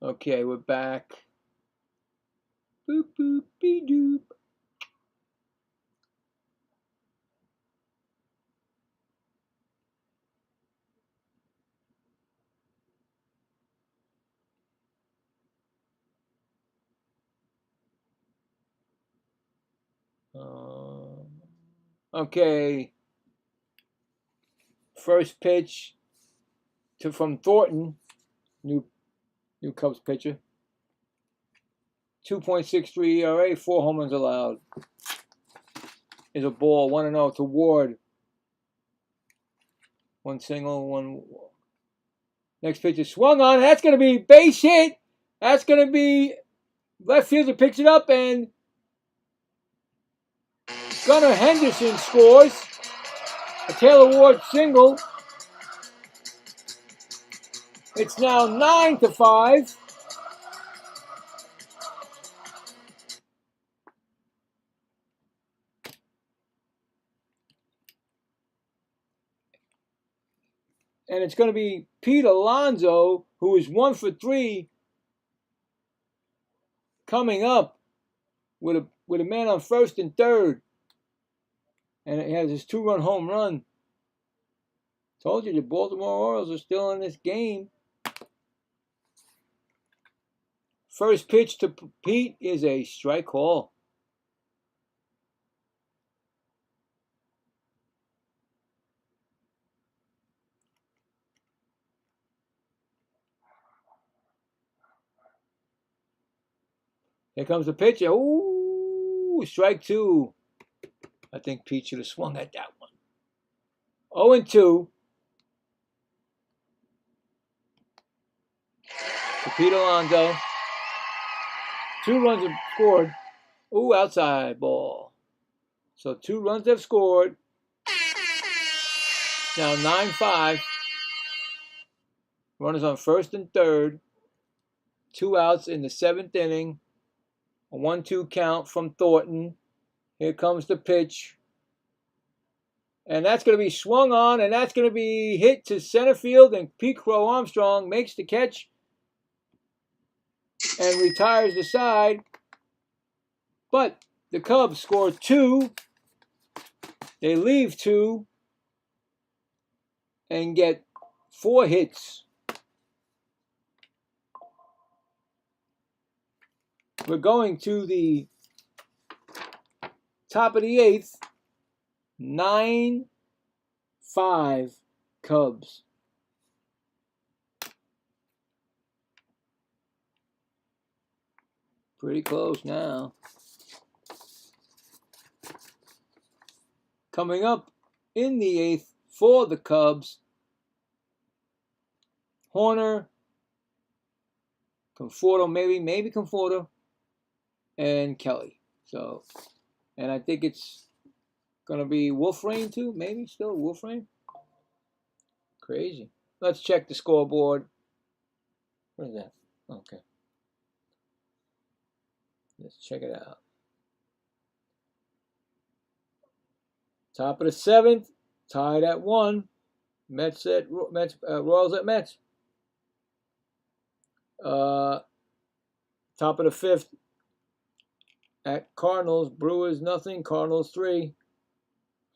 A: Okay, we're back. Boop, boop, be doop. Okay. First pitch from Thornton, new Cubs pitcher. 2.63 ERA, 4 home runs allowed. Is a ball, 1-0 to Ward. One single, one. Next pitch is swung on. That's going to be base hit. That's going to be left fielder picks it up, and Gunnar Henderson scores a Taylor Ward single. It's now 9-5. And it's going to be Pete Alonso, who is 1 for 3, coming up with a man on first and third. And he has his 2-run home run. Told you the Baltimore Orioles are still in this game. First pitch to Pete is a strike call. Here comes the pitch. Ooh, strike 2. I think Pete should have swung at that one. 0-2. To Pete Alonso. 2 runs have scored. Ooh, outside ball. So 2 runs have scored. Now 9-5. Runners on first and third. 2 outs in the 7th inning. A 1-2 count from Thornton. Here comes the pitch. And that's going to be swung on, and that's going to be hit to center field, and Pete Crow Armstrong makes the catch and retires the side. But the Cubs score 2. They leave 2 and get 4 hits. We're going to the top of the 8th. 9-5 Cubs. Pretty close now. Coming up in the 8th for the Cubs, Horner, Conforto, maybe Conforto, and Kelly. So, and I think it's gonna be Wolfrain too, maybe still Wolfrain. Crazy. Let's check the scoreboard. What is that? Okay. Let's check it out. Top of the 7th, tied at 1. Royals at Mets. Top of the 5th, at Cardinals, Brewers nothing, Cardinals 3.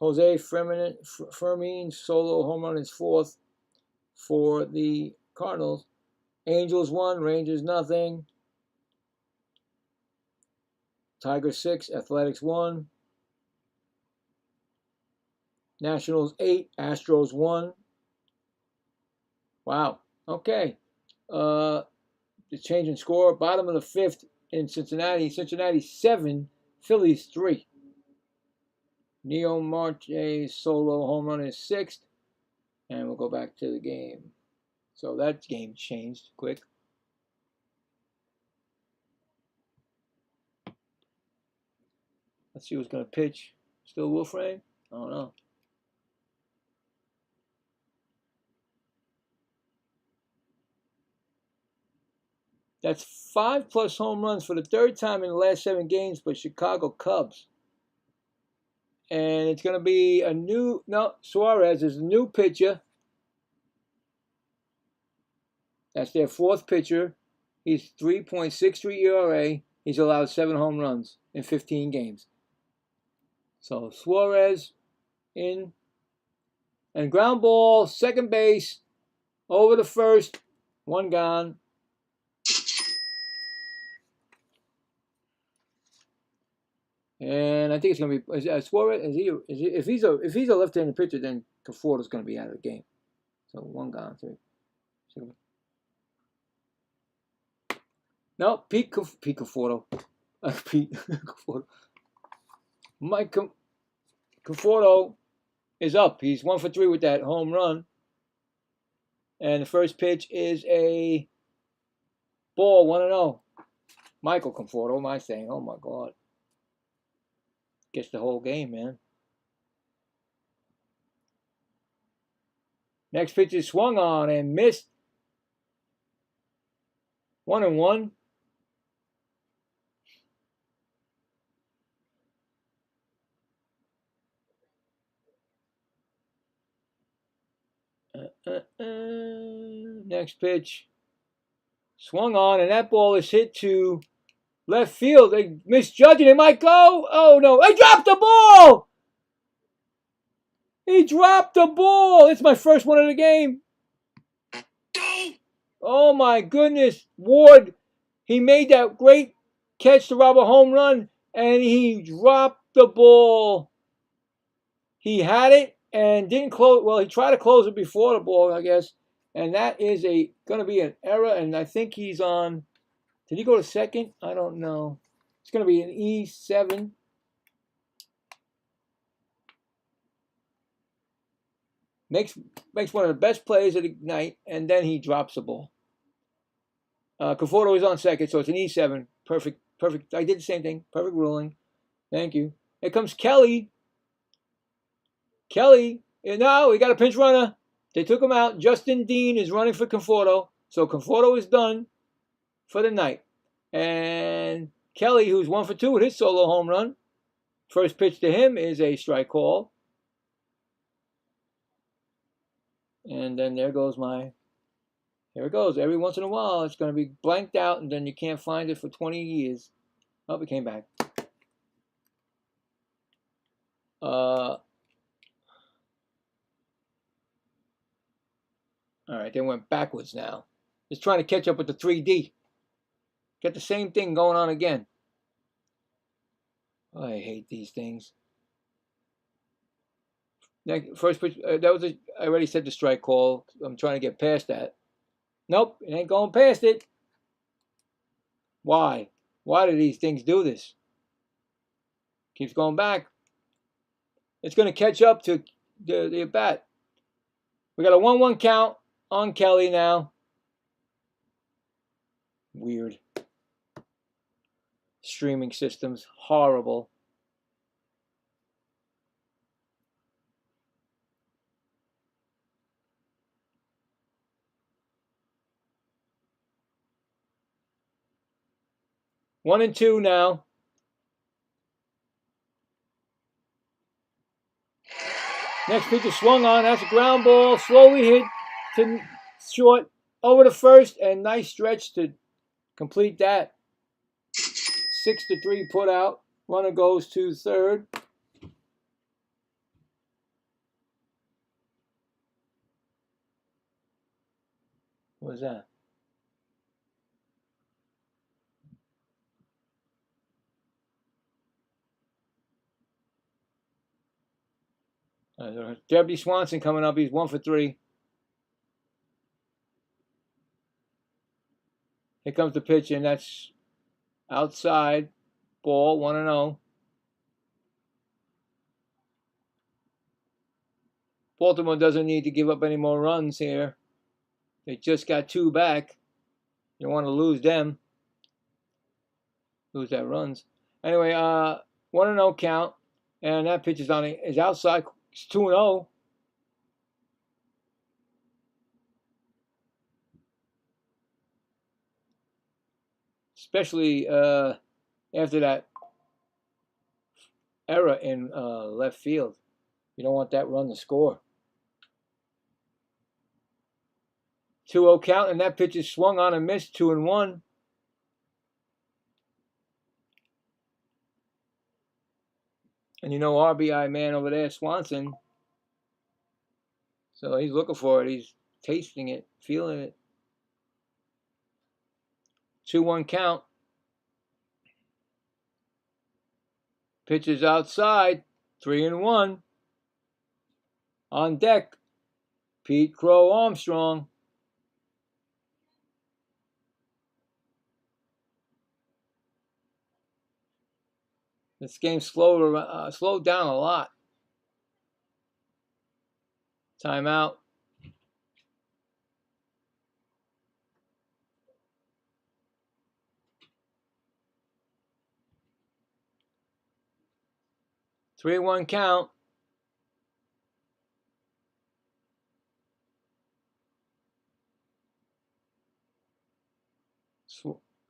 A: Jose Fermin solo home run is 4th. for the Cardinals. Angels 1, Rangers nothing. Tigers 6, Athletics 1. Nationals 8, Astros 1. Wow. Okay. The change in score. Bottom of the 5th in Cincinnati. Cincinnati 7, Phillies 3. Neo Marche's solo home run is 6th. And we'll go back to the game. So that game changed quick. Let's see who's going to pitch. Still Wolfram? I don't know. That's 5+ home runs for the 3rd time in the last 7 games for Chicago Cubs. And it's going to be a new, no, Suarez is a new pitcher. That's their 4th pitcher. He's 3.63 ERA. He's allowed 7 home runs in 15 games. So Suarez in. And ground ball, second base, over the first, 1 gone. And I think it's going to be Suarez. If he's a left-handed pitcher, then Conforto's going to be out of the game. So 1 gone. 3. No, Pete Conforto. Pete Conforto. Mike Conforto is up. He's 1 for 3 with that home run. And the first pitch is a ball, 1-0. Michael Conforto, am I saying? Oh my God. Gets the whole game, man. Next pitch is swung on and missed. 1-1. Next pitch. Swung on, and that ball is hit to left field. They misjudging. It might go. Oh, no. He dropped the ball. He dropped the ball. It's my first one of the game. Oh, my goodness. Ward, he made that great catch to rob a home run, and he dropped the ball. He had it and didn't close. Well, he tried to close it before the ball, I guess. And that is going to be an error. And I think he's on. Did he go to second? I don't know. It's going to be an E7. Makes one of the best plays of the night, and then he drops the ball. Conforto is on second, so it's an E7. Perfect. I did the same thing. Perfect ruling. Thank you. Here comes Kelly. Now we got a pinch runner. They took him out. Justin Dean is running for Conforto. So Conforto is done for the night. And Kelly, who's 1 for 2 with his solo home run. First pitch to him is a strike call. And then there goes here it goes. Every once in a while, it's going to be blanked out, and then you can't find it for 20 years. Oh, it came back. All right, they went backwards now. Just trying to catch up with the 3D. Get the same thing going on again. Oh, I hate these things. Next, first pitch, I already said the strike call. I'm trying to get past that. Nope, it ain't going past it. Why? Why do these things do this? Keeps going back. It's going to catch up to the at-bat. We got a 1-1 count on Kelly now. Weird. Streaming systems, horrible. One and two now. Next pitch is swung on. That's a ground ball. Slowly hit to short over to first, and nice stretch to complete that. 6-3 put out. Runner goes to third. What was that? Debbie Swanson coming up. He's 1 for 3. Here comes the pitch, and that's outside. Ball, 1-0. Baltimore doesn't need to give up any more runs here. They just got 2 back. You don't want to lose them. Lose that runs. Anyway, 1-0 count. And that pitch is outside. It's 2-0. Especially after that error in left field. You don't want that run to score. 2-0 count, and that pitch is swung on and missed. 2-1. And you know, RBI man over there, Swanson. So he's looking for it. He's tasting it, feeling it. 2-1 count. Pitch is outside. 3-1. On deck, Pete Crow Armstrong. This game slowed down a lot. Timeout. Three-one count.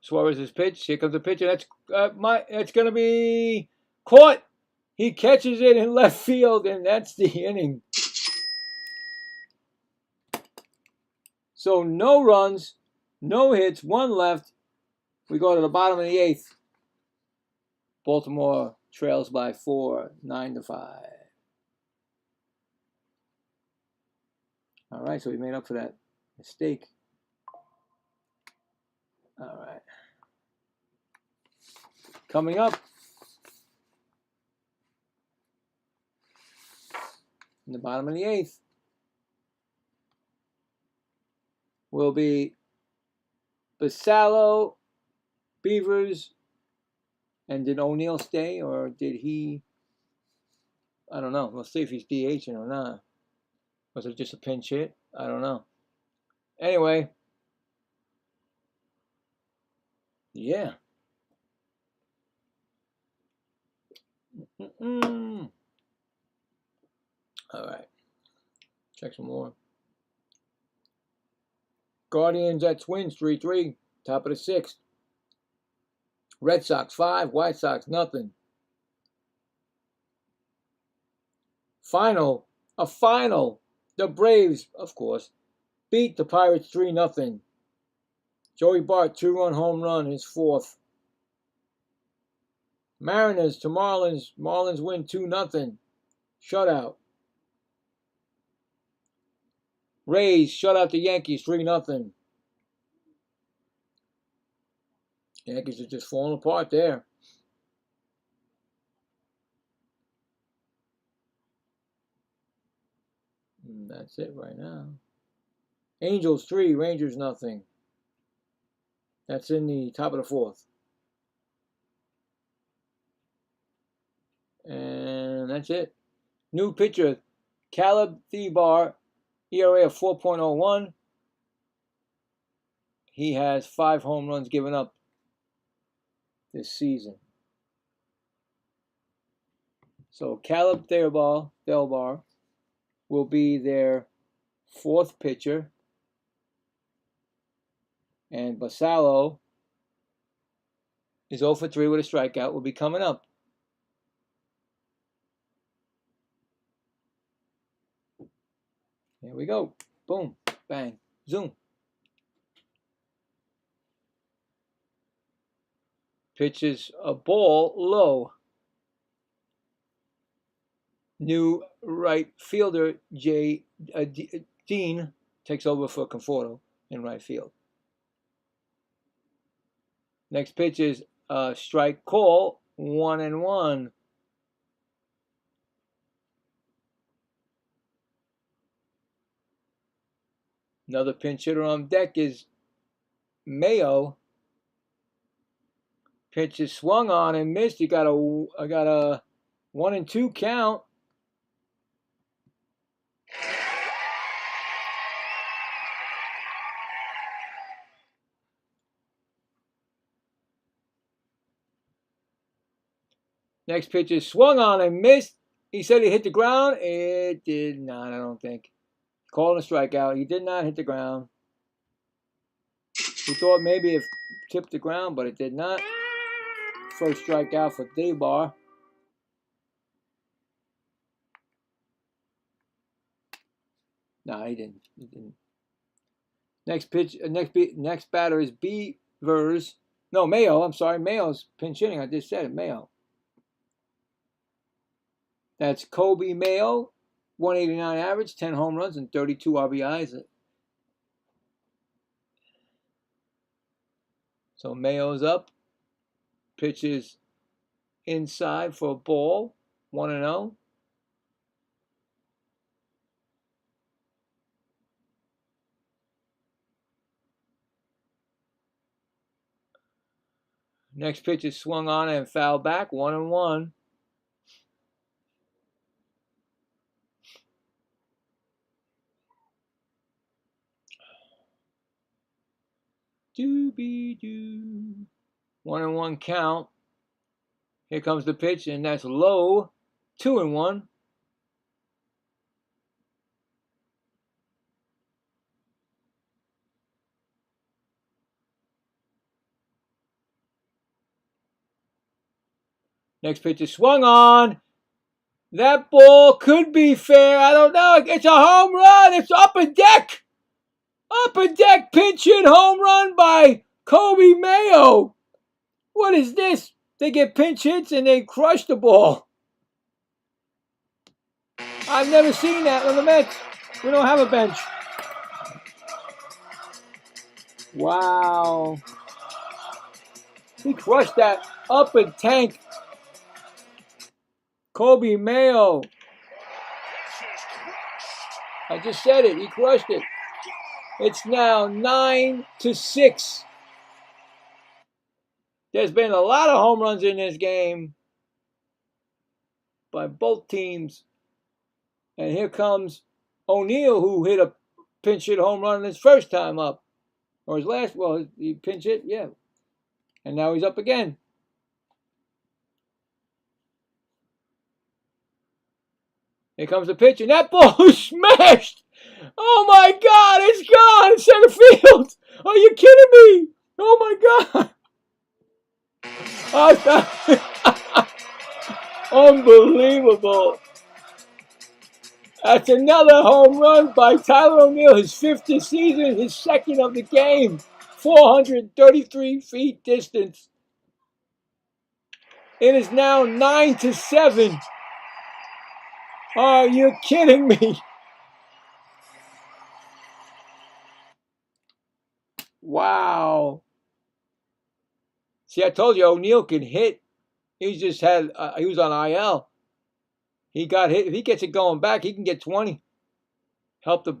A: Suarez's pitch. Here comes the pitch, and it's going to be caught. He catches it in left field, and that's the inning. So no runs, no hits, 1 left. We go to the bottom of the 8th. Baltimore trails by 4, 9-5. All right, so we made up for that mistake. All right. Coming up in the bottom of the 8th will be Basallo, Beavers, and did O'Neill stay, or did he? I don't know. We'll see if he's DHing or not. Was it just a pinch hit? I don't know. Anyway, yeah. All right. Check some more. Guardians at Twins, 3-3. Top of the 6th. Red Sox, 5. White Sox, nothing. Final. A final. The Braves, of course, beat the Pirates 3-0. Joey Bart, 2-run home run, his 4th. Mariners to Marlins. Marlins win 2-0. Shutout. Rays shut out the Yankees 3-0. Yankees are just falling apart there. And that's it right now. Angels 3, Rangers nothing. That's in the top of the 4th. And that's it. New pitcher, Caleb Thibar, ERA of 4.01. He has 5 home runs given up this season. So Caleb Thibar will be their 4th pitcher. And Basallo is 0 for 3 with a strikeout. Will be coming up. Here we go. Boom. Bang. Zoom. Pitches a ball low. New right fielder Dean takes over for Conforto. in right field. Next pitch is strike call, 1-1. Another pinch hitter on deck is Mayo. Pitch is swung on and missed. I got a 1-2 count. Next pitch is swung on and missed. He said he hit the ground. It did not, I don't think. Calling a strikeout. He did not hit the ground. He thought maybe it tipped the ground, but it did not. First strikeout for Debar. No, he didn't. Next pitch. Next batter is Beavers. No, Mayo. I'm sorry. Mayo's pinch hitting. I just said it. Mayo. That's Kobe Mayo. 189 average, 10 home runs, and 32 RBIs. So Mayo's up. Pitches inside for a ball. 1-0. Next pitch is swung on and fouled back. 1-1. Doobie-doo. 1-1 count. Here comes the pitch, and that's low. 2-1. Next pitch is swung on. That ball could be fair. I don't know. It's a home run. It's up a deck. Up a deck pinch hit home run by Kobe Mayo. What is this? They get pinch hits and they crush the ball. I've never seen that on the Mets. We don't have a bench. Wow. He crushed that upper tank. Kobe Mayo. I just said it. He crushed it. It's now 9-6. There's been a lot of home runs in this game by both teams. And here comes O'Neill, who hit a pinch hit home run his first time up. Or his last, well, he pinch hit, yeah. And now he's up again. Here comes the pitch, and that ball is smashed. Oh my God, it's gone in center field. Are you kidding me? Oh my God. Unbelievable. That's another home run by Tyler O'Neill, his 5th this season, his 2nd of the game. 433 feet distance. It is now 9-7. Are you kidding me? Wow. See, I told you O'Neill can hit. He just had, he was on IL. He got hit. If he gets it going back, he can get 20.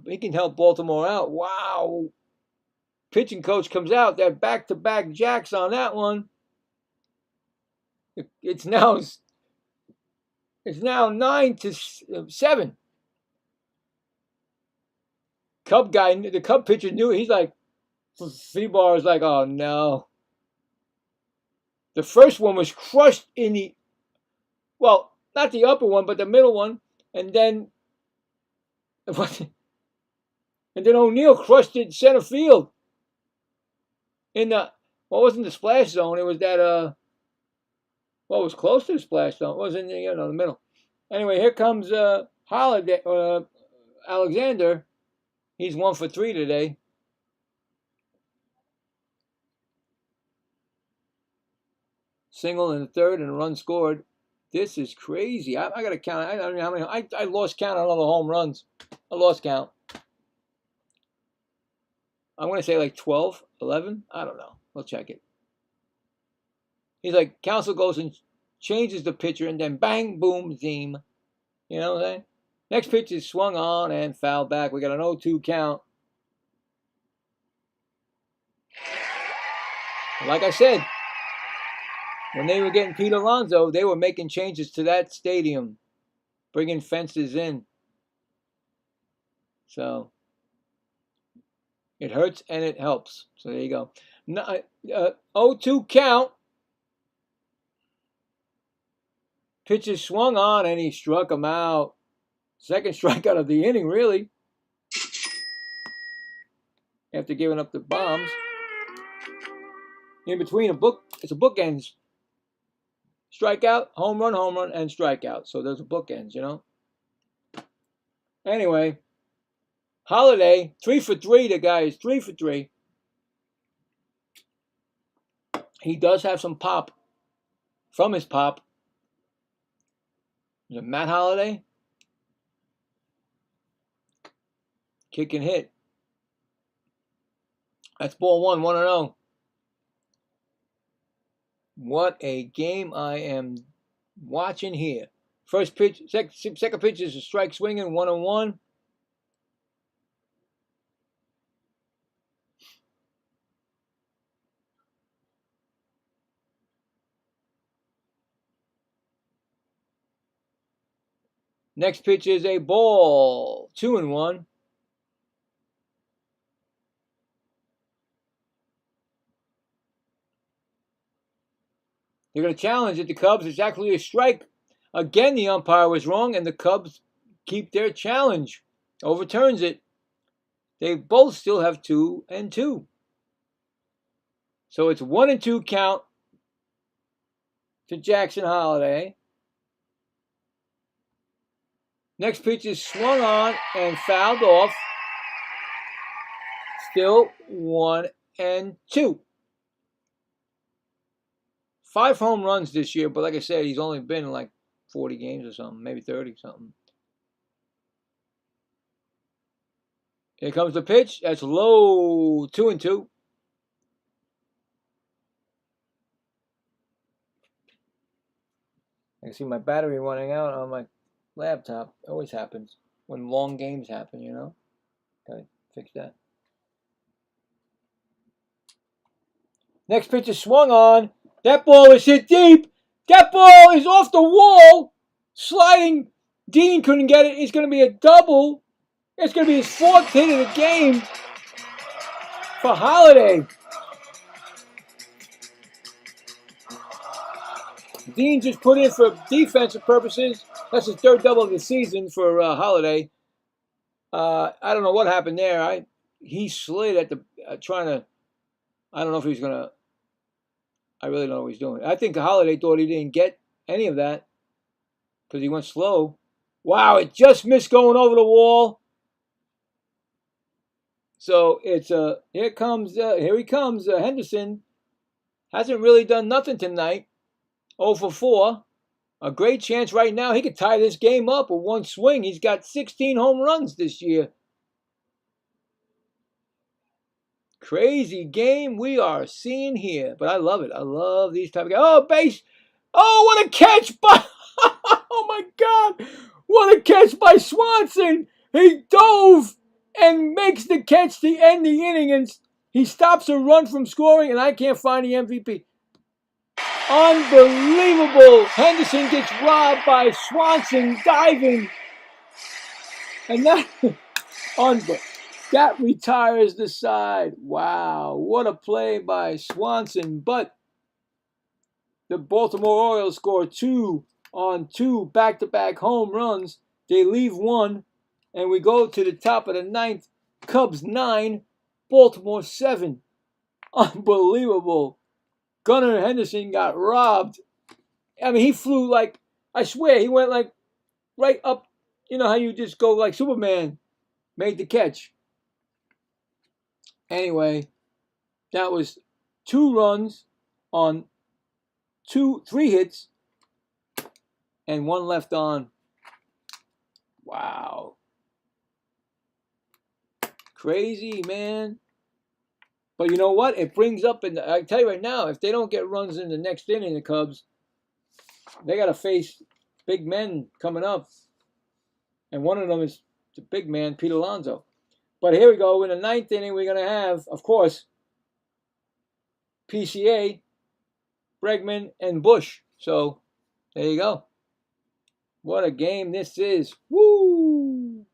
A: He can help Baltimore out. Wow. Pitching coach comes out. That back-to-back jacks on that one. It's now 9-7. Cub guy, the Cub pitcher knew it. He's like, Seabar is like, oh no. The first one was crushed in the, well, not the upper one, but the middle one, and then O'Neill crushed it center field. In the, well, it wasn't the splash zone. It was that well, it was close to the splash zone. It wasn't in the middle. Anyway, here comes Holiday, Alexander. He's 1 for 3 today. Single in the 3rd and a run scored. This is crazy. I got to count. I don't know how many. I lost count on all the home runs. I lost count. I'm going to say like 12, 11. I don't know. We'll check it. He's like, Counsell goes and changes the pitcher, and then bang, boom, zim. You know what I'm saying? Next pitch is swung on and fouled back. We got an 0-2 count. Like I said, when they were getting Pete Alonso, they were making changes to that stadium, bringing fences in. So it hurts and it helps. So there you go. 0-2 count. Pitch is swung on and he struck him out. Second strikeout of the inning, really. After giving up the bombs. In between it's a bookends. Strikeout, home run, and strikeout. So there's a bookends, you know. Anyway, Holiday, 3 for 3. The guy is 3 for 3. He does have some pop from his pop. Is it Matt Holiday? Kick and hit. That's ball 1, 1-0. What a game I am watching here. First pitch, second pitch is a strike swinging, 1-1. Next pitch is a ball, 2-1. They're going to challenge it. The Cubs. It's actually a strike. Again, the umpire was wrong, and the Cubs keep their challenge. Overturns it. They both still have 2-2. So it's 1-2 count to Jackson Holiday. Next pitch is swung on and fouled off. Still 1-2. 5 home runs this year, but like I said, he's only been in like 40 games or something, maybe 30 something. Here comes the pitch. That's low, 2-2. I can see my battery running out on my laptop. It always happens when long games happen, you know. Gotta fix that. Next pitch is swung on. That ball is hit deep. That ball is off the wall. Sliding. Dean couldn't get it. It's going to be a double. It's going to be his 4th hit of the game for Holiday. Dean just put in for defensive purposes. That's his 3rd double of the season for Holiday. I don't know what happened there. He slid at the trying to. I don't know if he's going to. I really don't know what he's doing. I think Holiday thought he didn't get any of that because he went slow. Wow, it just missed going over the wall. So it's here he comes. Henderson hasn't really done nothing tonight. 0 for 4. A great chance right now. He could tie this game up with one swing. He's got 16 home runs this year. Crazy game we are seeing here. But I love it. I love these type of guys. Oh, base. Oh, what a catch by... Oh, my God. What a catch by Swanson. He dove and makes the catch to end the inning. And he stops a run from scoring. And I can't find the MVP. Unbelievable. Henderson gets robbed by Swanson diving. And that retires the side. Wow, what a play by Swanson. But the Baltimore Orioles score 2 on 2 back-to-back home runs. They leave 1, and we go to the top of the 9th. Cubs 9, Baltimore 7. Unbelievable. Gunnar Henderson got robbed. I mean, he flew like, I swear, he went like right up. You know how you just go like Superman, made the catch. Anyway, that was 2 runs on 3 hits and 1 left on. Wow. Crazy, man. But you know what? It brings up, and I tell you right now, if they don't get runs in the next inning, the Cubs, they got to face big men coming up. And one of them is the big man, Pete Alonso. But here we go. In the ninth inning, we're going to have, of course, PCA, Bregman, and Bush. So there you go. What a game this is. Woo!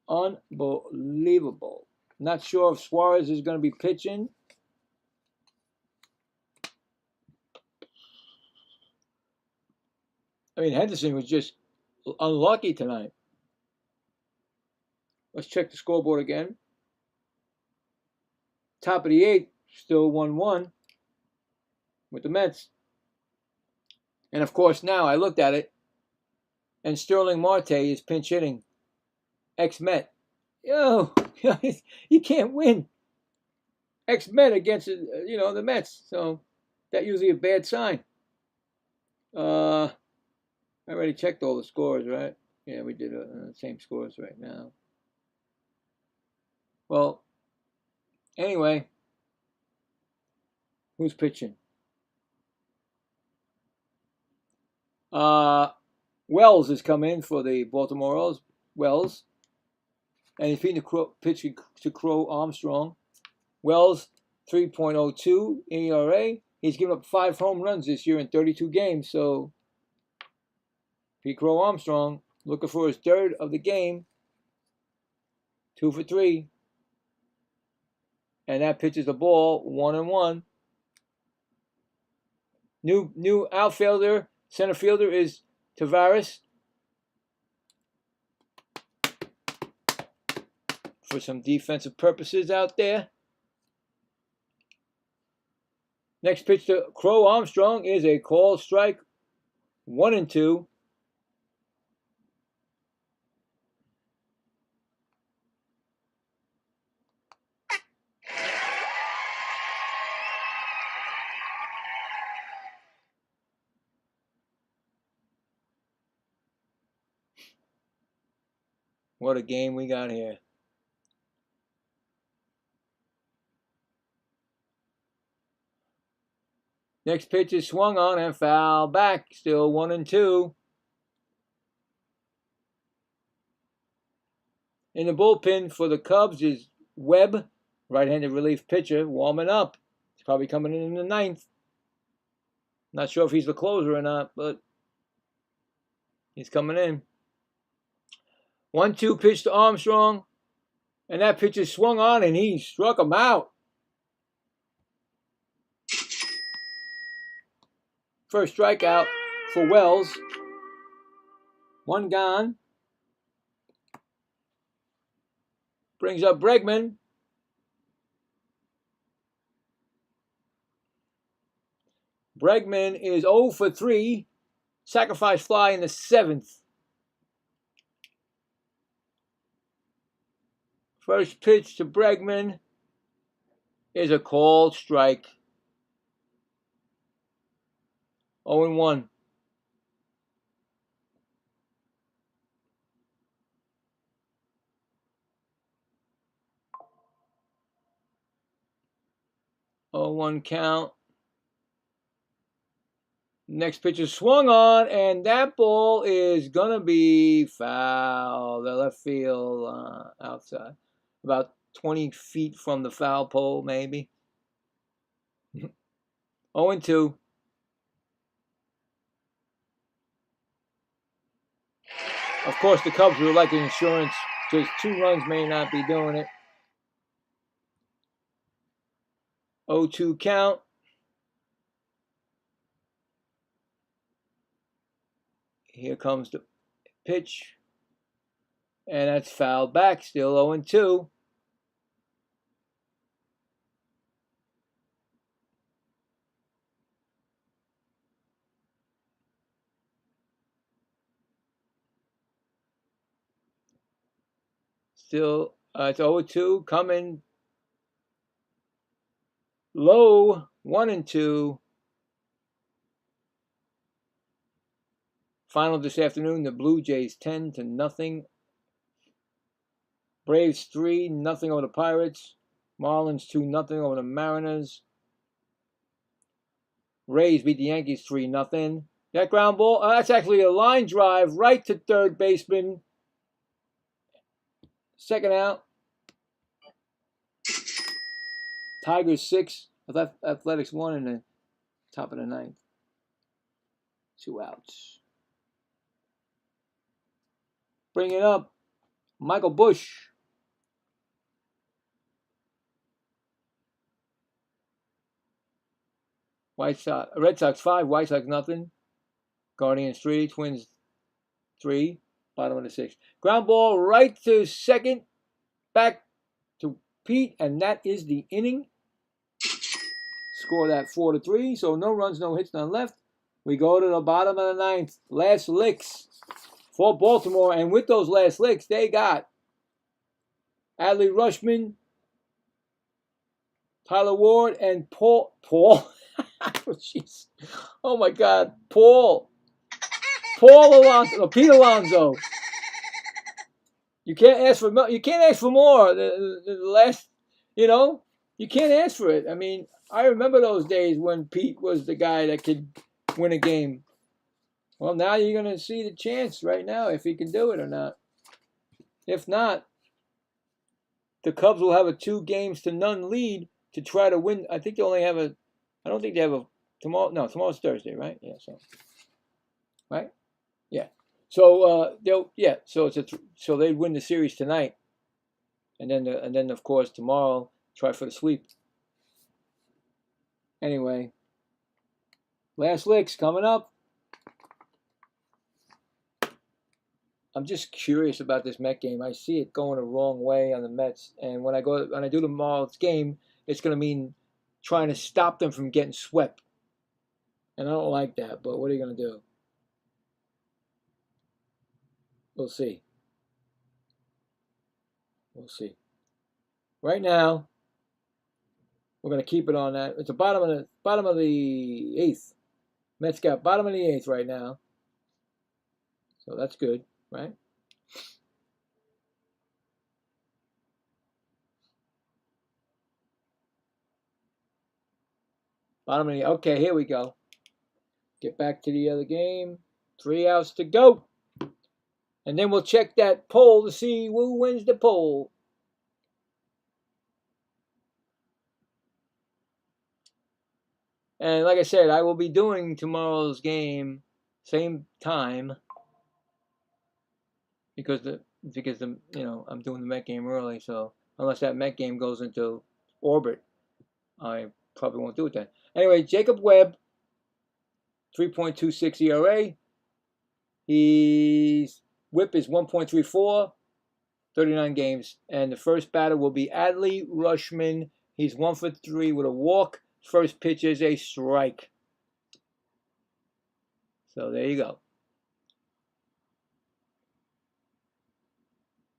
A: Unbelievable. Not sure if Suarez is going to be pitching. I mean, Henderson was just unlucky tonight. Let's check the scoreboard again. Top of the eighth, still 1-1 with the Mets. And of course, now I looked at it, and Sterling Marte is pinch hitting. Ex-Met. Yo, you can't win. Ex-Met against, the Mets. So that's usually a bad sign. I already checked all the scores, right? Yeah, we did the same scores right now. Well, anyway, who's pitching? Wells has come in for the Baltimore Orioles. Wells. And he's pitching to Crow Armstrong. Wells, 3.02 ERA. He's given up 5 home runs this year in 32 games. So, Pete Crow Armstrong looking for his third of the game. 2 for 3. And that pitches the ball 1-1. New outfielder, center fielder is Tavares. For some defensive purposes out there. Next pitch to Crow Armstrong is a called strike. 1-2. What a game we got here. Next pitch is swung on and foul back. Still 1-2. In the bullpen for the Cubs is Webb, right-handed relief pitcher, warming up. He's probably coming in the ninth. Not sure if he's the closer or not, but he's coming in. 1-2 pitch to Armstrong. And that pitch is swung on and he struck him out. First strikeout for Wells. 1 gone. Brings up Bregman. Bregman is 0 for 3. Sacrifice fly in the 7th. First pitch to Bregman is a called strike. 0-1. One count. Next pitch is swung on, and that ball is going to be foul. The left field outside. About 20 feet from the foul pole, maybe. 0-2. Of course, the Cubs would like insurance. Just 2 runs may not be doing it. 0-2 count. Here comes the pitch. And that's fouled back. Still 0-2. Still, it's 0-2. Coming low. 1-2. Final this afternoon, the Blue Jays 10-0 Braves 3-0 over the Pirates. Marlins 2-0 over the Mariners. Rays beat the Yankees 3-0. That ground ball, that's actually a line drive right to third baseman. Second out. Tigers 6, Athletics 1 in the top of the ninth. 2 outs. Bring it up. Michael Bush. Red Sox 5, White Sox nothing. Guardians 3, Twins 3, bottom of the 6th. Ground ball right to second, back to Pete, and that is the inning. Score that 4-3, so no runs, no hits, none left. We go to the bottom of the 9th. Last licks for Baltimore, and with those last licks, they got Adley Rutschman, Tyler Ward, and Paul. Oh, jeez. Oh my God, Paul Alonso, Pete Alonso. You can't ask for more. The last, you can't ask for it. I mean, I remember those days when Pete was the guy that could win a game. Well, now you're going to see the chance right now if he can do it or not. If not, the Cubs will have a 2-0 lead to try to win. I think they only have I don't think they have tomorrow. No, tomorrow's Thursday, right? Yeah, so. Right? Yeah. So so they'd win the series tonight. And then of course tomorrow try for the sweep. Anyway, last licks coming up. I'm just curious about this Met game. I see it going the wrong way on the Mets, and when I do tomorrow's game, it's going to mean trying to stop them from getting swept. And I don't like that, but what are you going to do? We'll see. We'll see. Right now, we're going to keep it on that. It's the bottom of the 8th. Mets got bottom of the 8th right now. So that's good, right? Bottom of the, okay, here we go. Get back to the other game. 3 outs to go. And then we'll check that poll to see who wins the poll. And like I said, I will be doing tomorrow's game same time because I'm doing the Met game early. So unless that Met game goes into orbit, I probably won't do it then. Anyway, Jacob Webb, 3.26 ERA. His WHIP is 1.34, 39 games. And the first batter will be Adley Rutschman. He's 1 for 3 with a walk. First pitch is a strike. So there you go.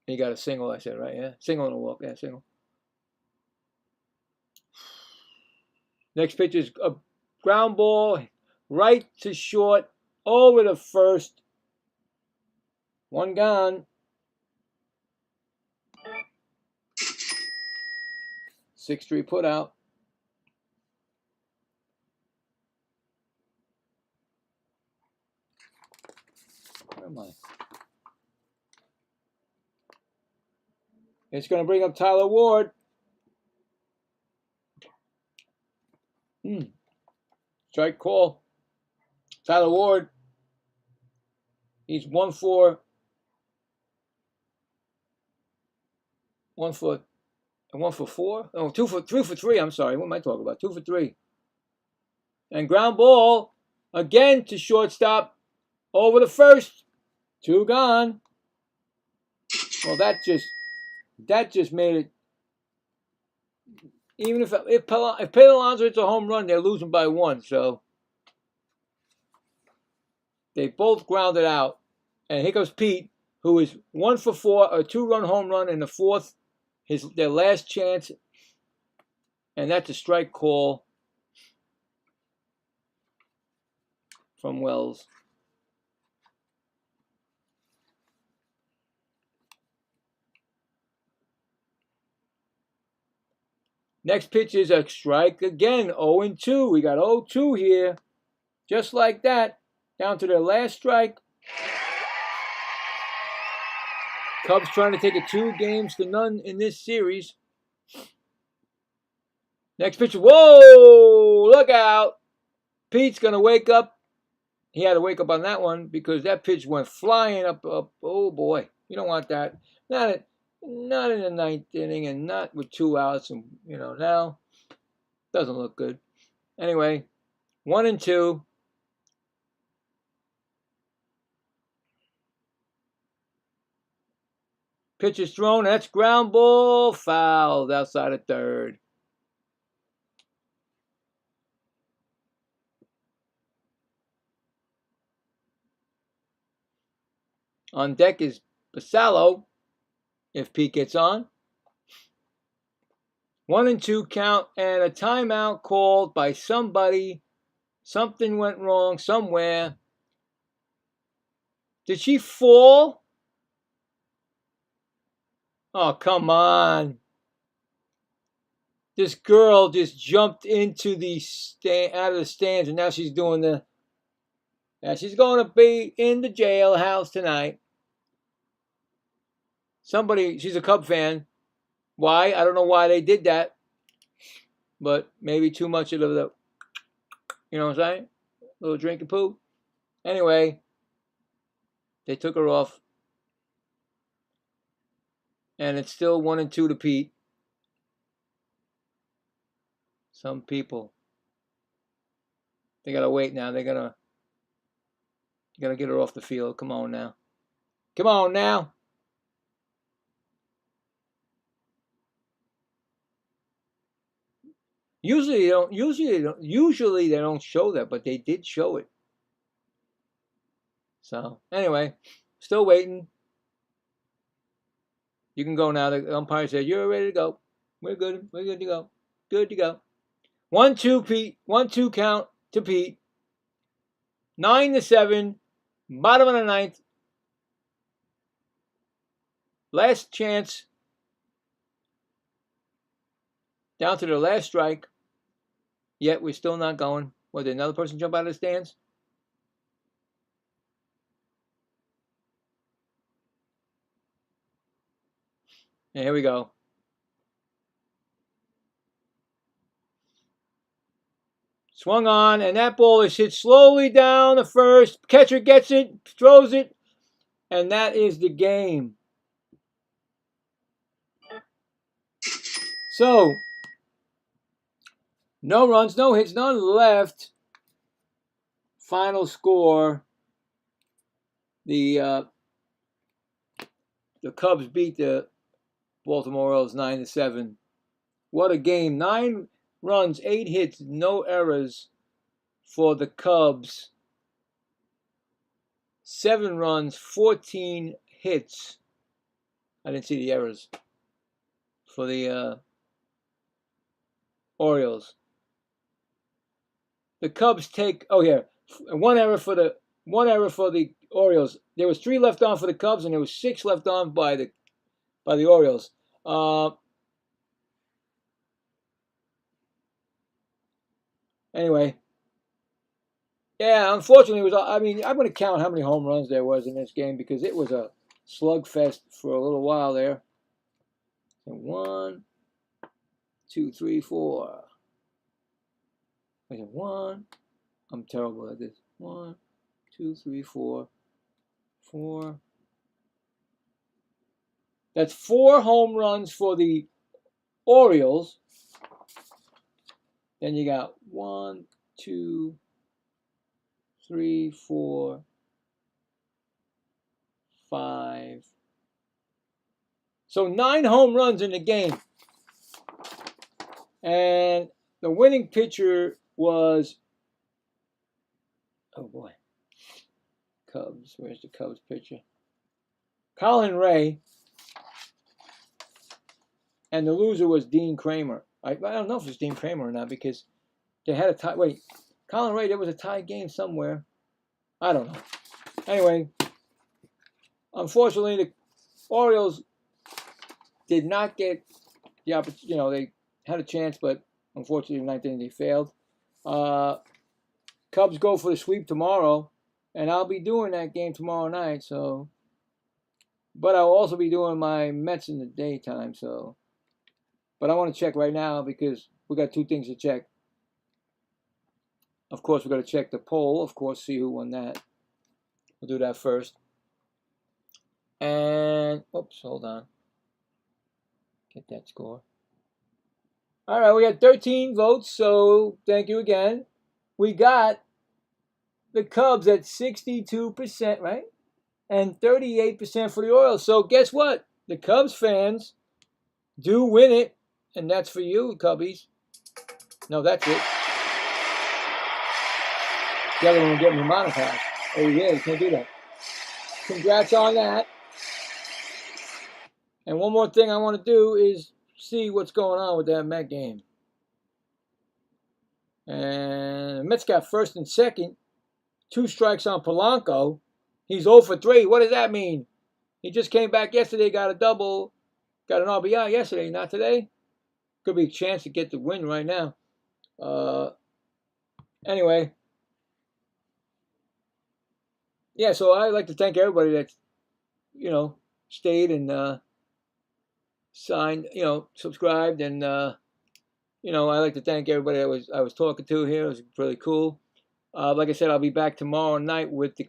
A: He got a single, I said, right? Yeah, single and a walk. Yeah, single. Next pitch is a ground ball, right to short, over to first. 1 gone. 6-3 put out. Where am I? It's going to bring up Tyler Ward. Strike call. Tyler Ward. He's 1 for 4. Oh, 3 for 3. I'm sorry. What am I talking about? 2 for 3. And ground ball again to shortstop over to first. 2 gone. Well, that just made it. Even if Pete Alonso hits a home run, they're losing by 1. So they both grounded out. And here comes Pete, who is 1 for 4, a 2-run home run in the 4th, their last chance. And that's a strike call from Wells. Next pitch is a strike again. 0-2. We got 0-2 here. Just like that. Down to their last strike. Cubs trying to take it 2-0 in this series. Next pitch. Whoa! Look out. Pete's going to wake up. He had to wake up on that one because that pitch went flying up. Oh, boy. You don't want that. Not in the ninth inning and not with 2 outs. And, now doesn't look good. Anyway, 1-2. Pitch is thrown. That's ground ball. Fouled outside of third. On deck is Basallo, if Pete gets on. 1-2 count and a timeout called by somebody. Something went wrong somewhere. Did she fall? Oh, come on. This girl just jumped into the out of the stands, and now she's doing now she's going to be in the jailhouse tonight. She's a Cub fan. Why? I don't know why they did that. But maybe too much of the, you know what I'm saying? A little drink of poo. Anyway, they took her off. And it's still 1-2 to Pete. Some people, they got to wait now. They're going to get her off the field. Come on now. Come on now. Usually they don't show that, but they did show it. So, anyway, still waiting. You can go now. The umpire said, "You're ready to go. We're good. We're good to go. Good to go." 1-2 Pete. 1-2 count to Pete. 9-7. Bottom of the ninth. Last chance. Down to the last strike. Yet we're still not going. Did another person jump out of the stands? And here we go. Swung on, and that ball is hit slowly down the first. Catcher gets it, throws it, and that is the game. So, no runs, no hits, none left. Final score. The Cubs beat the Baltimore Orioles 9-7. What a game. 9 runs, 8 hits, no errors for the Cubs. 7 runs, 14 hits. I didn't see the errors for the Orioles. The Cubs take one error for the Orioles. There was 3 left on for the Cubs, and there was 6 left on by the Orioles. Anyway, yeah, unfortunately, I'm going to count how many home runs there was in this game because it was a slugfest for a little while there. 1, 2, 3, 4. I said 1. I'm terrible at this. 1, 2, 3, 4. 4. That's 4 home runs for the Orioles. Then you got 1, 2, 3, 4, 5. So 9 home runs in the game. And the winning pitcher was, oh boy, Cubs. Where's the Cubs pitcher? Colin Ray. And the loser was Dean Kramer. I don't know if it's Dean Kramer or not because they had a tie. Wait, Colin Ray, there was a tie game somewhere. I don't know. Anyway, unfortunately, the Orioles did not get the opportunity. had a chance, but unfortunately, the ninth inning they failed. Cubs go for the sweep tomorrow, and I'll be doing that game tomorrow night. So, but I'll also be doing my Mets in the daytime. So, but I want to check right now because we got two things to check. Of course, we got to check the poll. Of course, see who won that. We'll do that first. And oops, hold on. Get that score. All right, we got 13 votes. So thank you again. We got the Cubs at 62%, right? And 38% for the Orioles. So guess what? The Cubs fans do win it. And that's for you, Cubbies. No, that's it. The other one will get me monetized. Oh, yeah, you can't do that. Congrats on that. And one more thing I want to do is see what's going on with that Met game. And the Mets got first and second. 2 strikes on Polanco. He's 0 for 3. What does that mean? He just came back yesterday, got a double, got an RBI yesterday, not today. Could be a chance to get the win right now. Anyway. Yeah, so I'd like to thank everybody that, stayed and signed, subscribed. And, I'd like to thank everybody I was talking to here. It was really cool. Like I said, I'll be back tomorrow night with the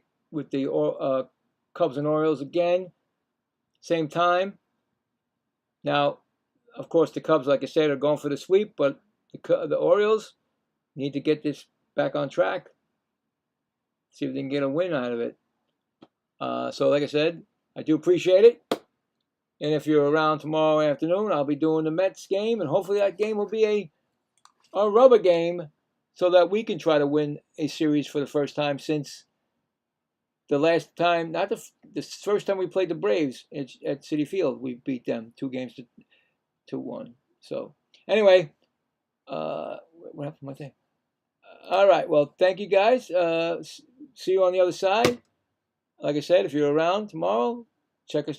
A: Cubs and Orioles again, same time. Now, of course, the Cubs, like I said, are going for the sweep, but the Orioles need to get this back on track. See if they can get a win out of it. So, like I said, I do appreciate it. And if you're around tomorrow afternoon, I'll be doing the Mets game, and hopefully that game will be a rubber game, so that we can try to win a series for the first time since the last time, not the first time we played the Braves at Citi Field. We beat them 2-1. So, anyway, what happened to my thing? All right, well, thank you guys. See you on the other side. Like I said, if you're around tomorrow, check me